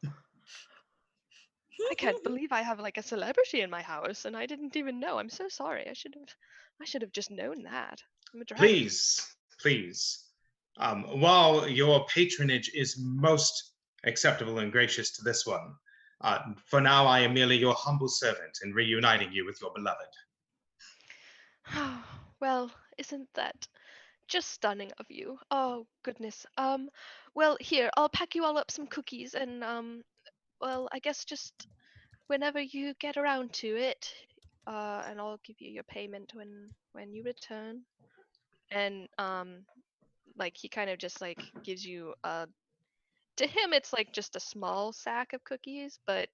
I can't believe I have like a celebrity in my house, and I didn't even know. I'm so sorry. I should have just known that. I'm a driver. Please. While your patronage is most acceptable and gracious to this one, for now I am merely your humble servant in reuniting you with your beloved. Well, isn't that just stunning of you? Oh, goodness. Well, here, I'll pack you all up some cookies and, well, I guess just whenever you get around to it, and I'll give you your payment when you return. And, like, he kind of just, like, gives you to him, it's, like, just a small sack of cookies, but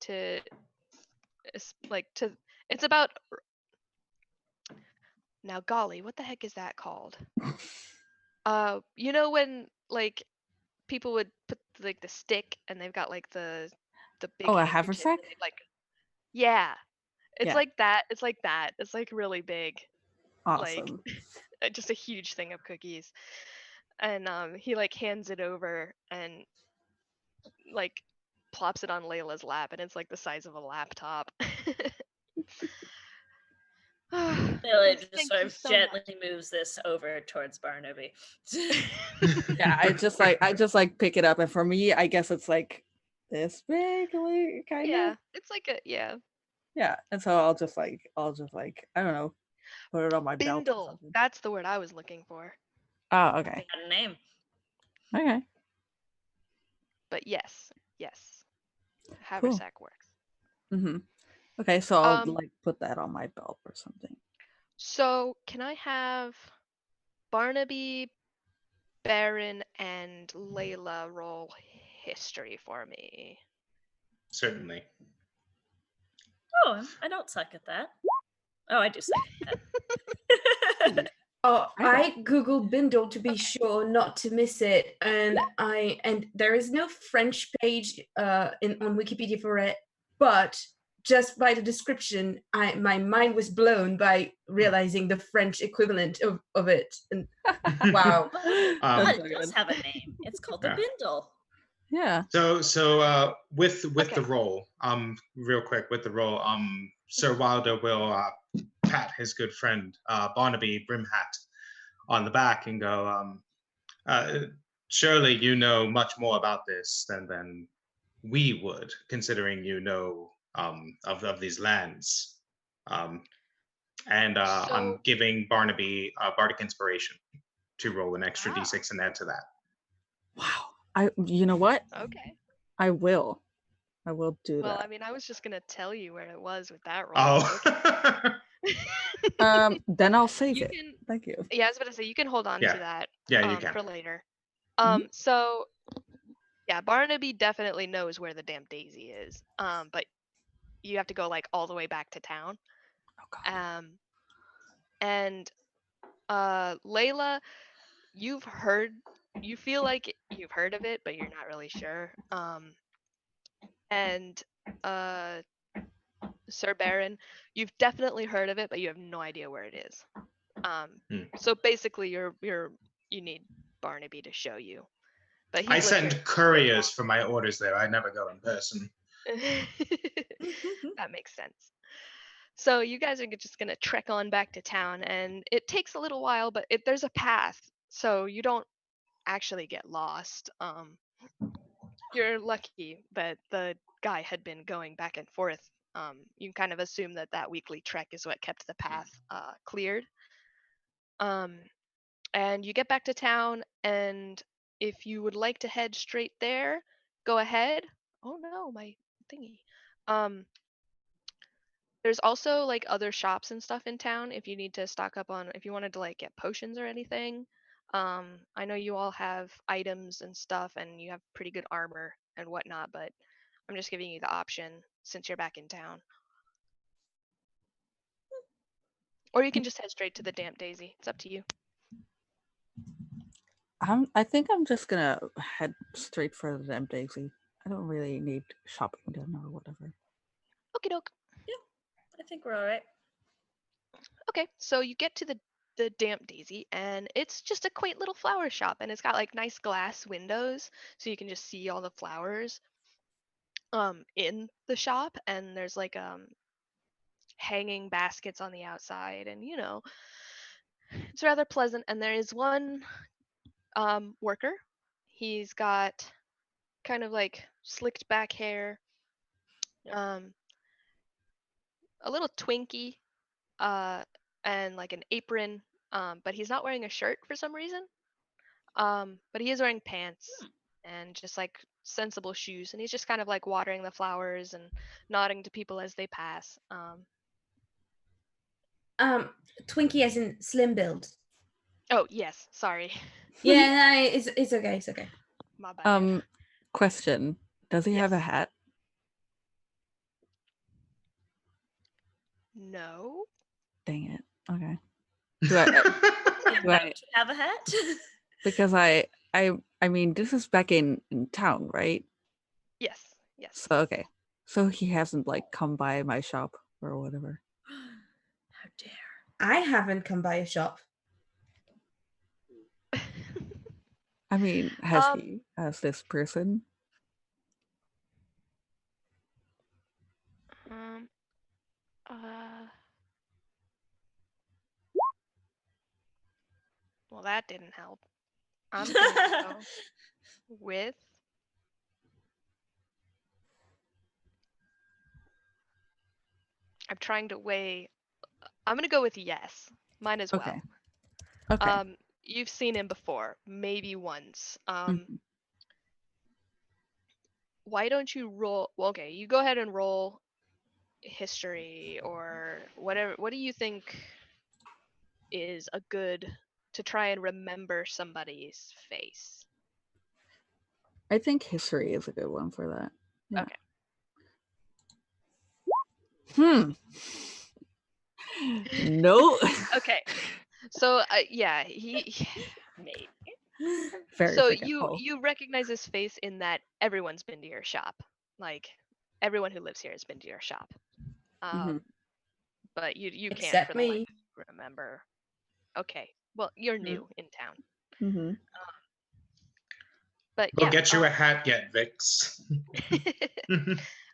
it's about, now golly, what the heck is that called? You know when, like, people would put like the stick and they've got like the big Oh, a handkerchief haversack? and they like, yeah, it's Yeah. like that. It's like that. It's like really big, like Awesome. just a huge thing of cookies. And he like hands it over and like plops it on Layla's lap, and it's like the size of a laptop. Layla just Thank sort you of so gently much. moves this over towards Barnaby. Yeah, I just like pick it up, and for me, I guess it's like this big, like, kind Yeah, of. it's like a Yeah, and so I'll just like I don't know, put it on my belt or bindle. something. That's the word I was looking for. Oh, okay. Got a name. Okay. But yes, Cool. haversack works. Mm-hmm. Okay, so I'll Um, like put that on my belt or something. So can I have Barnaby, Baron, and Layla roll history for me? Certainly. Oh, I don't suck at that. Oh, I do suck at that. Oh, I googled Bindle to be sure not to miss it, and there is no French page on Wikipedia for it, but just by the description, my mind was blown by realizing the French equivalent of it. And wow, But it does have a name. It's called the Yeah. Bindle. Yeah. So with the roll, real quick with the roll, Sir Wilder will pat his good friend Barnaby Brimhat on the back and go, surely you know much more about this than we would, considering you know of these lands. And I'm giving Barnaby Bardic Inspiration to roll an extra d6 and add to that. You know what? Okay. I will do Well, that. I mean, I was just gonna tell you where it was with that roll. Oh. Okay. Then I'll save You it. can. Thank you. Yeah, I was gonna say you can hold on Yeah. to that. Yeah, you can. For later. Mhm. So yeah, Barnaby definitely knows where the damn Daisy is. But you have to go like all the way back to town. And Layla, you feel like you've heard of it, but you're not really sure. And Sir Baron, you've definitely heard of it, but you have no idea where it is. So basically, you need Barnaby to show you. But I he's lived send couriers for my orders there. I never go in person. That makes sense. So you guys are just gonna trek on back to town, and it takes a little while, but there's a path, so you don't actually get lost. You're lucky that the guy had been going back and forth. You can kind of assume that weekly trek is what kept the path cleared. And you get back to town, and if you would like to head straight there, go ahead. Oh no, my thingy. There's also like other shops and stuff in town if you need to stock up on, if you wanted to like get potions or anything. I know you all have items and stuff and you have pretty good armor and whatnot, but I'm just giving you the option since you're back in town. Or you can just head straight to the Damp Daisy. It's up to you. I think I'm just gonna head straight for the damn Daisy. I don't really need shopping done or whatever. Okie doke. I think we're all right. Okay, so you get to the Damp Daisy, and it's just a quaint little flower shop, and it's got like nice glass windows, so you can just see all the flowers in the shop, and there's like hanging baskets on the outside, and It's rather pleasant, and there is one worker. He's got kind of like slicked back hair, um, a little twinky, and like an apron, but he's not wearing a shirt for some reason. But he is wearing pants and just like sensible shoes, and he's just kind of like watering the flowers and nodding to people as they pass. Twinkie as in slim build. Oh yes, sorry. Yeah, no, it's okay. It's okay. My bad. Question: does he have a hat? No. Dang it. Okay. Do I? do I? Have a hat? Because I mean, this is back in town, right? Yes. Yes. So okay. So he hasn't like come by my shop or whatever. How dare! I haven't come by a shop. I mean, has this person? Well, that didn't help. I'm gonna go with I'm trying to weigh. I'm gonna go with yes. Mine as well. Okay. You've seen him before, maybe once. Why don't you roll? Well, okay, you go ahead and roll history or whatever. What do you think is a good to try and remember somebody's face? I think history is a good one for that. Yeah. Okay. No. Okay. So yeah, he maybe. Very So freaking tall. you recognize his face in that everyone's been to your shop. Like everyone who lives here has been to your shop. But you can't Except for the me. life remember. Okay. Well, you're new in town. Mm-hmm. But We'll yeah, get you a hat yet, Vix.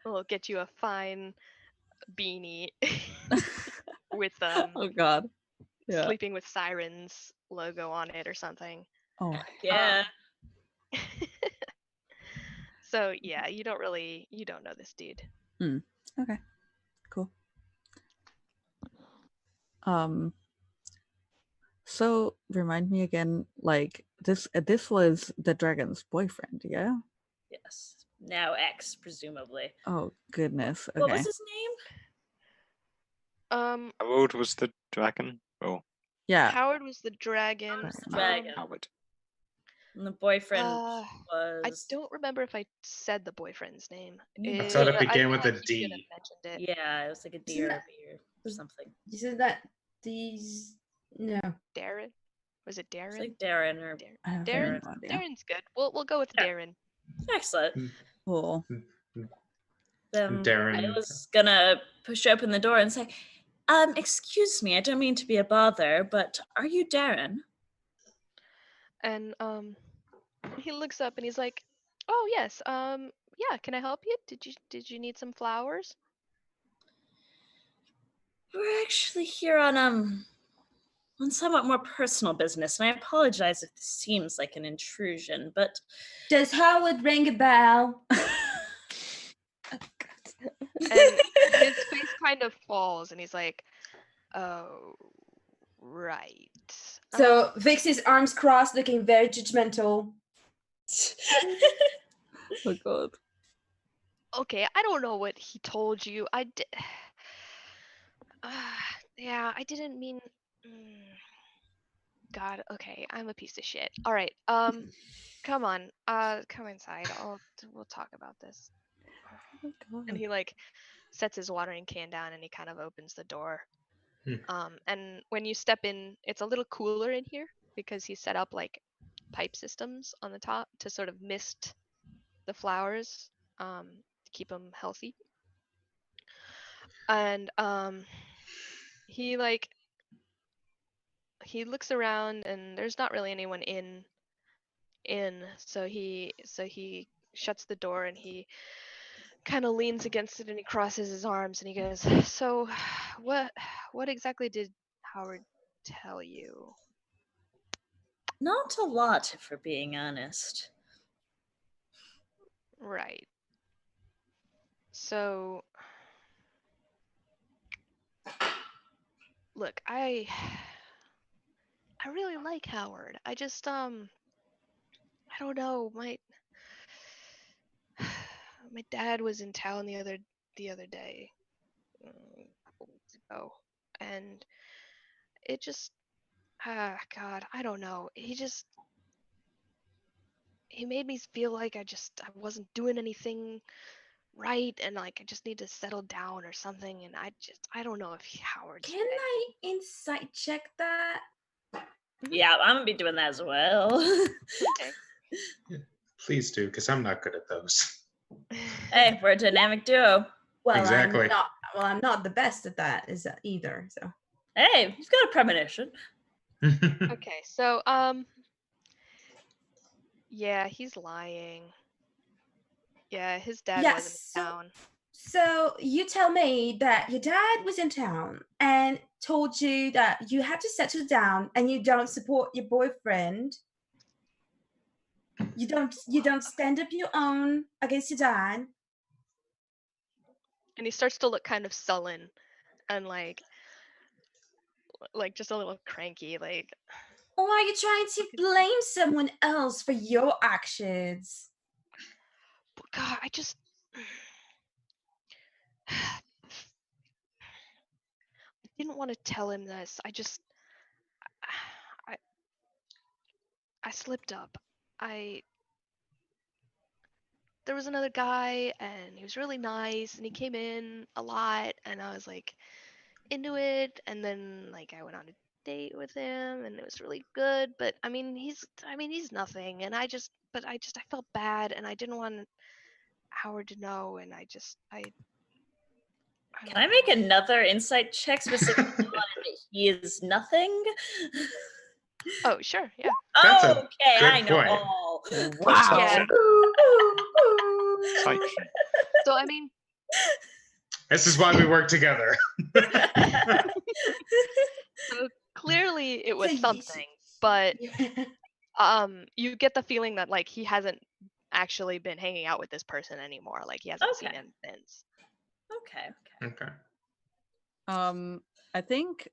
we'll get you a fine beanie with Oh God. Yeah. Sleeping with Sirens logo on it or something. Oh yeah. So yeah, you don't know this dude. Okay. Cool. So remind me again, like this was the dragon's boyfriend, yeah? Yes. Now ex, presumably. Oh goodness. Okay. What was his name? How old was the dragon? Oh. Yeah. Howard was the dragon. Howard. And the boyfriend I was. don't remember if I said the boyfriend's name. I thought it began feel with a like you should D. have mentioned it. Yeah, it was like a D or a B or something. Isn't that these? No. Darren? Was it Darren? It's like Darren or Darren. no idea. Darren's good. We'll go with Darren. Excellent. Cool. Then Darren. I was gonna push open the door and say, excuse me, I don't mean to be a bother, but are you Darren? And he looks up and he's like, "Oh yes, yeah, can I help you? Did you need some flowers?" We're actually here on somewhat more personal business, and I apologize if this seems like an intrusion, but Does Howard ring a bell? And his face kind of falls and he's like, "Oh, right." So Vix's arms crossed, looking very judgmental. Oh God. Okay, I don't know what he told you. I did. Yeah, I didn't mean. God, okay, I'm a piece of shit. All right, come on, come inside. We'll talk about this. Oh God. And he like sets his watering can down and he kind of opens the door. And when you step in, it's a little cooler in here because he set up like pipe systems on the top to sort of mist the flowers, to keep them healthy. And he looks around and there's not really anyone in, so he shuts the door and he kind of leans against it and he crosses his arms and he goes, "So what exactly did Howard tell you? Not a lot, if we're being honest. Right. So, look, I really like Howard. I just I don't know. My dad was in town the other day, a couple weeks ago, and it just God, I don't know. He made me feel like I wasn't doing anything right, and like I just need to settle down or something. And I don't know if Howard's. Can I insight check that? Yeah, I'm gonna be doing that as well. Okay. Please do, because I'm not good at those. Hey, we're a dynamic duo. Well, Exactly. I'm not the best at that either. So. Hey, you've got a premonition. Okay, so yeah, he's lying. Yeah, his dad wasn't in town. So you tell me that your dad was in town and told you that you had to settle down and you don't support your boyfriend. You don't stand up your own against your dad. And he starts to look kind of sullen and like just a little cranky, like. Or are you trying to blame someone else for your actions? God, I didn't want to tell him this. I slipped up. There was another guy and he was really nice and he came in a lot and I was like into it, and then like I went on a date with him and it was really good, but I mean he's nothing, and I felt bad and I didn't want Howard to know, and Can I make another insight check specifically on that he is nothing? Oh, sure, yeah. That's a Okay, good I know point. all. Wow. Yeah. So I mean, This is why we work together. so clearly it was something, but you get the feeling that like he hasn't actually been hanging out with this person anymore. Like he hasn't seen him since. Okay. I think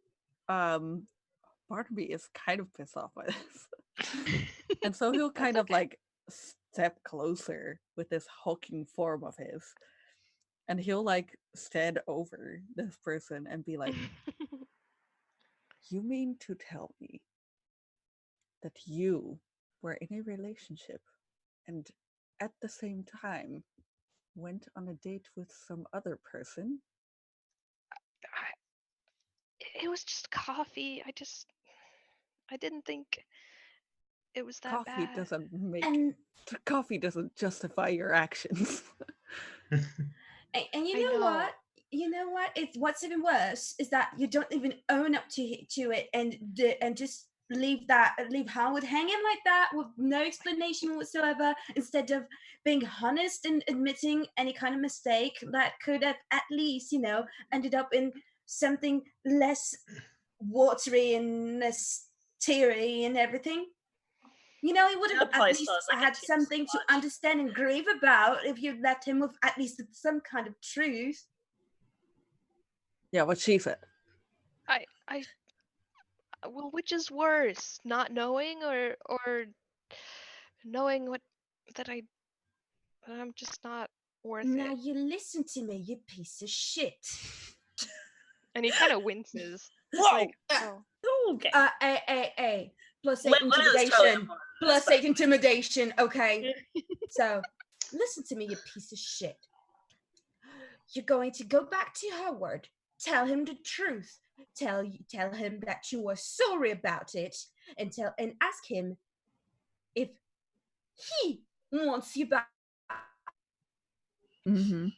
Barnaby is kind of pissed off by this. And so he'll kind of like step closer with this hulking form of his. And he'll like stand over this person and be like, you mean to tell me that you were in a relationship and at the same time went on a date with some other person? It was just coffee. I didn't think it was that Coffee bad. doesn't coffee doesn't justify your actions. And you know what? You know what? What's even worse is that you don't even own up to it and just leave Howard hanging like that with no explanation whatsoever, instead of being honest and admitting any kind of mistake that could have at least, ended up in something less watery and less teary and everything. He would have at least had something to understand and grieve about if you'd left him with at least some kind of truth. Yeah, what she said. Well, which is worse, not knowing or knowing that I'm just not worth now it. you listen to me, you piece of shit. And he kind of winces. Whoa! Like, oh. Okay. A. Plus 8 intimidation. Plus 8 intimidation, okay? So, listen to me, you piece of shit. You're going to go back to Howard, tell him the truth, tell him that you are sorry about it, and ask him if he wants you back. Mm-hmm.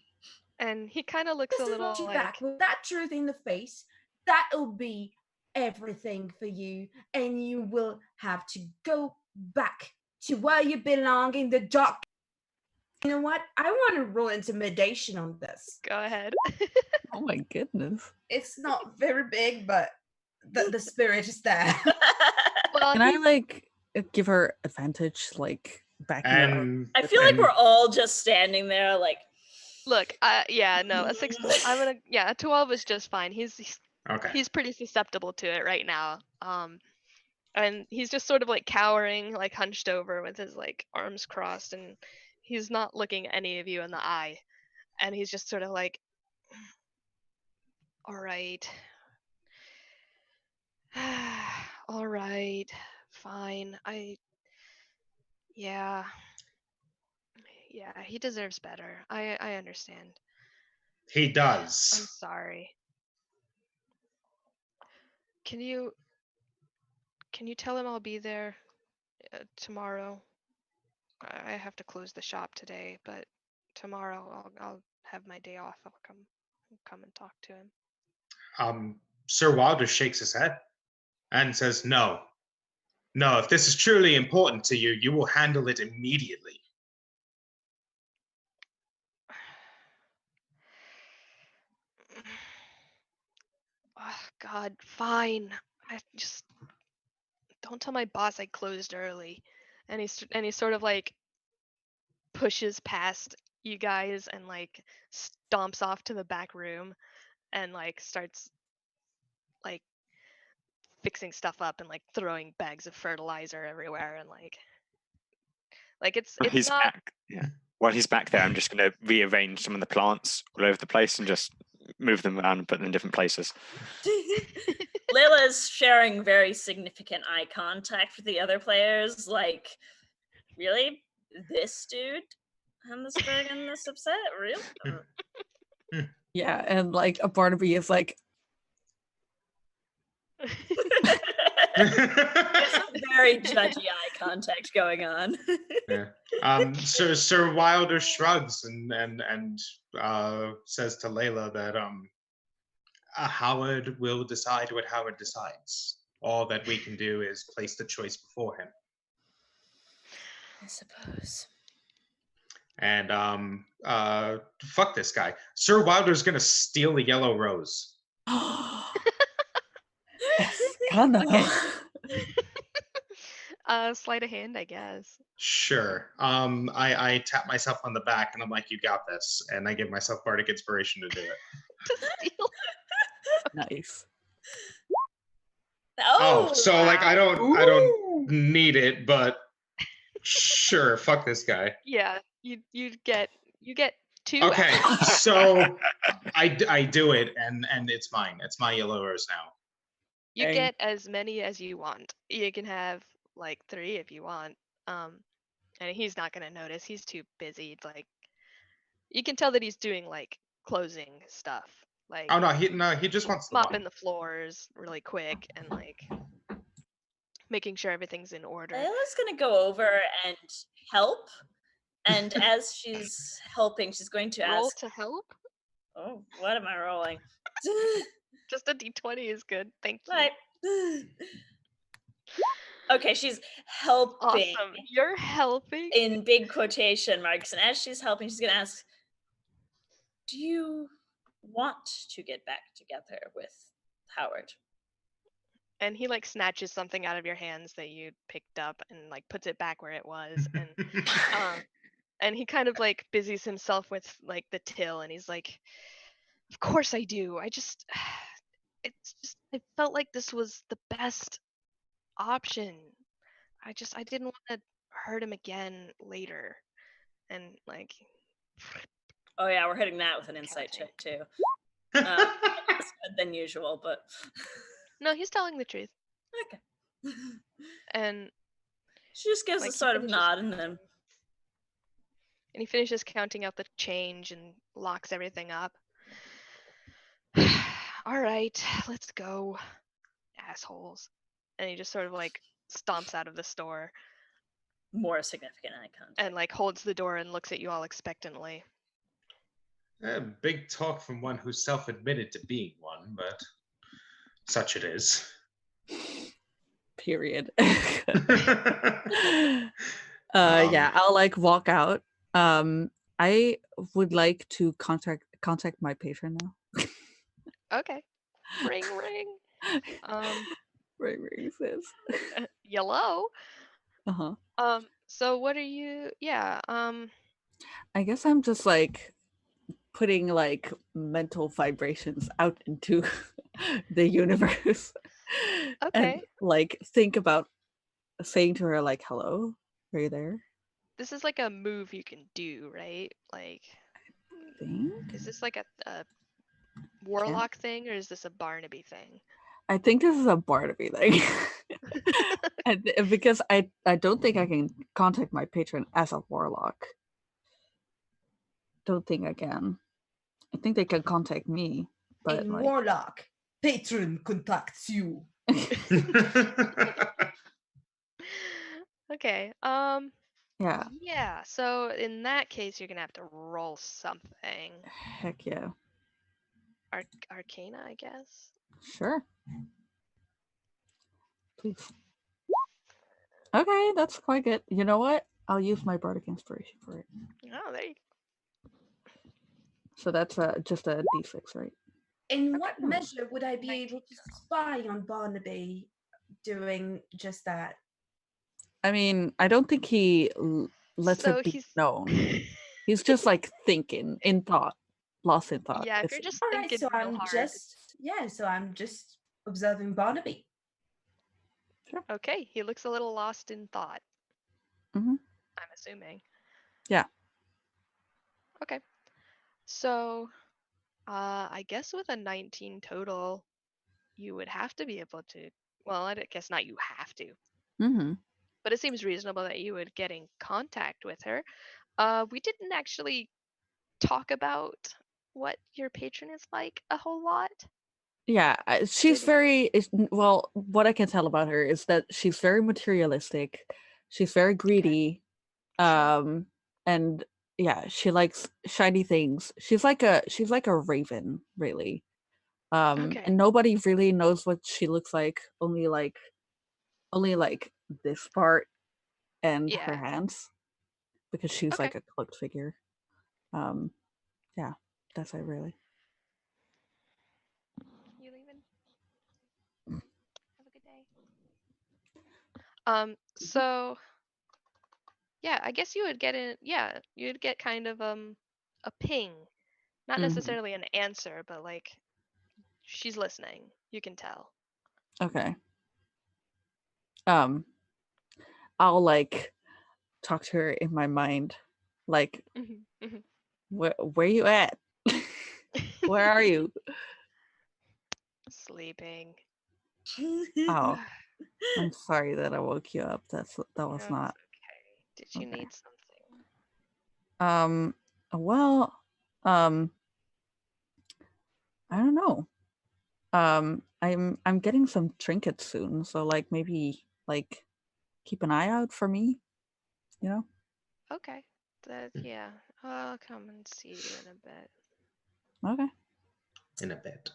And he kind of looks a little you like back with that truth in the face. That'll be everything for you, and you will have to go back to where you belong in the dark. You know what? I want to roll intimidation on this. Go ahead. Oh my goodness. It's not very big, but the spirit is there. Well, Can I like give her advantage, like backing her up? And I feel like we're all just standing there, like. look, yeah, no, a 12 is just fine. okay. He's pretty susceptible to it right now. And he's just sort of like cowering, like hunched over with his like arms crossed, and he's not looking any of you in the eye. And he's just sort of like, all right. All right. Fine. Yeah, he deserves better. I understand. He I'm does. sorry. Can you tell him I'll be there tomorrow? I have to close the shop today, but tomorrow I'll have my day off. I'll come and talk to him. Sir Wilder shakes his head and says, "No, no. If this is truly important to you, you will handle it immediately." Oh, God, fine. I just don't tell my boss I closed early. And he sort of like pushes past you guys and like stomps off to the back room and like starts like fixing stuff up and like throwing bags of fertilizer everywhere and it's He's not back. Yeah. While he's back there, I'm just going to rearrange some of the plants all over the place and just move them around and put them in different places. Layla is sharing very significant eye contact with the other players. Like, really? This dude? And this big and this upset? Really? Yeah, and like a Barnaby is like, There's some very judgy eye contact going on. Yeah. Sir Wilder shrugs and says to Layla that Howard will decide what Howard decides. All that we can do is place the choice before him. I suppose. And fuck this guy. Sir Wilder's gonna steal the yellow rose. Escándalo. Sleight of hand, I guess. Sure. I tap myself on the back and I'm like, "You got this," and I give myself bardic inspiration to do it. To steal. Nice. Oh, so like I don't need it, but sure, fuck this guy. Yeah, you get 2. Okay, actually. so I do it and it's mine. It's my yellow rose now. You Dang. get as many as you want. You can have like 3 if you want. And he's not gonna notice. He's too busy. Like, you can tell that he's doing like closing stuff, like Oh no, he just wants the mopping one. the floors really quick and like making sure everything's in order. Layla's gonna go over and help. And as she's helping, she's going to Roll ask to help. Oh, what am I rolling? Just a d20 is good. Thank you. Right. Okay, she's helping. Awesome. You're helping. In big quotation marks. And as she's helping, she's going to ask, do you want to get back together with Howard? And he like snatches something out of your hands that you picked up and like puts it back where it was. And he kind of like busies himself with like the till and he's like, of course I do. I felt like this was the best option. I didn't want to hurt him again later. And like, oh yeah, we're hitting that with an insight check too. Less good than usual, but no, he's telling the truth. Okay. And she just gives like, a sort of nod and he finishes counting out the change and locks everything up. All right, let's go, assholes. And he just sort of like stomps out of the store. More significant eye contact. And like holds the door and looks at you all expectantly. Big talk from one who's self-admitted to being one, but such it is. Period. Yeah, I'll like walk out. I would like to contact my patron now. Okay. Ring ring. Right, says. Yellow. Uh-huh. So what are you? Yeah. I guess I'm just like putting like mental vibrations out into the universe. And Okay. like think about saying to her like, hello, are you there? This is like a move you can do, right? Like, is this like a warlock thing or is this a Barnaby thing? I think this is a Barnaby thing. Because I don't think I can contact my patron as a warlock. Don't think I can. I think they can contact me, but In like warlock, patron contacts you. Okay. Yeah. Yeah. So in that case, you're gonna have to roll something. Heck yeah. Arcana, I guess. Sure. Please. Okay, that's quite good. You know what? I'll use my bardic inspiration for it. Oh, there you go. So that's just a d6, right? In what measure would I be able to spy on Barnaby doing just that? I mean, I don't think he lets So it be he's known. He's just like thinking in thought, lost in thought. Yeah, if you're just All right, thinking so real I'm hard. just observing Barnaby. Okay, he looks a little lost in thought. Mm-hmm. I'm assuming. Yeah. Okay. So, I guess with a 19 total, you would have to be able to. Well, I guess not. You have to. Mm-hmm. But it seems reasonable that you would get in contact with her. We didn't actually talk about what your patron is like a whole lot. Yeah, she's very well. What I can tell about her is that she's very materialistic. She's very greedy, and yeah, she likes shiny things. She's like a raven, really. And nobody really knows what she looks like. Only like this part and her hands, because she's like a cloaked figure. Yeah, that's it really. You leaving? Have a good day. So yeah, I guess you would get you'd get kind of a ping. Not necessarily an answer, but like she's listening. You can tell. Okay. I'll like talk to her in my mind, like, where you at? Where are you? Sleeping. Oh, I'm sorry that I woke you up. That was not. Okay. Did you need something? Well, I don't know. I'm getting some trinkets soon, so like maybe like keep an eye out for me, you know? Okay. Yeah. I'll come and see you in a bit. Okay. In a bit.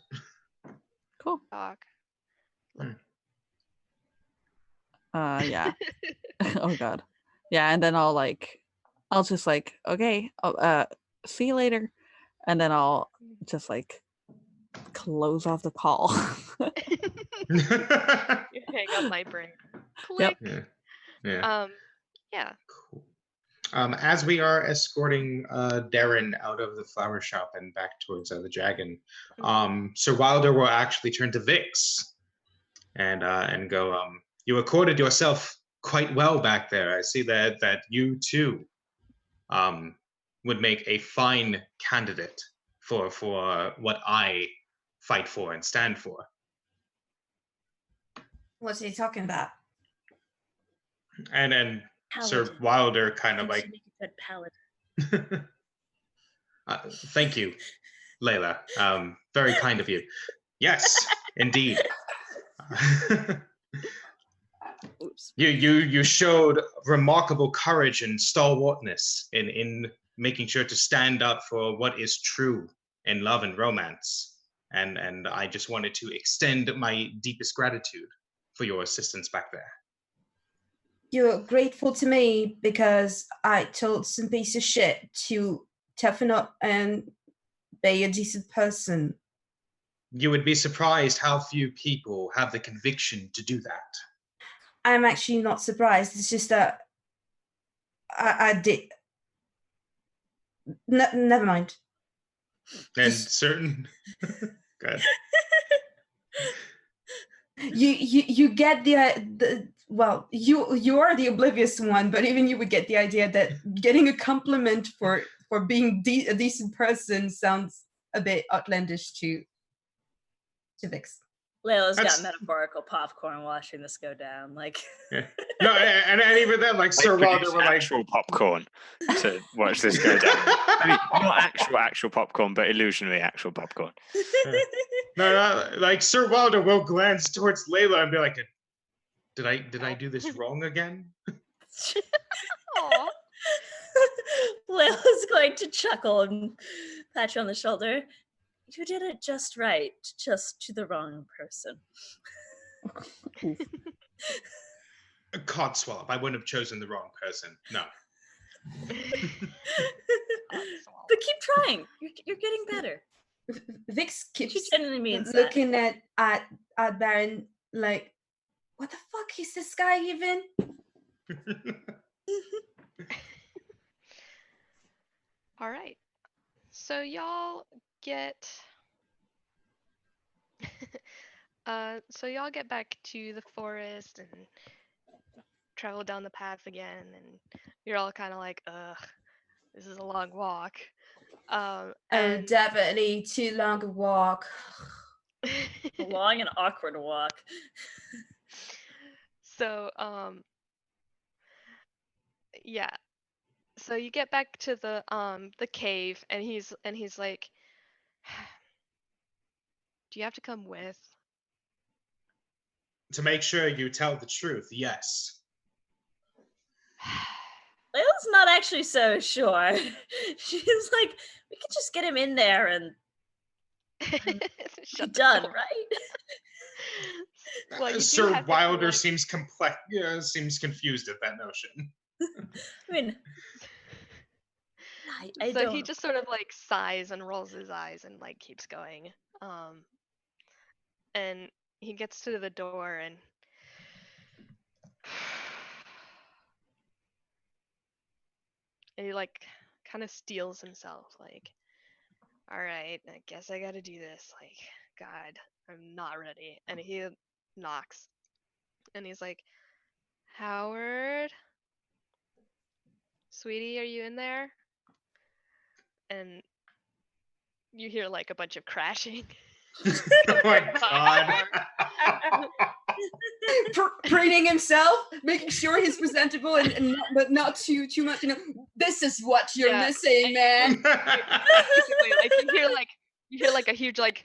Cool. Talk. Yeah. Oh god. Yeah, and then I'll just like, okay, see you later. And then I'll just like close off the call. You hang up my brain. Click. Yep. Yeah. Yeah. As we are escorting Darren out of the flower shop and back towards the dragon, Sir Wilder will actually turn to Vix and go, you accorded yourself quite well back there. I see that you too would make a fine candidate for what I fight for and stand for. What's he talking about? And then Sir Wilder kind of like, Make a good paladin. thank you, Layla. Very kind of you. Yes, indeed. You showed remarkable courage and stalwartness in making sure to stand up for what is true in love and romance. And I just wanted to extend my deepest gratitude for your assistance back there. You're grateful to me because I told some piece of shit to toughen up and be a decent person. You would be surprised how few people have the conviction to do that. I'm actually not surprised. It's just that I did. Never mind. And certain. Good. You get the well, you are the oblivious one, but even you would get the idea that getting a compliment for being a decent person sounds a bit outlandish to Vix. Layla's got metaphorical popcorn watching this go down. Like, yeah. No, and even then, like Sir Wilder were like actual popcorn to watch this go down. I mean, not actual popcorn, but illusionary actual popcorn. No, like Sir Wilder will glance towards Layla and be like, "Did I do this wrong again?" Aww. Layla's going to chuckle and pat you on the shoulder. You did it just right, just to the wrong person. A cod swab. I wouldn't have chosen the wrong person. No. But keep trying. You're getting better. Vix keeps genuinely means looking at Baron like, what the fuck is this guy even? All right. So y'all get back to the forest and travel down the path again, and you're all kind of like, ugh, this is a long walk. And definitely too long a walk. A long and awkward walk. So yeah. So you get back to the cave, and he's like, do you have to come with? To make sure you tell the truth, yes. Layla's not actually so sure. She's like, we could just get him in there and be done, right? Well, Sir Wilder seems complex. Yeah, seems confused at that notion. I mean, I so don't. he just sort of like sighs and rolls his eyes and like keeps going. And he gets to the door and he like kind of steels himself, like, all right, I guess I gotta do this. Like, God, I'm not ready. And he knocks and he's like, Howard, sweetie, are you in there? And you hear like a bunch of crashing. Oh my God. Preening himself, making sure he's presentable and but not too much. You know, this is what you're missing, man. Basically, like you hear like a huge like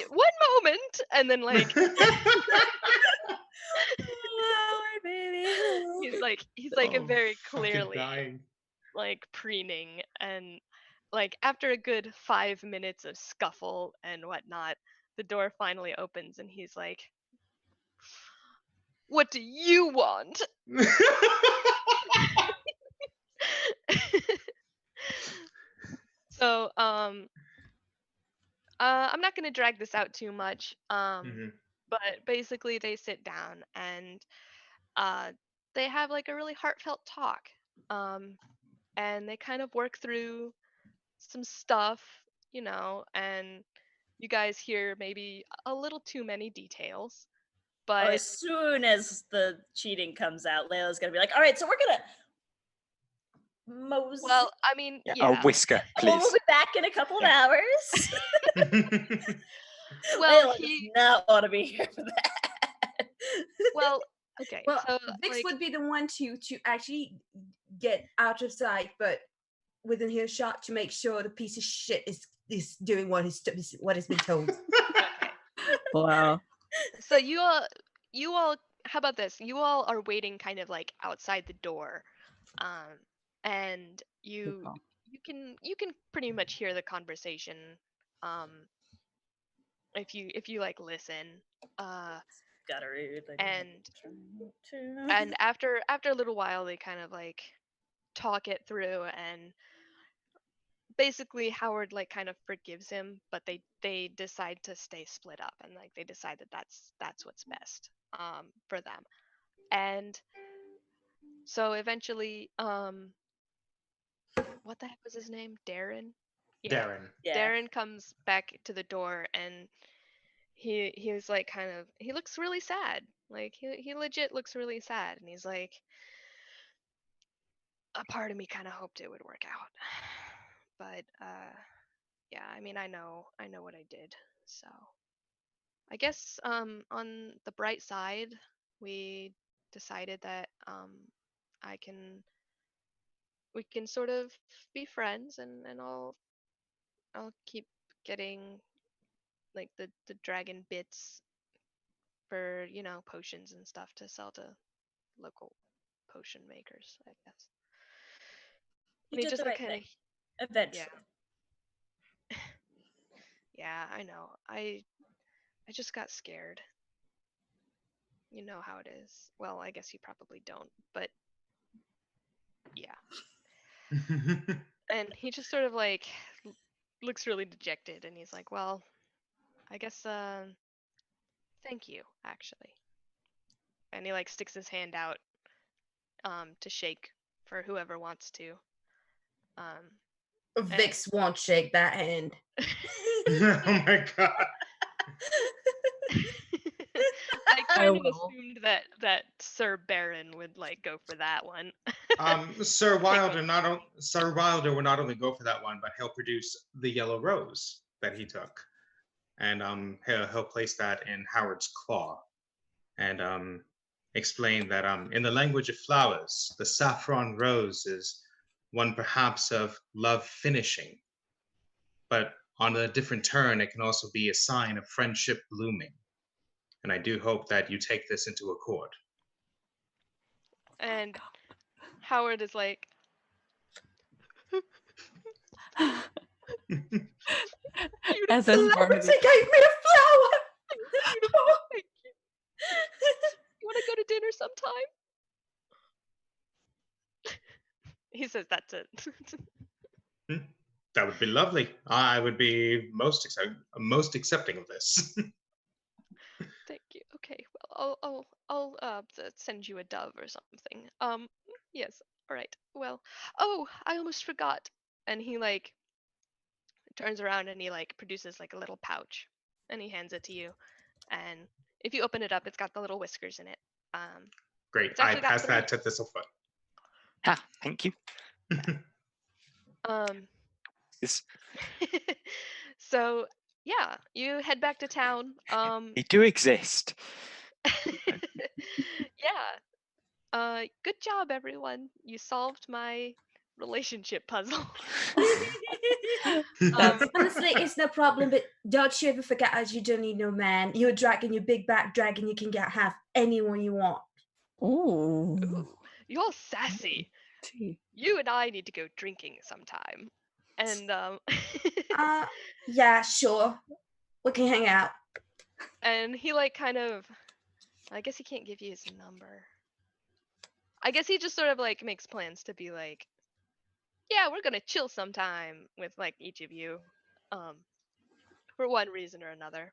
one moment, and then like he's like very clearly like preening, and like after a good 5 minutes of scuffle and whatnot, the door finally opens and he's like, what do you want? So I'm not gonna drag this out too much, but basically they sit down and they have like a really heartfelt talk, and they kind of work through some stuff, you know, and you guys hear maybe a little too many details, but as soon as the cheating comes out, Layla's gonna be like, all right, so we're gonna well, I mean, A whisker, please. We'll be back in a couple of hours. Well, Layla does not want to be here for that. Well, okay. Well, so Vix like, would be the one to actually get out of sight, but within earshot to make sure the piece of shit is doing what has been told. Wow. So you all, how about this? You all are waiting kind of like outside the door, and you can pretty much hear the conversation, if you like listen. Gotta read. And after a little while, they kind of like talk it through, and basically Howard like kind of forgives him, but they decide to stay split up, and like they decide that that's what's best for them. And so eventually what the heck was his name? Darren? Yeah. Darren. Yeah. Darren comes back to the door, and he was like kind of, he looks really sad. Like he legit looks really sad, and he's like, a part of me kind of hoped it would work out. But yeah, I mean, I know what I did. So I guess on the bright side, we decided that we can sort of be friends, and I'll keep getting like the dragon bits for, you know, potions and stuff to sell to local potion makers, I guess. You And he did just the like right kind thing. of, Eventually. yeah, I know. I just got scared. You know how it is. Well, I guess you probably don't, but yeah. And he just sort of like looks really dejected, and he's like, well, I guess thank you, actually. And he like sticks his hand out to shake for whoever wants to. Vix won't shake that hand. Oh my god. I kind of will. assumed that Sir Baron would like go for that one. Sir Wilder will not only go for that one, but he'll produce the yellow rose that he took, and he'll place that in Howard's claw, and explain that in the language of flowers, the saffron rose is one perhaps of love finishing, but on a different turn, it can also be a sign of friendship blooming. And I do hope that you take this into accord. And Howard is like, As is Barnaby. Celebrity gave me a flower. beautiful, thank you. You want to go to dinner sometime? He says that to. That would be lovely. I would be most accepting of this. Thank you. Okay, well, I'll send you a dove or something. Yes. All right. Well, oh, I almost forgot. And he like turns around and he like produces like a little pouch, and he hands it to you. And if you open it up, it's got the little whiskers in it. Great. It's I actually got pass 3. that to Thistlefoot. Ah, thank you. Yes. So yeah, you head back to town. They do exist. Yeah. Good job, everyone. You solved my relationship puzzle. Honestly, it's no problem, but don't you ever forget, as you don't need no man. You're a dragon, you're big back dragon, you can have anyone you want. Ooh. You're sassy. You and I need to go drinking sometime. And yeah, sure. We can hang out. and he like kind of, I guess he can't give you his number. I guess he just sort of like makes plans to be like, yeah, we're gonna chill sometime with like each of you, for one reason or another.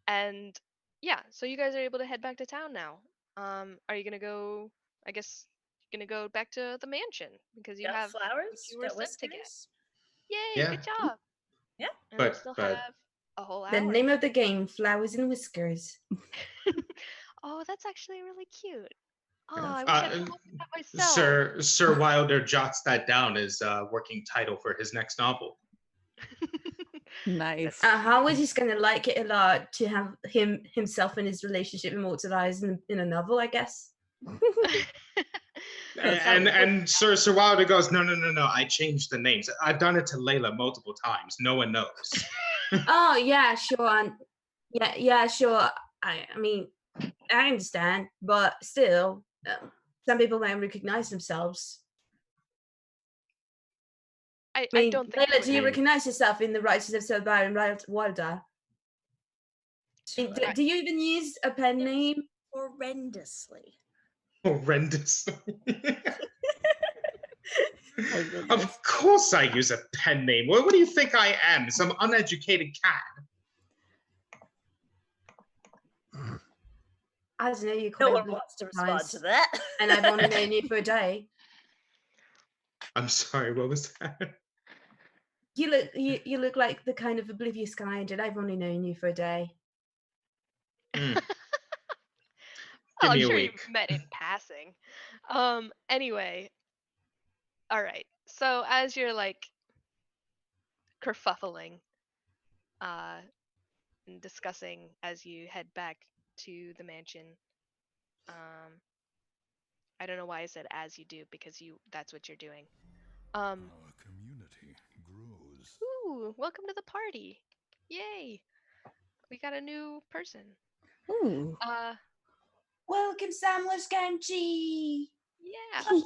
And yeah, so you guys are able to head back to town now. Are you gonna go? I guess you're gonna go back to the mansion because you Got have what flowers, you were got sent to get. whiskers. Yay! Yeah. Good job. Yeah. And we But- still but- have a whole The hour. name of the game, Flowers and Whiskers. Oh, that's actually really cute. Oh, I wish I'd come up with that myself. Sir Wilder jots that down as a working title for his next novel. Nice. Howard is going to like it a lot to have himself and his relationship immortalized in a novel, I guess. And Sir Wilder goes, no, I changed the names. I've done it to Layla multiple times. No one knows. Oh yeah, sure. Yeah, sure. I mean, I understand, but still, some people might recognize themselves. I mean, don't think. Layla, do you recognize yourself in the writings of Sir Baron Wilder? Do you even use a pen name? Horrendously. Horrendous. Oh, goodness. Of course I use a pen name. What do you think I am? Some uneducated cat? I don't know. You No quite one wants to respond to that. and I've only known you for a day. I'm sorry, what was that? You look like the kind of oblivious kind, and I've only known you for a day. Give I'm me a sure week. you met in passing. Anyway, all right. So as you're like kerfuffling, and discussing as you head back to the mansion, I don't know why I said as you do, because that's what you're doing. Our community grows. Ooh, welcome to the party. Yay. We got a new person. Ooh. Welcome, Sam Lascanchi. Yeah.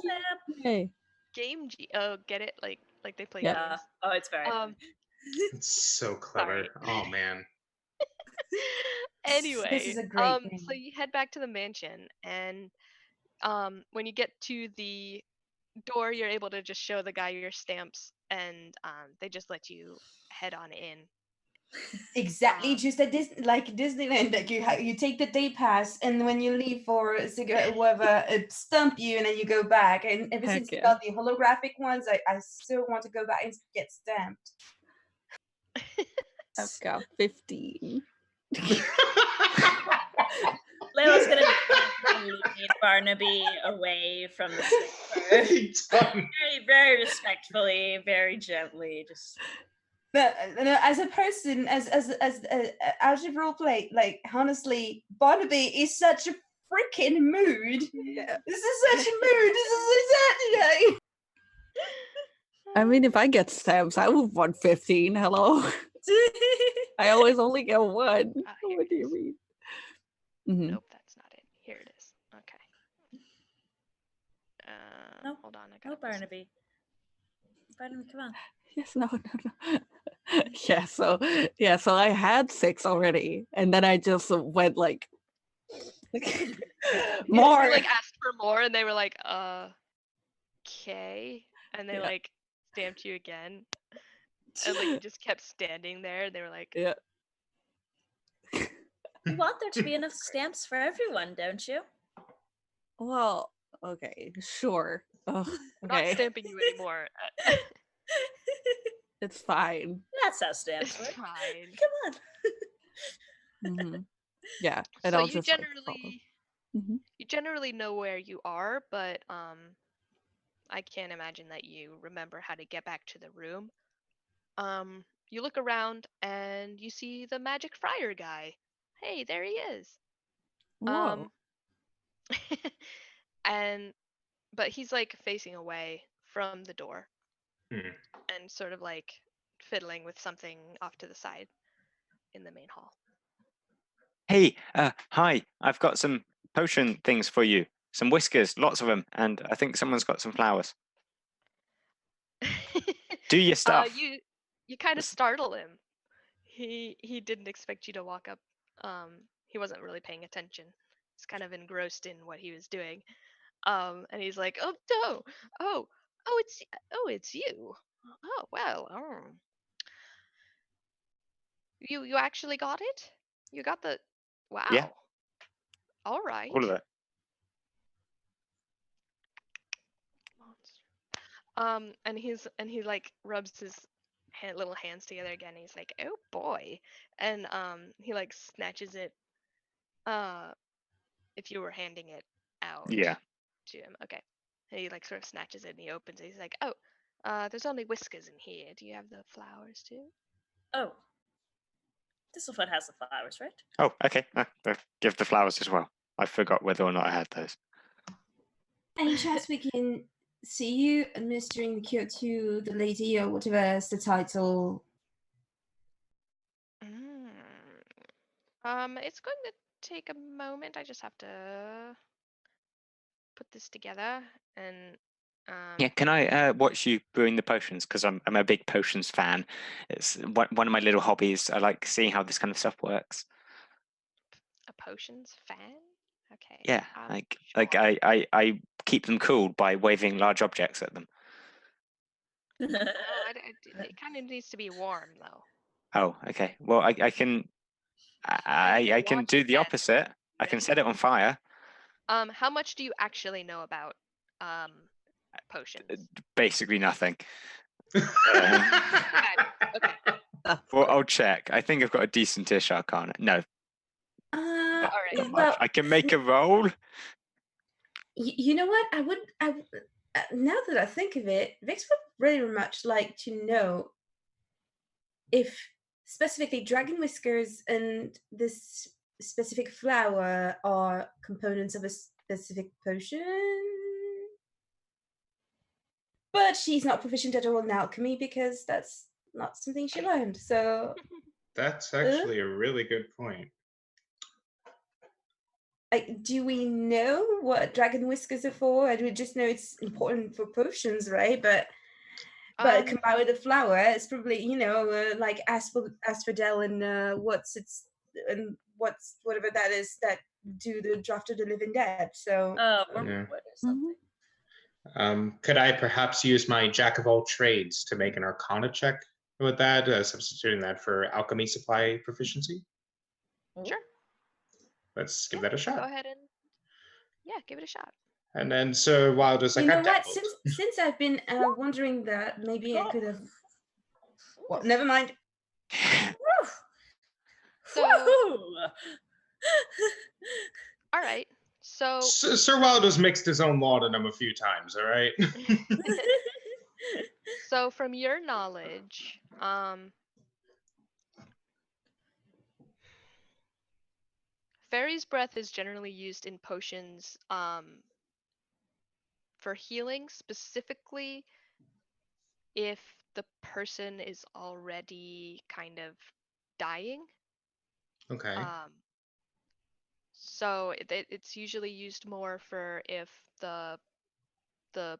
Yay. Game G. Oh, get it? Like they play Yeah. games. Oh, it's very. It's so clever. Oh man. Anyway, This is a great game. so you head back to the mansion, and when you get to the door, you're able to just show the guy your stamps, and they just let you head on in. Exactly, just at like Disneyland, like you take the day pass, and when you leave for a cigarette or whatever, it stump you, and then you go back. And ever Heck since we yeah. got the holographic ones, I still want to go back and get stamped. I've got 15. Leila's gonna lead Barnaby away from the stamper. Very, very respectfully, very gently, just. No, as a person, as out of roleplay, like honestly, Barnaby is such a freaking mood. Yeah. This is such a mood. This is a Saturday. I mean, if I get stamps, I would want 15. Hello. I always only get one. What do you mean? Mm-hmm. Nope, that's not it. Here it is. Okay. No, hold on. I got no, Barnaby. Barnaby, come on. Yes, no. So I had 6 already, and then I just went like more. You, like asked for more, and they were like, okay, and they like stamped you again, and like you just kept standing there. They were like, yeah. You want there to be enough stamps for everyone, don't you? Well, okay, sure. Ugh, we're not okay, stamping you anymore. it's fine. That's how stamps work. Fine. Come on. Mm-hmm. Yeah, and So I'll you just generally, you generally know where you are, but I can't imagine that you remember how to get back to the room. You look around and you see the magic friar guy. Hey, there he is. Whoa. But he's like facing away from the door and sort of like fiddling with something off to the side in the main hall. Hey, hi. I've got some potion things for you. Some whiskers, lots of them, and I think someone's got some flowers. Do your stuff. You kind of startle him. He didn't expect you to walk up. He wasn't really paying attention. He's kind of engrossed in what he was doing. And he's like, "Oh no, it's you. Oh well, you actually got it. You got the wow. Yeah. All right. All of it. And he like rubs his little hands together again. And he's like, "Oh boy," and he like snatches it. If you were handing it out. Yeah. To him, okay. And he like sort of snatches it and he opens it. He's like, "Oh, there's only whiskers in here. Do you have the flowers too?" Oh, Thistlefoot has the flowers, right? Oh, okay. Give the flowers as well. I forgot whether or not I had those. Any chance we can see you administering the cure to the lady or whatever is the title? It's going to take a moment. I just have to put this together and. Yeah, can I watch you brewing the potions? Because I'm a big potions fan. It's one of my little hobbies. I like seeing how this kind of stuff works. A potions fan? Okay. Yeah, like I keep them cool by waving large objects at them. No, it kind of needs to be warm though. Oh, okay. Well, I can I can watch do it the then. opposite. I can set it on fire. How much do you actually know about potions? Basically nothing. Okay. Well, I'll check. I think I've got a decent-ish arcana. No, All not right. much. I can make a roll. You know what? Now that I think of it, Vix would very much like to know if specifically dragon whiskers and this specific flower are components of a specific potion. But she's not proficient at all in alchemy because that's not something she learned. So That's actually a really good point. like, do we know what dragon whiskers are for? I do just know it's important for potions, right? But combined with the flower, it's probably like asphodel and whatever that is that do the draft of the living dead. So Yeah. or something. Could I perhaps use my jack of all trades to make an arcana check with that, substituting that for alchemy supply proficiency? Sure. Let's give that a shot. Go ahead and give it a shot. And then Sir Wilder's like, you know I what? dabbled. Since I've been wondering that, maybe I could have. Well, never mind. So, all right. So Sir Wilder's mixed his own laudanum a few times. All right. So from your knowledge, fairy's breath is generally used in potions for healing, specifically if the person is already kind of dying. Okay. So it's usually used more for if the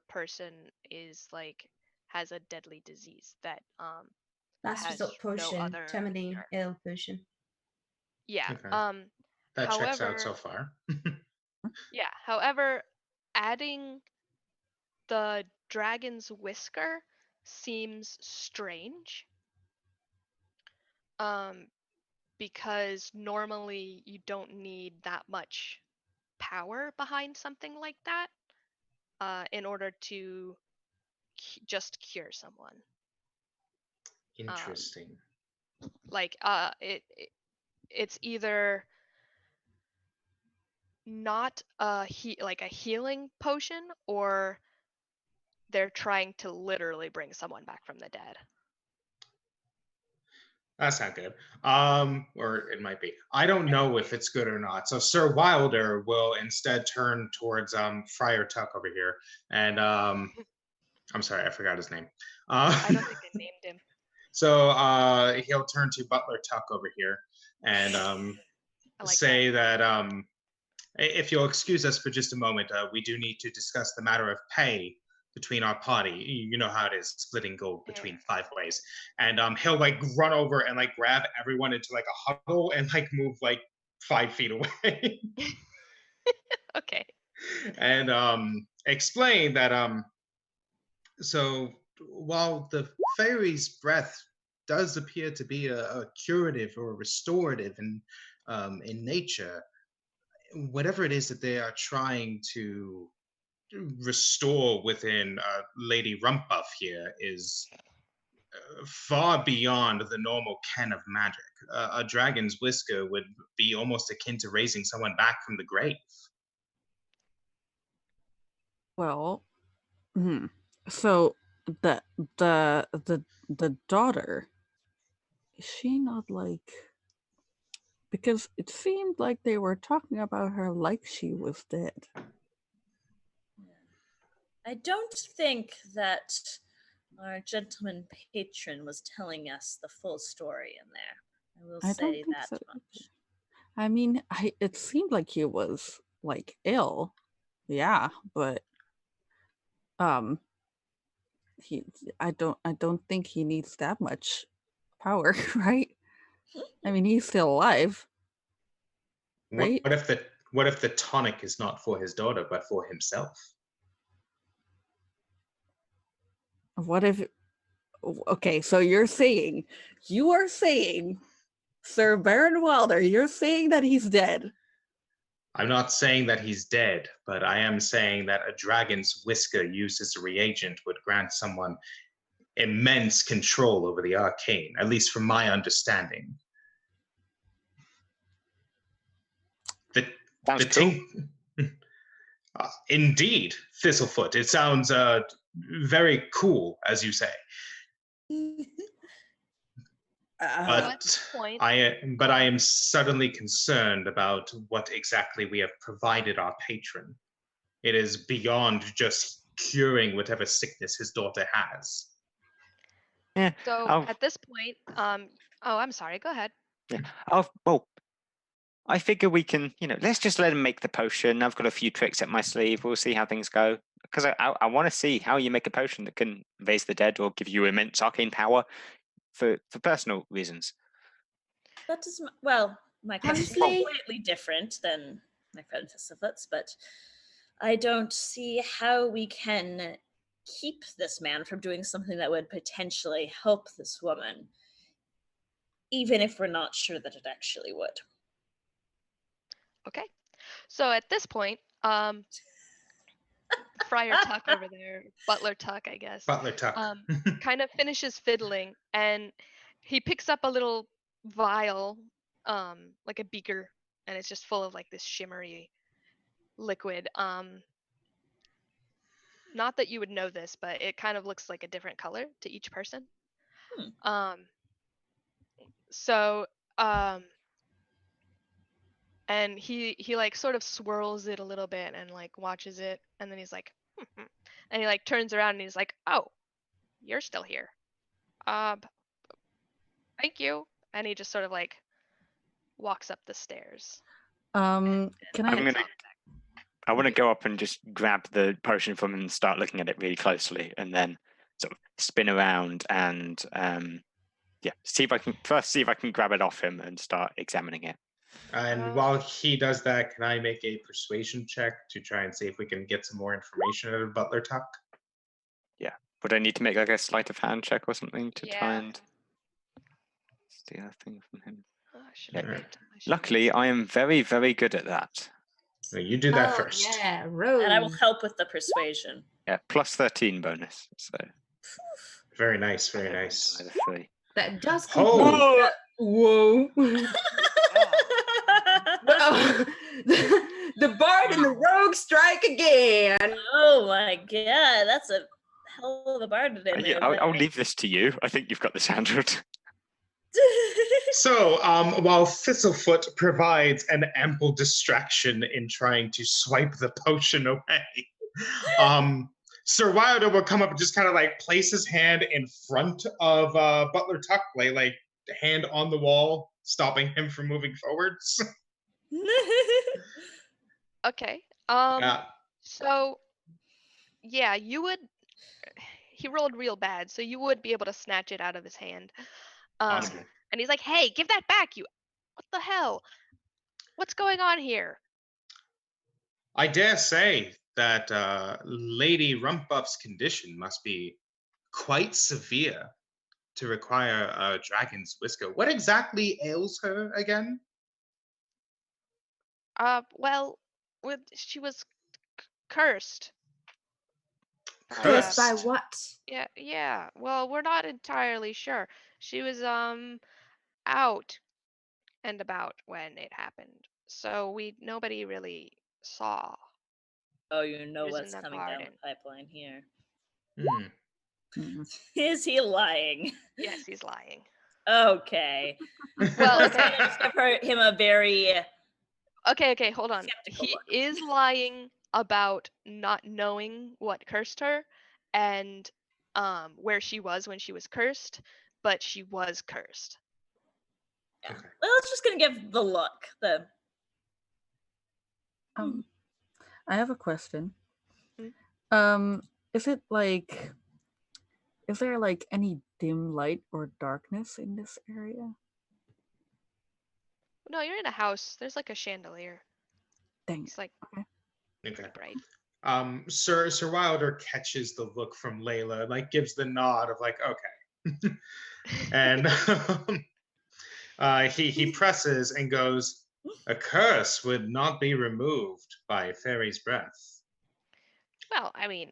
person is like has a deadly disease that Last has resort potion, no other terminally cure. ill potion. Yeah. Okay. That checks out so far. Yeah. However, adding the dragon's whisker seems strange. Because normally you don't need that much power behind something like that in order to just cure someone. Interesting. It's either not a healing potion, or they're trying to literally bring someone back from the dead. That's not good. Or it might be. I don't know if it's good or not. So Sir Wilder will instead turn towards Friar Tuck over here, and I'm sorry, I forgot his name. I don't think they named him. So he'll turn to Butler Tuck over here and say that if you'll excuse us for just a moment, we do need to discuss the matter of pay between our party. You know how it is, splitting gold between 5 ways. And he'll like run over and like grab everyone into like a huddle and like move like 5 feet away. Okay. And explain that so while the fairy's breath does appear to be a curative or a restorative in nature, whatever it is that they are trying to restore within Lady Rumpbuff here is far beyond the normal ken of magic. A dragon's whisker would be almost akin to raising someone back from the grave. Well, so the daughter, is she not like? Because it seemed like they were talking about her like she was dead. I don't think that our gentleman patron was telling us the full story in there. I will say that much. I mean, it seemed like he was like ill, yeah, but I don't think he needs that much power, right? I mean, he's still alive, right? What if the tonic is not for his daughter but for himself? What if Okay, so you are saying, Sir Baron Wilder, you're saying that he's dead. I'm not saying that he's dead, but I am saying that a dragon's whisker used as a reagent would grant someone immense control over the arcane, at least from my understanding. That's cool. Indeed, Thistlefoot. It sounds very cool, as you say. But I am suddenly concerned about what exactly we have provided our patron. It is beyond just curing whatever sickness his daughter has. Yeah. So at this point, oh, I'm sorry. Go ahead. Yeah. Well, I figure we can, let's just let him make the potion. I've got a few tricks up my sleeve. We'll see how things go. Because I want to see how you make a potion that can raise the dead or give you immense arcane power for personal reasons. That is, well, my question is Honestly- completely different than my friend Thistlefoot's, but I don't see how we can keep this man from doing something that would potentially help this woman, even if we're not sure that it actually would. Okay. So at this point, Friar Tuck over there, Butler Tuck, I guess. Butler Tuck. Kind of finishes fiddling, and he picks up a little vial, like a beaker, and it's just full of like this shimmery liquid. Not that you would know this, but it kind of looks like a different color to each person. And he like sort of swirls it a little bit and like watches it, and then he's like, and he like turns around and he's like, oh, you're still here. Thank you. And he just sort of like walks up the stairs. Can I? I want to go up and just grab the potion from him and start looking at it really closely, and then sort of spin around and see if I can grab it off him and start examining it. And while he does that, can I make a persuasion check to try and see if we can get some more information out of Butler Tuck? Yeah. Would I need to make like a sleight of hand check or something to try and steal a thing from him? Luckily, I am very, very good at that. So you do that first. Yeah, and I will help with the persuasion. Yeah, plus 13 bonus. So very nice, very nice. That does Oh. Whoa. The bard and the rogue strike again. Oh my god, that's a hell of a bard today. Yeah, I'll leave this to you. I think you've got this handled. So, while Thistlefoot provides an ample distraction in trying to swipe the potion away, Sir Wilder will come up and just kind of like place his hand in front of Butler Tuck, like hand on the wall, stopping him from moving forwards. Okay. So yeah, you would. He rolled real bad, so you would be able to snatch it out of his hand. Awesome. And he's like, "Hey, give that back! You, what the hell? What's going on here?" I dare say that Lady Rumpbuff's condition must be quite severe to require a dragon's whisker. What exactly ails her again? Well, she was cursed. Cursed by what? Yeah. Well, we're not entirely sure. She was out and about when it happened, so nobody really saw. Oh, you know She was in what's the coming down garden. the pipeline here. Hmm. Is he lying? Yes, he's lying. Okay. Well, okay. Let's give him a very. Okay, hold on. He is lying about not knowing what cursed her and where she was when she was cursed, but she was cursed. Yeah. Well, it's just gonna give the look. I have a question. Is there like any dim light or darkness in this area? No, you're in a house. There's like a chandelier. Dang. It's like Okay. bright. Sir Wilder catches the look from Layla, like gives the nod of like, okay, And he presses and goes, "A curse would not be removed by fairy's breath." Well, I mean,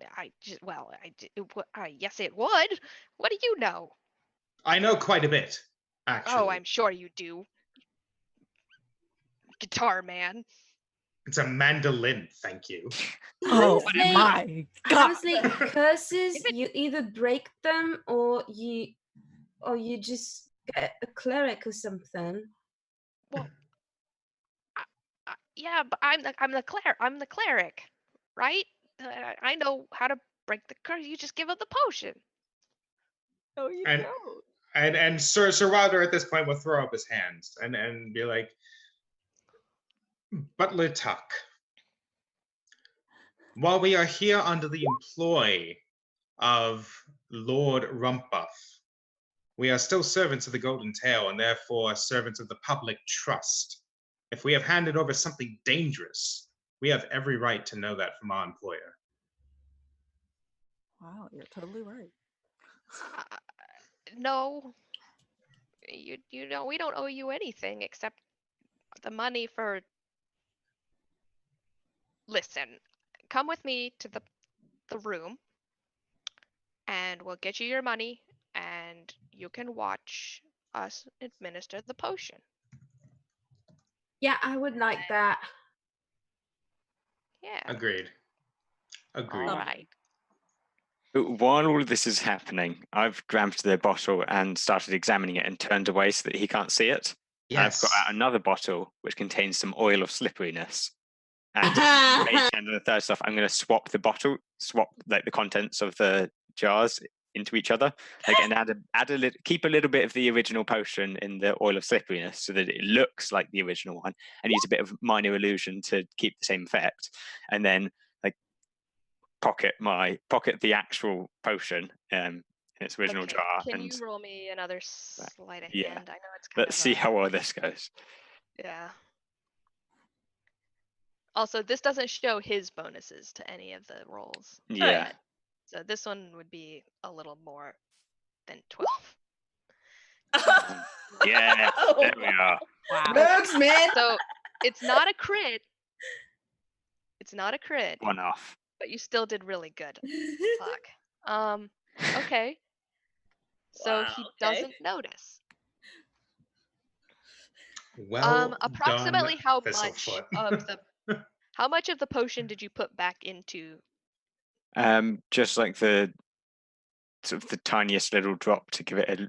yes, it would. What do you know? I know quite a bit, Oh, actually. I'm sure you do. Guitar man. It's a mandolin, thank you. Oh Honestly, my god. honestly, curses, you either break them or you just get a cleric or something. Well, yeah, but I'm the cleric, right? I know how to break the curse. You just give him the potion. No, you And don't. and Sir Wilder at this point will throw up his hands and be like, "Butler Tuck, while we are here under the employ of Lord Rumpbuff, we are still servants of the Golden Tail and therefore servants of the public trust. If we have handed over something dangerous, we have every right to know that from our employer." Wow, you're totally right. No, you know we don't owe you anything except the money for. Listen, come with me to the room, and we'll get you your money, and you can watch us administer the potion. Yeah, I would like that. Yeah. Agreed. Agreed. All right. While all of this is happening, I've grabbed the bottle and started examining it and turned away so that he can't see it. Yes. I've got out another bottle which contains some oil of slipperiness. And mage hand and the third stuff, I'm going to swap like the contents of the jars into each other, like, and keep a little bit of the original potion in the oil of slipperiness so that it looks like the original one, and use a bit of minor illusion to keep the same effect, and then like pocket the actual potion in its original jar. Can and you roll me another sleight of yeah, hand? I know it's kind let's of see how well this goes. Yeah. Also, this doesn't show his bonuses to any of the rolls. Yeah. So this one would be a little more than 12. Yeah, there we are. Wow. Rogues, man. So it's not a crit. It's not a crit. One off. But you still did really good. Fuck. Okay. So Wow, he okay. doesn't notice. Well approximately done, how Thistlefoot. much of the potion did you put back into? Just like the sort of the tiniest little drop to give it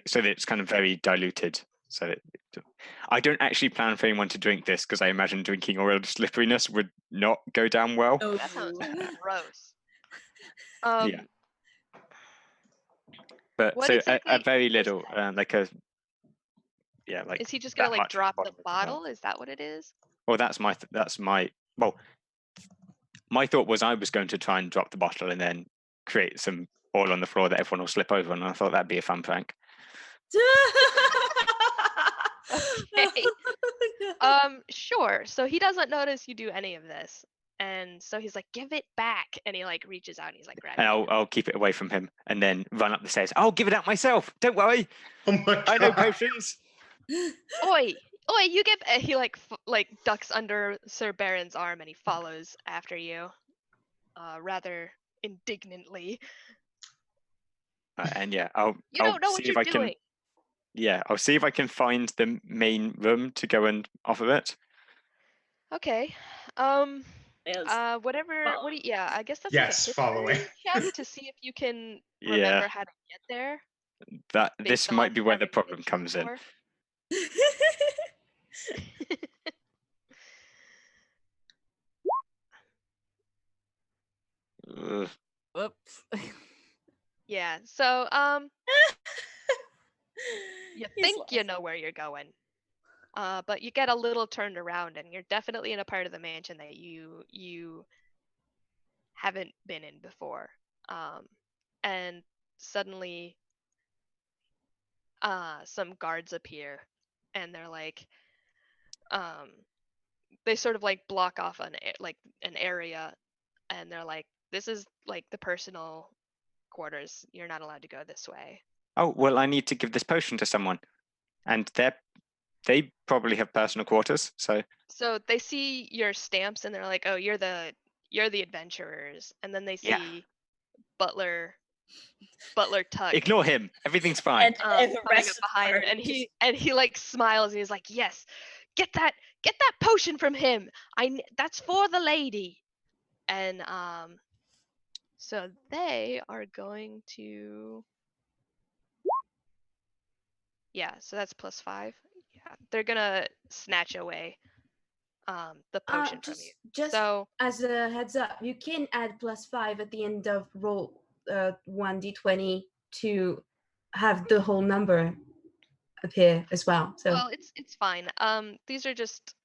so that it's kind of very diluted. So that I don't actually plan for anyone to drink this because I imagine drinking oil of slipperiness would not go down well. That sounds gross. Yeah. But what so exactly a very little, is he just gonna that like much drop the bottle. bottle? Is that what it is? Well, my thought was I was going to try and drop the bottle and then create some oil on the floor that everyone will slip over, and I thought that'd be a fun prank. Okay. Sure. So he doesn't notice you do any of this. And so he's like, "Give it back." And he like reaches out and he's like grabbing And I'll keep it away from him and then run up the stairs. I'll give it out myself. Don't worry. Oh my God. I know potions. Oi, you get. He like ducks under Sir Baron's arm and he follows after you, rather indignantly. And yeah, I'll don't know what see you're if I doing. can. Yeah, I'll see if I can find the main room to go and offer it. Okay. Whatever. What do you? Yeah, I guess that's Yes, like a following. history check to see if you can Yeah. remember how to get there. This might be where the problem comes in. Whoops. Yeah. So you think you know where you're going, but you get a little turned around, and you're definitely in a part of the mansion that you haven't been in before. And suddenly, some guards appear, and they're like, they sort of like block off an area, and they're like, "This is like the personal quarters. You're not allowed to go this way." oh, well, I need to give this potion to someone. And they probably have personal quarters, so. So they see your stamps and they're like, oh, you're the adventurers. And then they Yeah. see Butler Tuck. Ignore him. Everything's fine. Coming up behind, and he like smiles and he's like, yes, get that potion from him. That's for the lady. And so they are going to, yeah, so that's +5. Yeah, they're gonna snatch away the potion from you. Just So as a heads up, you can add +5 at the end of roll 1d20 to have the whole number appear as well. So well, it's fine. These are just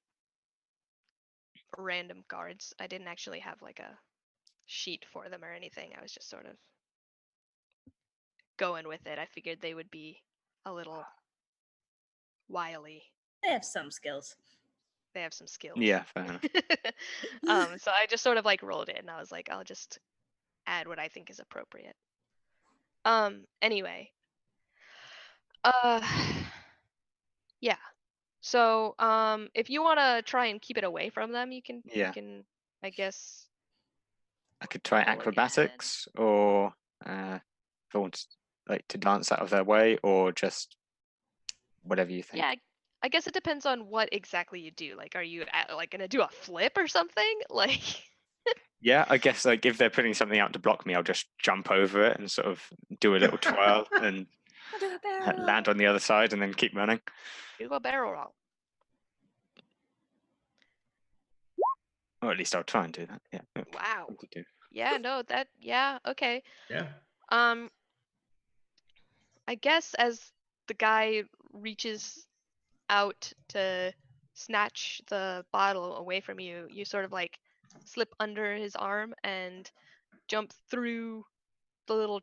random cards. I didn't actually have like a sheet for them or anything. I was just sort of going with it. I figured they would be a little wily. They have some skills. They have some skills. Yeah, fair enough. So I just sort of like rolled it and I was like, I'll just add what I think is appropriate. Anyway. Yeah. So if you want to try and keep it away from them, you can Yeah. you can, I guess. I could try acrobatics, or if I want to dance out of their way, or just whatever you think. Yeah, I guess it depends on what exactly you do. Like, are you like gonna do a flip or something? Like. Yeah, I guess like if they're putting something out to block me, I'll just jump over it and sort of do a little twirl and land on the other side and then keep running. Do a barrel roll. Or at least I'll try and do that. Yeah. Wow. Yeah, no, yeah, okay. Yeah. I guess as the guy reaches out to snatch the bottle away from you, you sort of like slip under his arm and jump through the little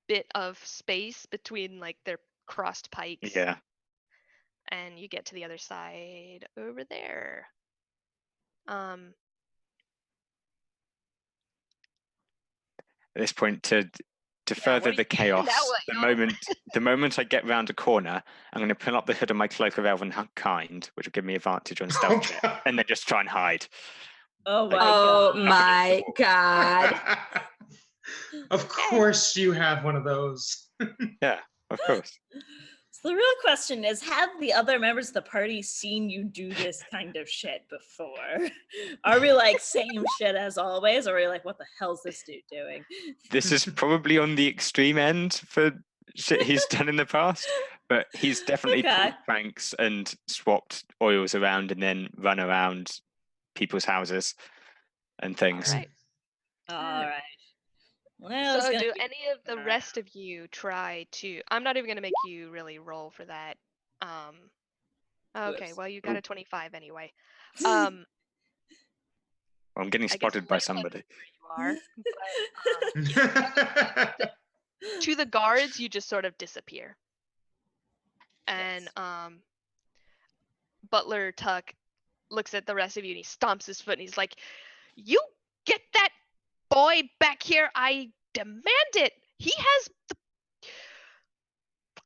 bit of space between like their crossed pikes. Yeah. And you get to the other side over there. At this point, to further the chaos, the moment I get round a corner, I'm going to pull up the hood of my cloak of elven kind, which will give me advantage on stealth check, and then just try and hide. Oh my god. Of course you have one of those. Yeah, of course. So the real question is, have the other members of the party seen you do this kind of shit before? Are we like same shit as always, or are we like, what the hell's this dude doing? This is probably on the extreme end for shit he's done in the past, but he's definitely pulled pranks and swapped oils around and then run around people's houses and things. All right. Well, so do any of the rest of you try to, I'm not even going to make you really roll for that. Okay, well, you got a 25 anyway. Well, I'm getting spotted by somebody. You are, but, to the guards, you just sort of disappear. And Butler Tuck looks at the rest of you and he stomps his foot and he's like, you get that boy back here, I demand it. He has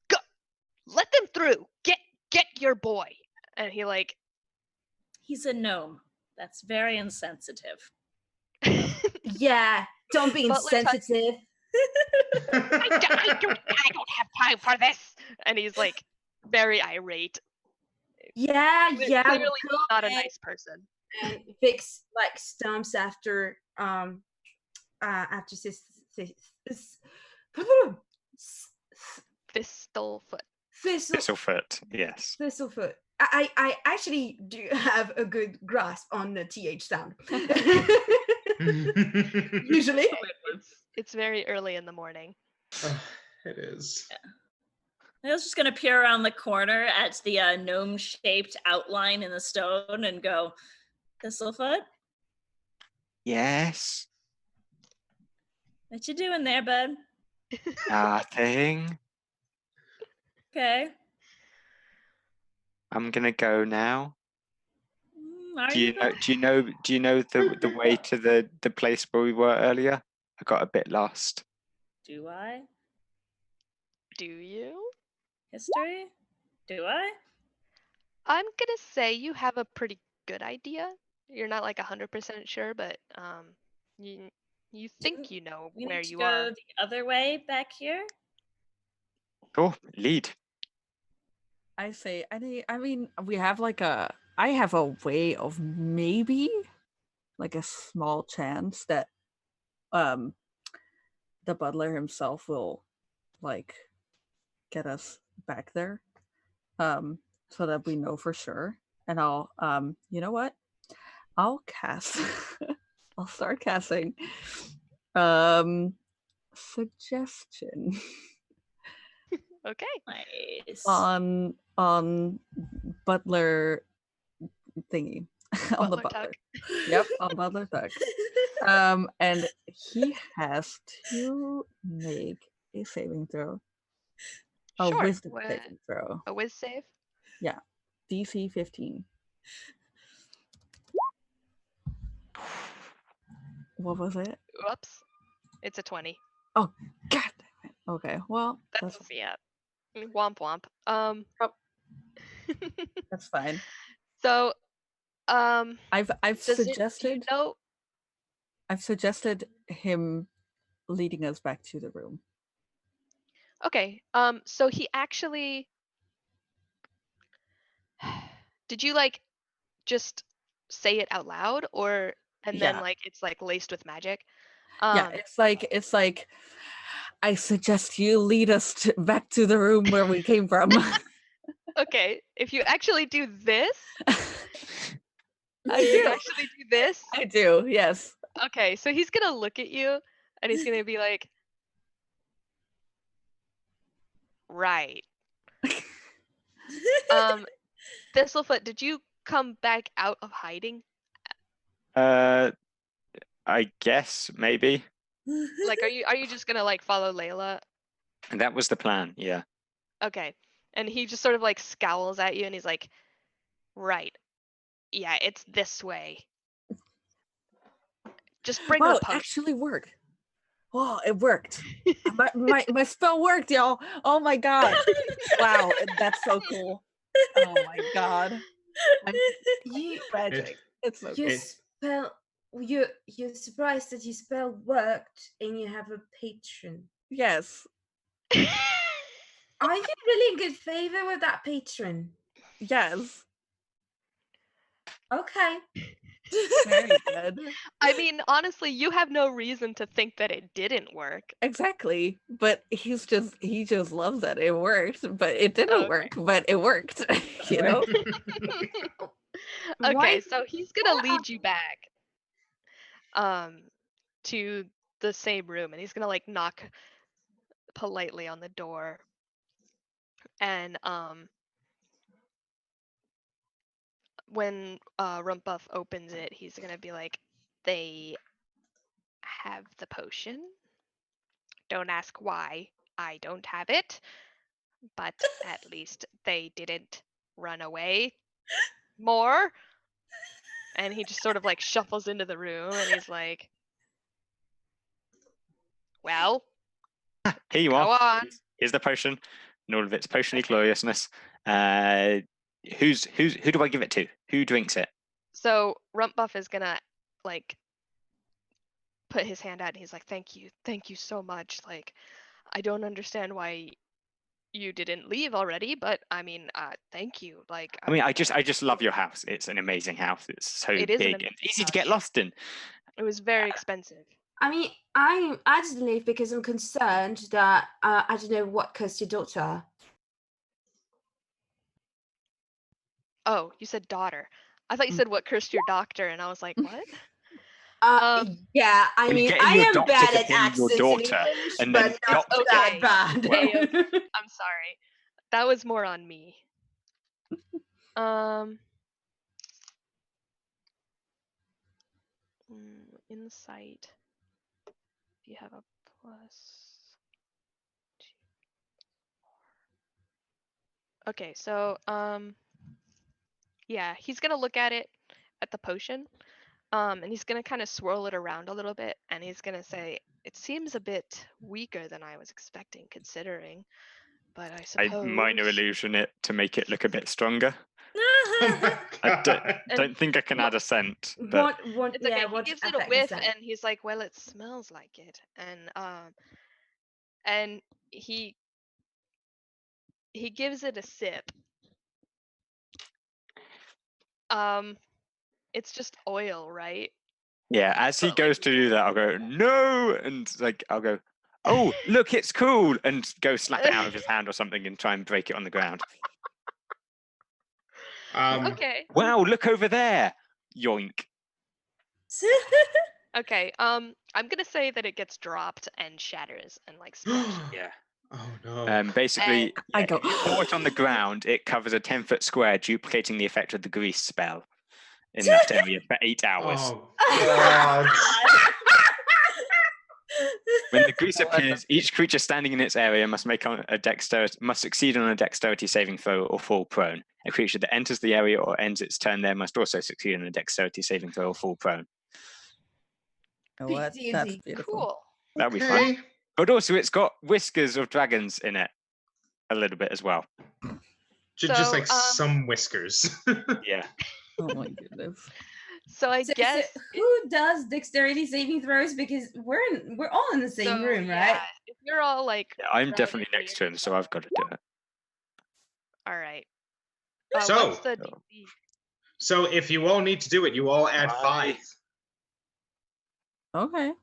the... Let them through. Get your boy. And he like... He's a gnome. That's very insensitive. Yeah, don't be insensitive. I don't have time for this. And he's like very irate. Yeah. Clearly not a nice person. And Vix like stomps after Thistlefoot. Thistlefoot, yes. Thistlefoot. I actually do have a good grasp on the TH sound. Usually. It's very early in the morning. It is. Yeah. I was just gonna peer around the corner at the gnome-shaped outline in the stone and go, Thistlefoot? Yes. What you doing there, bud? Nothing. Okay. I'm gonna go now. Do you know the way to the place where we were earlier? I got a bit lost. Do I? Do you? History? Do I? I'm gonna say you have a pretty good idea. You're not like 100% sure, but you think you know We where need to you go are. the other way back here. Cool. Lead. I say, I mean, we have I have a way of maybe like a small chance that the butler himself will like get us back there, so that we know for sure. And I'll you know what? I'll cast I'll start casting suggestion Okay. Nice. on butler thingy. On the Butler butler. Tuck. Yep, on butler Tuck. And he has to make a saving throw. A Sure. wisdom saving throw. A whiz save? Yeah. DC 15. What was it? Whoops. It's a 20. Oh, god damn it. Okay, well, That's yeah. Womp womp. That's fine. So, I've do suggested you know? I've suggested him leading us back to the room. Okay. So he actually. Did you like just say it out loud, or and then Yeah. like it's like laced with magic? Yeah, it's like I suggest you lead us back to the room where we came from. Okay, if you actually do this, I you do. actually do this. I do. Yes. Okay, so he's gonna look at you and he's gonna be like, right. Thistlefoot, did you come back out of hiding? I guess maybe. Like, are you just gonna like follow Layla? And that was the plan. Yeah. Okay, and he just sort of like scowls at you and he's like, right. Yeah, it's this way. Just bring her Wow, the it potion. actually worked. Wow, it worked. my spell worked, y'all. Oh my god. Wow, that's so cool. Oh my god. You Magic. It's so your cool. spell. You're surprised that your spell worked, and you have a patron. Yes. Are you really in good favor with that patron? Yes. Okay. Very good. I mean, honestly, you have no reason to think that it didn't work. Exactly. But he just loves that it worked, but it didn't work, but it worked. You know? Okay, Why- so he's gonna lead you back to the same room, and he's gonna like knock politely on the door, and when Rumpbuff opens it, he's gonna be like, they have the potion. Don't ask why I don't have it, but at least they didn't run away more. And he just sort of like shuffles into the room and he's like, well, Here you go are. on. Here's the potion, and all of its potiony gloriousness. Who do I give it to? Who drinks it? So Rumpbuff is gonna like put his hand out and he's like, thank you so much. Like, I don't understand why you didn't leave already, but I mean, thank you. Like, I mean, I just love your house. It's an amazing house. It's so It is an big and amazing easy to house. get lost in. It was very expensive. I mean, I didn't leave because I'm concerned that I don't know what cursed your daughter. Oh, you said daughter. I thought you said what cursed your doctor, and I was like, what? Yeah, I Well, mean, getting I your am doctor bad to at kill your accents in daughter English, and but then not doctor- that Okay, bad. okay, I'm sorry. That was more on me. Insight. If you have a +2. Okay, so yeah, he's gonna look at it at the potion, and he's gonna kind of swirl it around a little bit, and he's gonna say, "It seems a bit weaker than I was expecting, considering but I I suppose. minor illusion it to make it look a bit stronger. Oh I And don't think I can add a scent, but What? It's Yeah. okay. He What gives it a effect is whiff, that? and he's like, "Well, it smells like it," and he gives it a sip. It's just oil, right? yeah, as he goes to do that, I'll go, no, and like I'll go, oh, look, it's cool, and go slap it out of his hand or something and try and break it on the ground. Okay. Wow, look over there. Yoink. Okay. I'm gonna say that it gets dropped and shatters and like smashes. Yeah. Oh no. Basically, I yeah, go, if you pour it on the ground, it covers a 10-foot square, duplicating the effect of the grease spell in that area for 8 hours. Oh god. When the grease appears, each creature standing in its area must succeed on a dexterity saving throw or fall prone. A creature that enters the area or ends its turn there must also succeed on a dexterity saving throw or fall prone. You know what? Peach That's DnD. beautiful. Cool. That'll be fun. But also, it's got whiskers of dragons in it a little bit as well. Just So, like some whiskers. Yeah. Oh my goodness. So I So guess who does dexterity saving throws? Because we're all in the same room, right? if you're all like, Yeah, I'm crowded definitely near next to him, each so I've got to do it. all right. So- What's the DC? So if you all need to do it, you all add 5. Okay.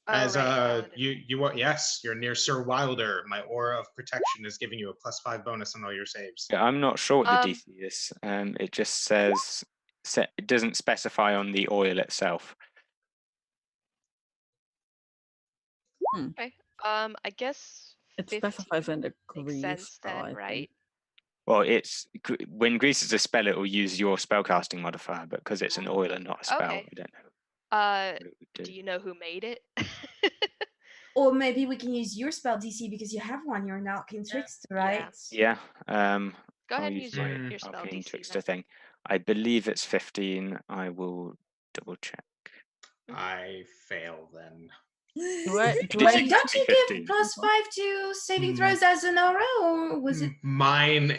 As right, you are, yes, you're near Sir Wilder. My aura of protection is giving you a +5 bonus on all your saves. Yeah, I'm not sure what the DC is. It just says it doesn't specify on the oil itself. Okay. I guess It 15 specifies in the makes grease sense spell, then, I right? think. Well, when grease is a spell, it will use your spellcasting modifier, but because it's an oil and not a spell, Okay. I don't know. Do you know who made it? Or maybe we can use your spell DC because you have one. You're an arcane trickster, right? Yeah. Go I'll ahead and use my your spell arcane DC trickster then. thing. I believe it's 15. I will double check. I fail then. Wait, don't you give +5 to saving throws as an aura, or was it? My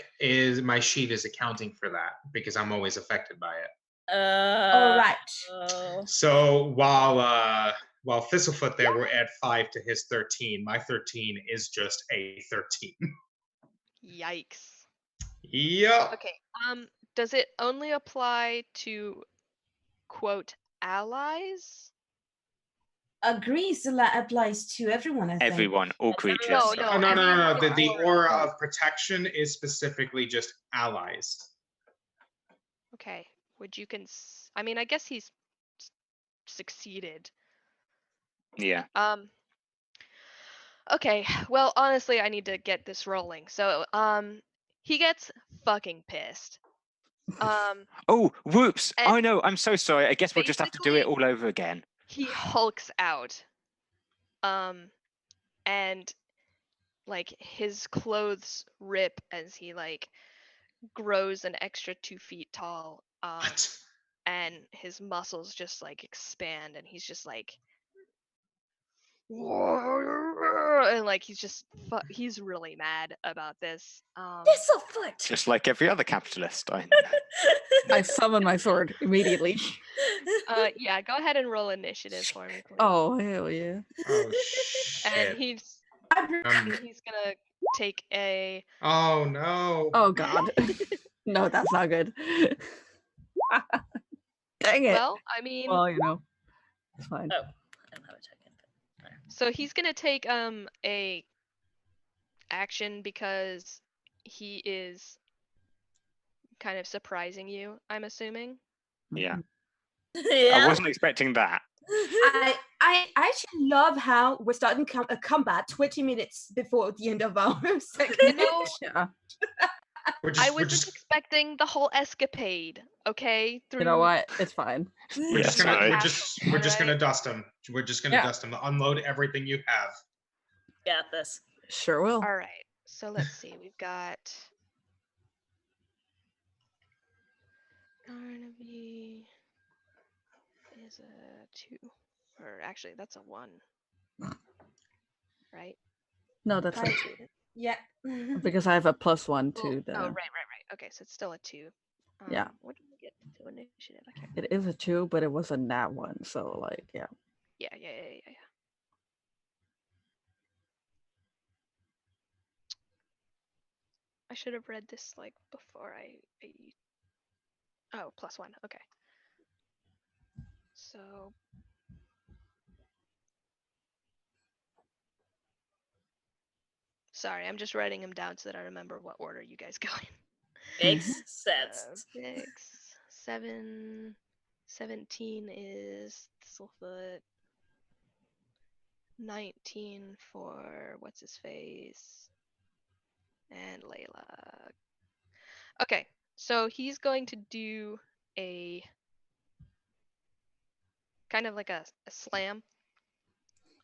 sheet is accounting for that because I'm always affected by it. All right. So while Thistlefoot there will add 5 to his 13, my 13 is just a 13. Yikes. Yep. Okay. Does it only apply to quote allies? Grease applies to everyone, I think. Everyone, all creatures. No. The aura of protection is specifically just allies. Okay. Which you can. I mean, I guess he's succeeded. Yeah. Okay. Well, honestly, I need to get this rolling. So, he gets fucking pissed. Oh, whoops! Oh no, I'm so sorry. I guess we'll just have to do it basically, all over again. He hulks out. And like his clothes rip as he like grows an extra 2 feet tall. And his muscles just like expand, and he's just like, and like he's really mad about this. Thistlefoot. Just like every other capitalist. I summon my sword immediately. Yeah, go ahead and roll initiative for me, please. Oh, hell yeah. Oh shit. And he's gonna take a. Oh no. Oh god. No, that's not good. Dang it. Well, I mean. Well, you know, it's fine. Oh, I don't have a check-in. So he's gonna take a action because he is kind of surprising you, I'm assuming. Yeah. Yeah. I wasn't expecting that. I actually love how we're starting a combat 20 minutes before the end of our second Yeah. I wasn't expecting the whole escapade, okay? You know what? It's fine. We're just gonna dust him. We're just gonna dust him. Unload everything you have. Got this. Sure will. All right. So let's see. We've got Carnaby is a 2, or actually that's a 1, right? No, that's a 2. Yeah. Because I have a +1 Oh, to the. right. Okay, so it's still a 2. Yeah. What did we get to initiative? I can't. It is a 2, but it was a nat 1, so like, yeah. Yeah. I should have read this like before Oh, +1. Okay. So sorry, I'm just writing them down so that I remember what order you guys go in. Makes sense. 6, 7, 17 is Thistlefoot. 19 for what's his face and Layla. Okay, so he's going to do a kind of like a slam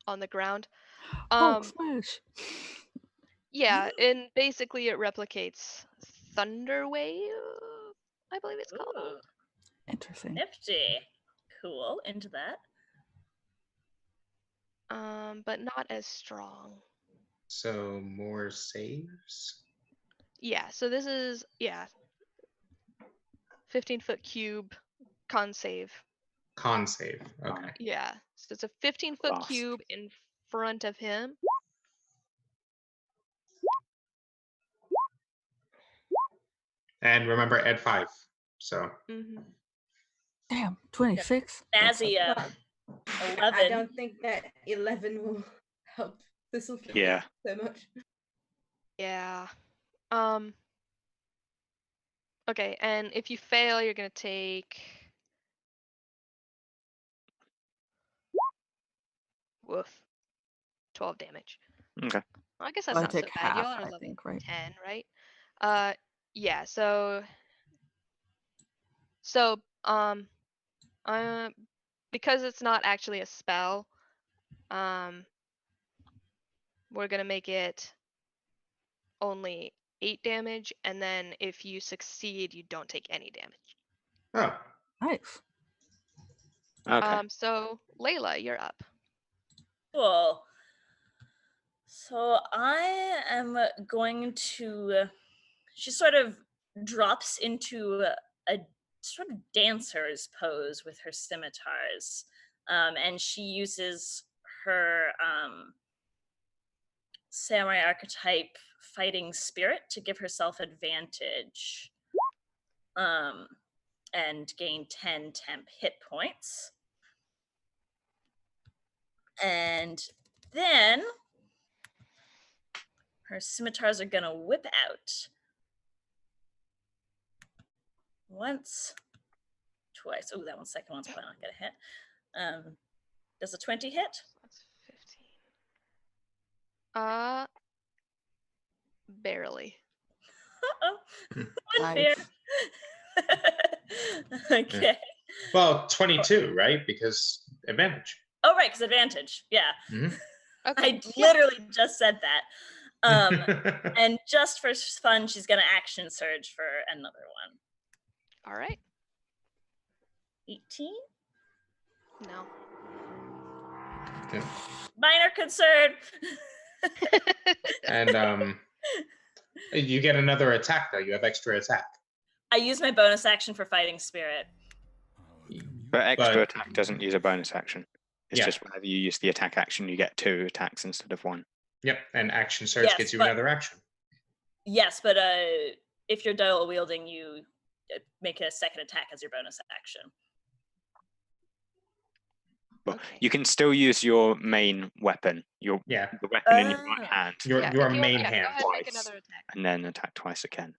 on the ground. Hulk smash. Yeah, and basically it replicates Thunder Wave, I believe it's called. Ooh, Interesting. nifty. Cool. Into that. But not as strong. So more saves? Yeah, so this is 15-foot cube con save. Con save. Okay. Yeah, so it's a 15-foot Lost. cube in front of him. And remember, add 5. So. Damn, 26. Snazzy up. 11. I don't think that 11 will help this will Yeah. so much. Yeah. Okay, and if you fail, you're gonna take. Woof. 12 damage. Okay. Well, I guess that's Well, I not so take bad. Y'all half, are I level think, right? 10, right? Yeah. So, because it's not actually a spell, we're gonna make it only 8 damage, and then if you succeed, you don't take any damage. Oh. Nice. Okay. So Layla, you're up. Cool. So I am going to. She sort of drops into a sort of dancer's pose with her scimitars, and she uses her samurai archetype fighting spirit to give herself advantage, and gain 10 temp hit points. And then her scimitars are gonna whip out once, twice. Oh, that one's second one's probably not gonna hit. Does a 20 hit? That's 15. Barely. Unfair. Okay. Well, 22, right? Because advantage. Oh, right, because advantage. Yeah. Mhm. Okay. I literally just said that. And just for fun, she's gonna action surge for another one. All right. 18? No. Yeah. Minor concern. And you get another attack though. You have extra attack. I use my bonus action for fighting spirit. But extra attack doesn't use a bonus action. It's Yeah. just whenever you use the attack action, you get 2 attacks instead of 1. Yep, and action surge Yes, gets you but- another action. Yes, but if you're dual wielding, you make a second attack as your bonus action. Well, you can still use your main weapon, the weapon in your right hand. Your main hand. Go ahead and make twice, another attack. and then attack twice again.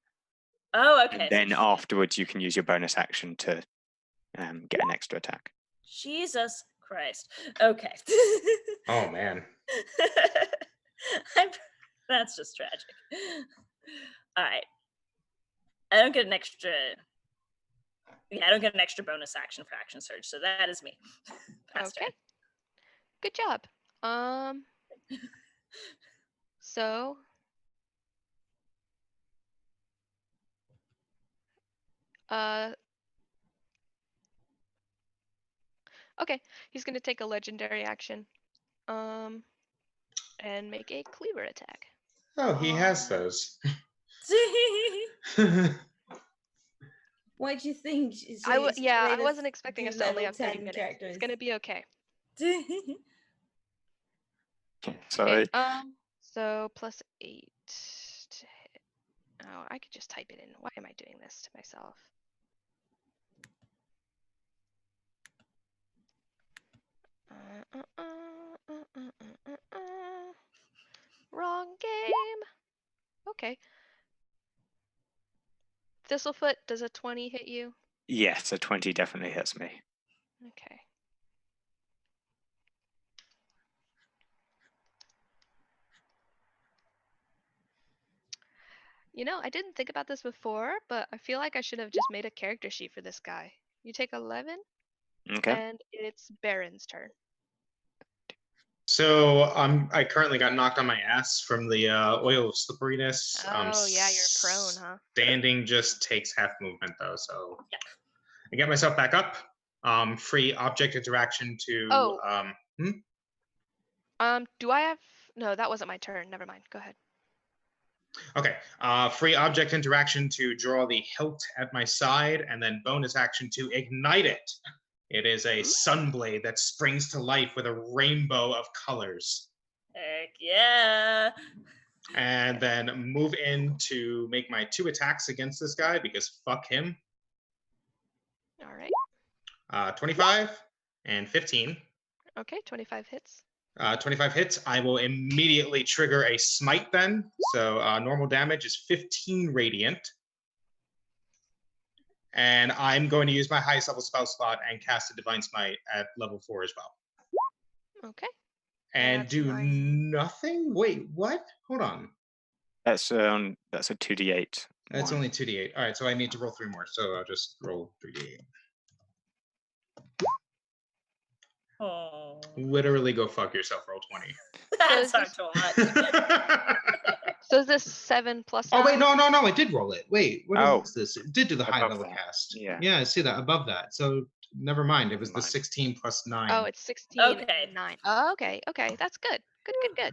Oh, okay. And then afterwards, you can use your bonus action to get an extra attack. Jesus Christ. Okay. Oh man. That's just tragic. All right. I don't get an extra. Yeah, I don't get an extra bonus action for action surge, so that is me. Okay. Good job. So okay, he's gonna take a legendary action. And make a cleaver attack. Oh, he has those. What do you think? I wasn't expecting us to only have 30 minutes. Characters. It's gonna be okay. Sorry. Okay, so +8 to hit. Oh, I could just type it in. Why am I doing this to myself? Wrong game. Okay. Thistlefoot, does a 20 hit you? Yes, a 20 definitely hits me. Okay. You know, I didn't think about this before, but I feel like I should have just made a character sheet for this guy. You take 11, Okay. and it's Baron's turn. So I currently got knocked on my ass from the oil of slipperiness. Oh, yeah, you're prone, huh? Standing just takes half movement though, so I get myself back up. Free object interaction to. Oh. Do I have? No, that wasn't my turn. Never mind. Go ahead. Okay. Free object interaction to draw the hilt at my side, and then bonus action to ignite it. It is a sunblade that springs to life with a rainbow of colors. Heck yeah. And then move in to make my 2 attacks against this guy because fuck him. All right. 25 and 15. Okay, 25 hits. 25 hits. I will immediately trigger a smite then. So normal damage is 15 radiant. And I'm going to use my highest level spell slot and cast a Divine Smite at level 4 as well. Okay. And do nothing? Wait, what? Hold on. That's a 2d8. That's only 2d8. All right, so I need to roll 3 more. So I'll just roll 3d8. Oh. Literally go fuck yourself, roll 20. That's not too much. So is this 7 plus 9? Oh, wait, no, I did roll it. Wait, what Oh. is this? It did do the high Above level that. cast. Yeah. Yeah, I see that, above that. So never mind, it was the 16 plus 9. Oh, it's 16 and 9. Oh, okay, that's good. Good.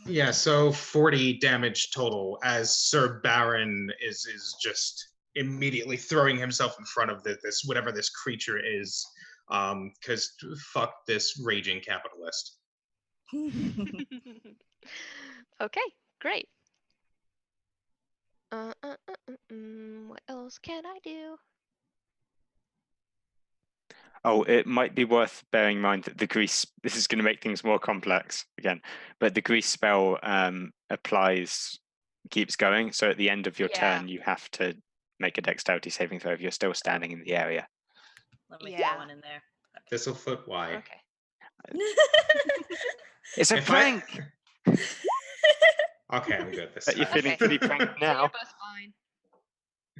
Yeah, so 40 damage total as Sir Baron is just immediately throwing himself in front of this whatever this creature is, because fuck this raging capitalist. Okay, great. What else can I do? Oh, it might be worth bearing in mind that the grease, this is going to make things more complex again, but the grease spell keeps going. So at the end of your turn, you have to make a dexterity saving throw if you're still standing in the area. Let me throw one in there. Thistlefoot, why? Okay. It's a prank! Okay, I'm good this But you're time. feeling pretty pranked now. You're both fine.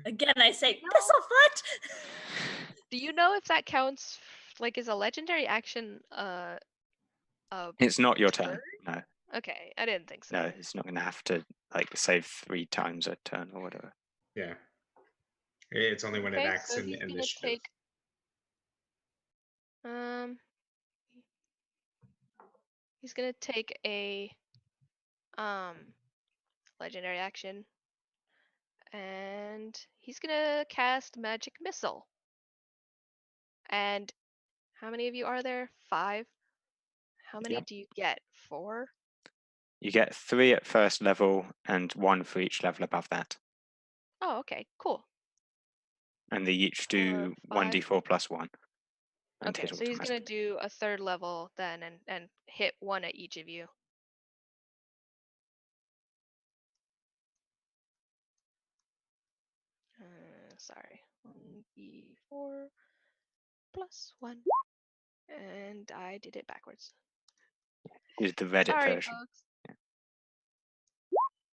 Again, I say, Thistlefoot! Do you know if that counts like as a legendary action? It's not your turn. No. Okay, I didn't think so. No, it's not going to have to like save 3 times a turn or whatever. Yeah. It's only when it Okay, acts so in he's gonna initiative. take. He's gonna take a legendary action, and he's gonna cast Magic Missile. And how many of you are there? 5. How many do you get? 4? You get 3 at first level and 1 for each level above that. Oh, okay, cool. And they each do 1d4 plus 1. Okay, so he's gonna do a 3rd level then and hit 1 at each of you. Sorry, 1d4 plus 1, and I did it backwards. Is the Reddit Sorry, version. folks.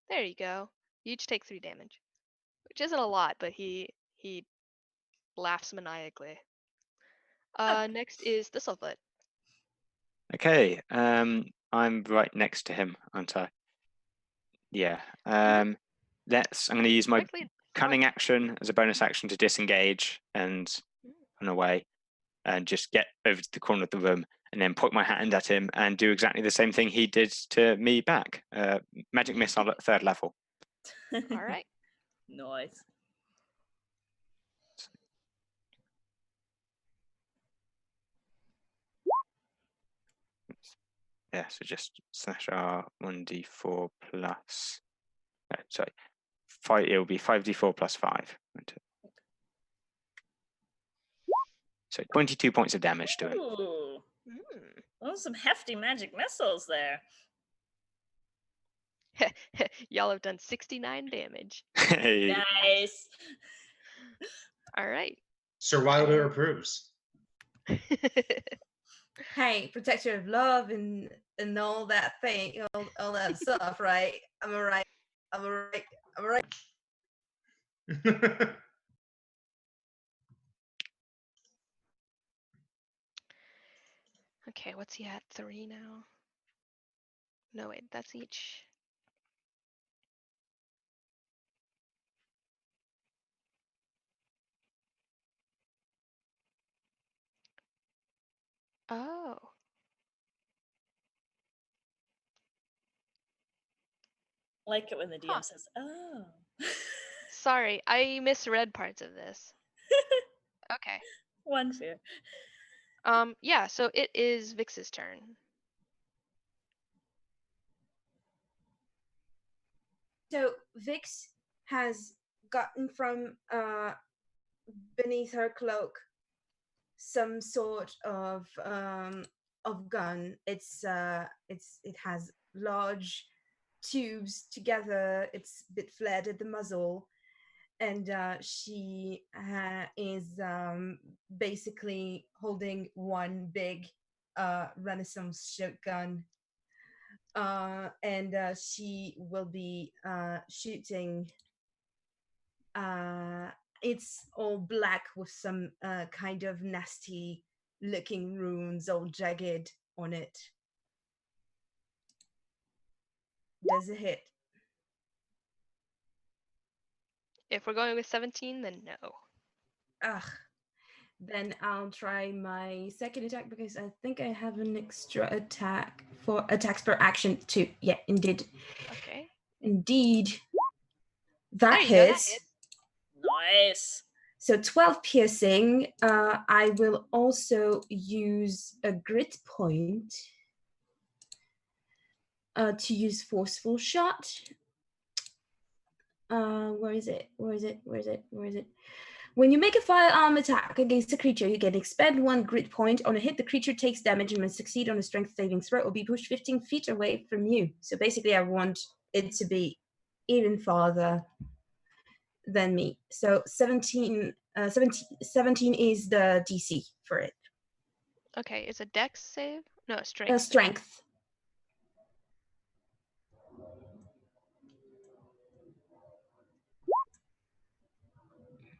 There you go. You each take 3 damage, which isn't a lot, but he laughs maniacally. Next is Thistlefoot. Okay, I'm right next to him, aren't I? Yeah. I'm going to use my cunning action as a bonus action to disengage and run away, and just get over to the corner of the room and then point my hand at him and do exactly the same thing he did to me back. Magic missile at 3rd level. All right. Nice. Yeah, so just slash R 1d4 plus. Sorry, 5. It will be 5d4 plus 5. So 22 points of damage to him. Ooh. Oh, some hefty magic missiles there. Y'all have done 69 damage. Hey. Nice. All right. Sir Wilder approves. Hey, protector of love and all that thing, all that stuff, right? I'm alright. I'm alright. I'm alright. Okay, what's he at? 3 now? No, wait, that's each. Oh. Like it when the DM says, "Oh." Sorry, I misread parts of this. Okay. One fear. Yeah, so it is Vix's turn. So Vix has gotten from beneath her cloak some sort of gun. It has large tubes together. It's a bit flared at the muzzle, and she is basically holding one big Renaissance shotgun. And she will be shooting. It's all black with some kind of nasty looking runes, all jagged on it. Does it hit? If we're going with 17, then no. Ugh. Then I'll try my second attack because I think I have an extra attack for attacks per action too. Yeah, indeed. Okay. Indeed. That There you go, that hits. hits. Nice. So 12 piercing. I will also use a grit point to use forceful shot. Where is it? Where is it? Where is it? Where is it? When you make a firearm attack against a creature, you can expend 1 grit point. On a hit, the creature takes damage and must succeed on a strength saving throw or be pushed 15 feet away from you. So basically, I want it to be even farther than me. So 17 is the DC for it. Okay, it's a dex save? No, a strength. Strength.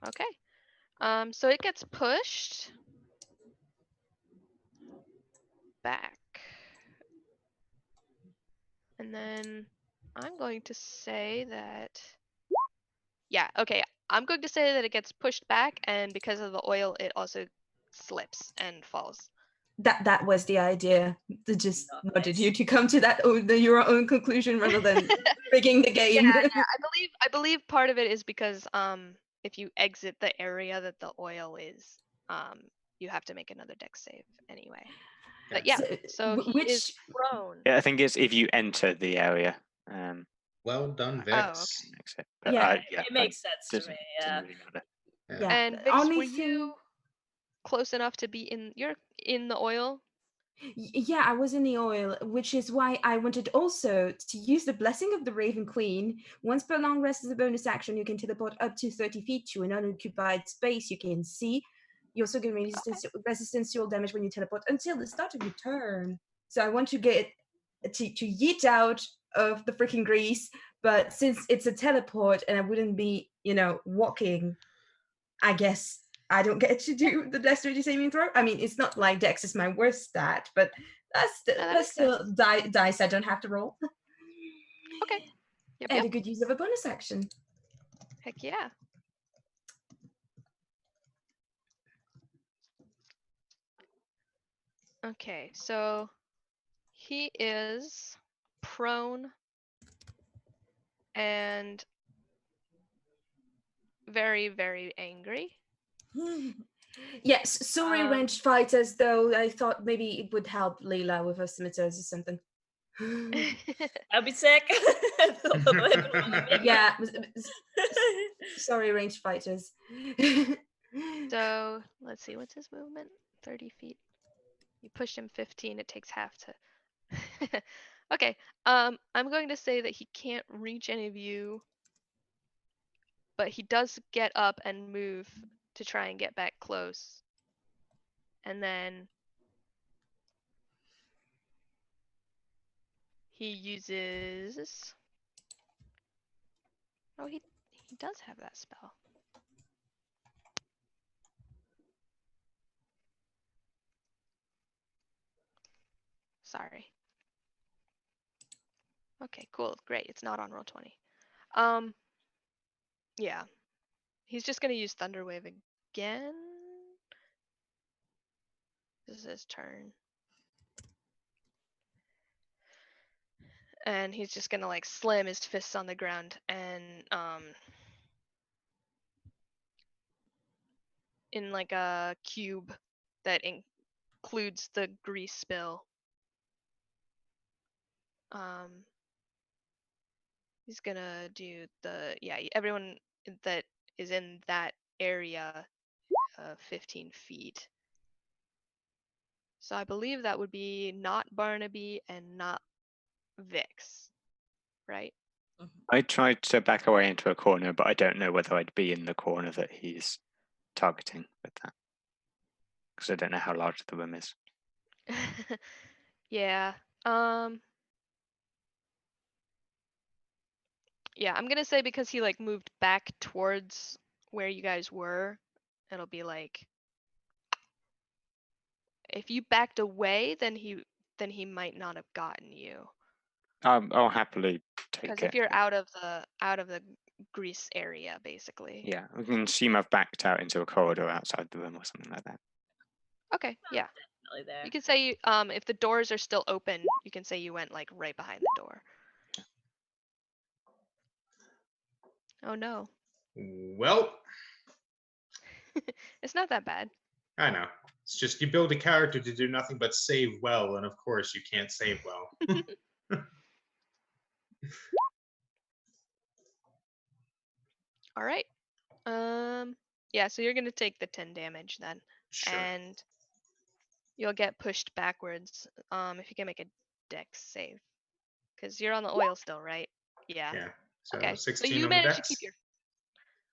Okay. So it gets pushed back. And then I'm going to say that, yeah, okay. I'm going to say that it gets pushed back, and because of the oil, it also slips and falls. That was the idea. To just wanted you to come to that your own conclusion rather than rigging the game. Yeah, I believe part of it is because if you exit the area that the oil is, you have to make another dex save anyway. But yeah, so he is prone. Yeah, I think it's if you enter the area. Well done, Vix. Oh, But, Yeah. It makes sense to me. Yeah. Yeah. And Vix, Only were thing- you close enough to be in the oil? Yeah, I was in the oil, which is why I wanted also to use the Blessing of the Raven Queen. Once per long rest as a bonus action, you can teleport up to 30 feet to an unoccupied space you can see. You also gain resistance to all damage when you teleport until the start of your turn. So I want to get to yeet out of the freaking grease, but since it's a teleport and I wouldn't be, walking, I guess I don't get to do the dexterity saving throw. I mean, it's not like Dex is my worst stat, but that's still dice I don't have to roll. Okay. Yep, And a good use of a bonus action. Heck yeah. Okay, so he is prone and very, very angry. Yes, sorry, ranged fighters, though I thought maybe it would help Leila with her scimitars or something. I'd be sick. Yeah, sorry, ranged fighters. So let's see, what's his movement? 30 feet. You push him 15, it takes half to. Okay, I'm going to say that he can't reach any of you, but he does get up and move to try and get back close. And then he uses. Oh, he does have that spell. Sorry. Okay, cool, great. It's not on Roll20. Yeah. He's just gonna use Thunder Wave again. This is his turn. And he's just gonna like slam his fists on the ground and in like a cube that includes the grease spill. He's gonna do everyone that is in that area 15 feet. So I believe that would be not Barnaby and not Vix, right? I tried to back away into a corner, but I don't know whether I'd be in the corner that he's targeting with that. Because I don't know how large the room is. Yeah. Yeah, I'm gonna say because he like moved back towards where you guys were, it'll be like if you backed away, then he might not have gotten you. I'll happily take Because it. if you're out of the grease area, basically. Yeah, we can assume I've backed out into a corridor outside the room or something like that. Okay, yeah. Definitely there. You can say if the doors are still open, you can say you went like right behind the door. Oh no. Well, It's not that bad. I know. It's just you build a character to do nothing but save well, and of course you can't save well. All right. Yeah, so you're gonna take the 10 damage then. Sure. And you'll get pushed backwards. If you can make a dex save. Because you're on the oil still, right? Yeah. Yeah. So Okay. 16 So you on the manage to dex? keep your.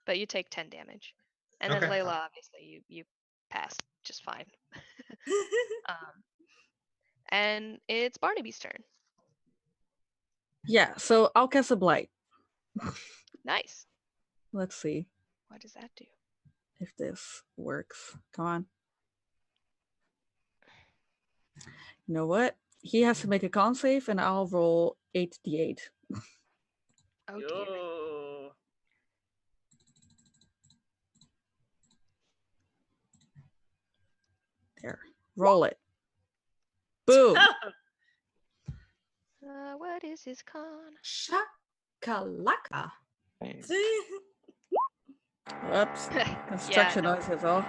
But you take 10 damage. And then Okay. Layla, obviously, you pass just fine. And it's Barnaby's turn. Yeah, so I'll cast a blight. Nice. Let's see What does that do? if this works. Come on. You know what? He has to make a con save, and I'll roll 8d8. Oh dear. There. Roll it. Boom. What is his con? Shakalaka. Whoops. Construction Yeah, no. noises all.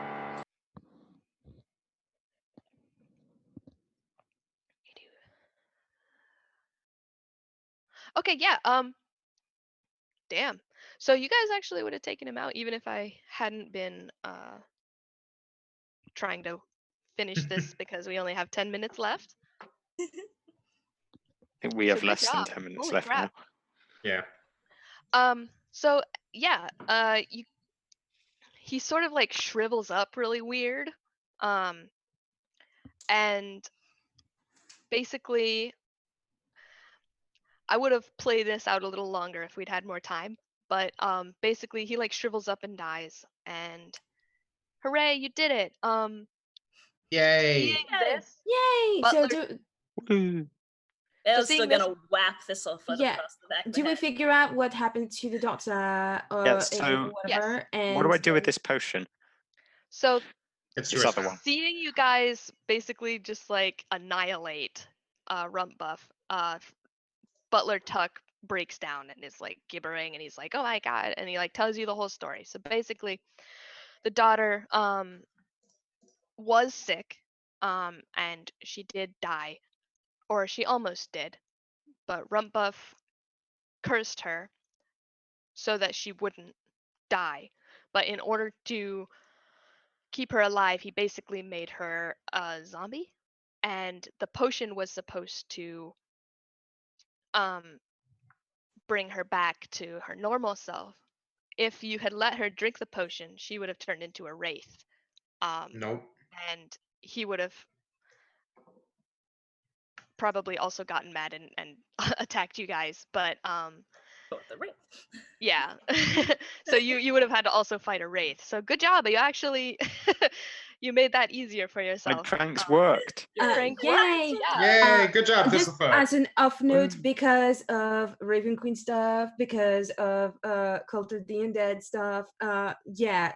Okay, yeah. Damn. So you guys actually would have taken him out even if I hadn't been trying to finish this because we only have 10 minutes left. I think we have less than 10 minutes Holy left crap. Yeah. So yeah, he sort of like shrivels up really weird. And basically I would have played this out a little longer if we'd had more time, but basically he like shrivels up and dies, and hooray, you did it. Yay. Seeing this, Yay! Butler, Bell's seeing still this- gonna whap this foot Yeah. across the back of Do the we head. figure out what happened to the doctor or Yeah, so whatever? And what do I do with then- this potion? So It's This yours other now. one. Seeing you guys basically just like annihilate Rumpbuff, Butler Tuck breaks down and is like gibbering, and he's like, "Oh my god!" and he like tells you the whole story. So basically, the daughter was sick, and she did die, or she almost did, but Rumpbuff cursed her so that she wouldn't die. But in order to keep her alive, he basically made her a zombie, and the potion was supposed to bring her back to her normal self. If you had let her drink the potion, she would have turned into a wraith. Nope. And he would have probably also gotten mad and attacked you guys. But the wraith. Yeah. So you would have had to also fight a wraith. So good job. You actually you made that easier for My yourself. pranks worked. Your prank Yay! worked. Yeah. Yay! Good job, Just Thistlefoot. as an off note, because of Raven Queen stuff, because of Cult of the Undead stuff, yeah,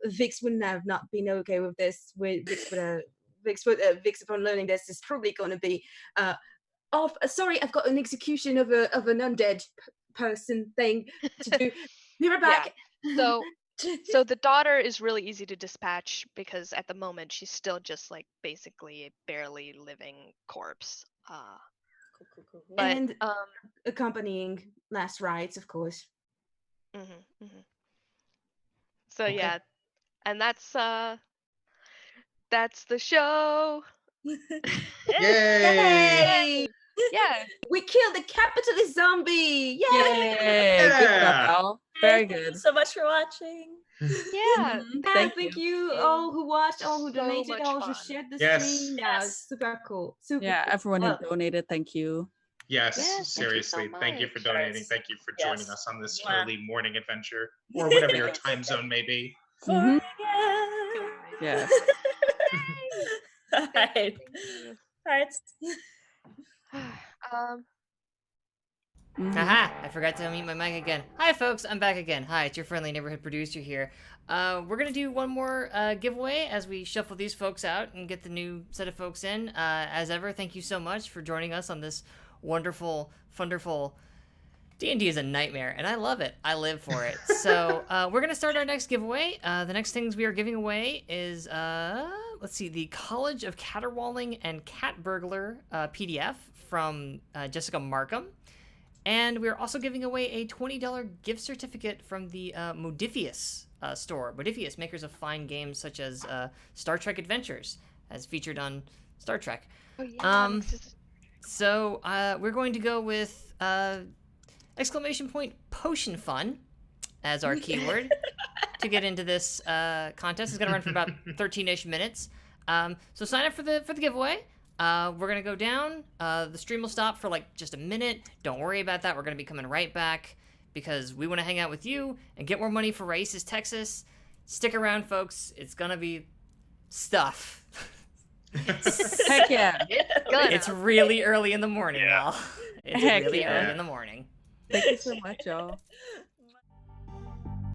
Vix wouldn't have not been okay with this. Vix upon learning this is probably going to be off. Sorry, I've got an execution of an undead person thing to do. Be right back. Yeah. So the daughter is really easy to dispatch because at the moment she's still just like basically a barely living corpse. But And accompanying last rites, of course. So Okay. yeah, and that's the show. Yay! Yeah. We killed the capitalist zombie! Yay! Yay! Good job, Al. Very Thank good. you so much for watching. Yeah. Thank you all who watched, all who So donated, much all who fun. shared the Yes. stream. Yeah, super cool. Super Yeah, cool. everyone who donated, thank you. Yes, Yes, thank you seriously. so Thank you for much. donating. Thank you for joining Yes. us on this Mwah. early morning adventure, or whatever your time zone may be. Mhm. Yeah. Yes. All right. All right. Haha, I forgot to unmute my mic again. Hi folks, I'm back again. Hi, it's your friendly neighborhood producer here. We're gonna do one more giveaway as we shuffle these folks out and get the new set of folks in. As ever, thank you so much for joining us on this wonderful, wonderful... D&D is a nightmare, and I love it. I live for it. So we're gonna start our next giveaway. The next things we are giving away is, let's see, the College of Caterwauling and Cat Burglar PDF from Jessica Markham. And we're also giving away a $20 gift certificate from the Modifius store. Modifius, makers of fine games such as Star Trek Adventures, as featured on Star Trek. Oh yeah. So we're going to go with exclamation point potion fun as our keyword to get into this contest. It's going to run for about 13-ish minutes. So sign up for the giveaway. We're gonna go down. The stream will stop for like just a minute. Don't worry about that. We're gonna be coming right back because we want to hang out with you and get more money for Races, Texas. Stick around, folks. It's gonna be stuff. Heck yeah. It's really early in the morning, y'all. It's Heck really yeah. early in the morning. Thank you so much, y'all.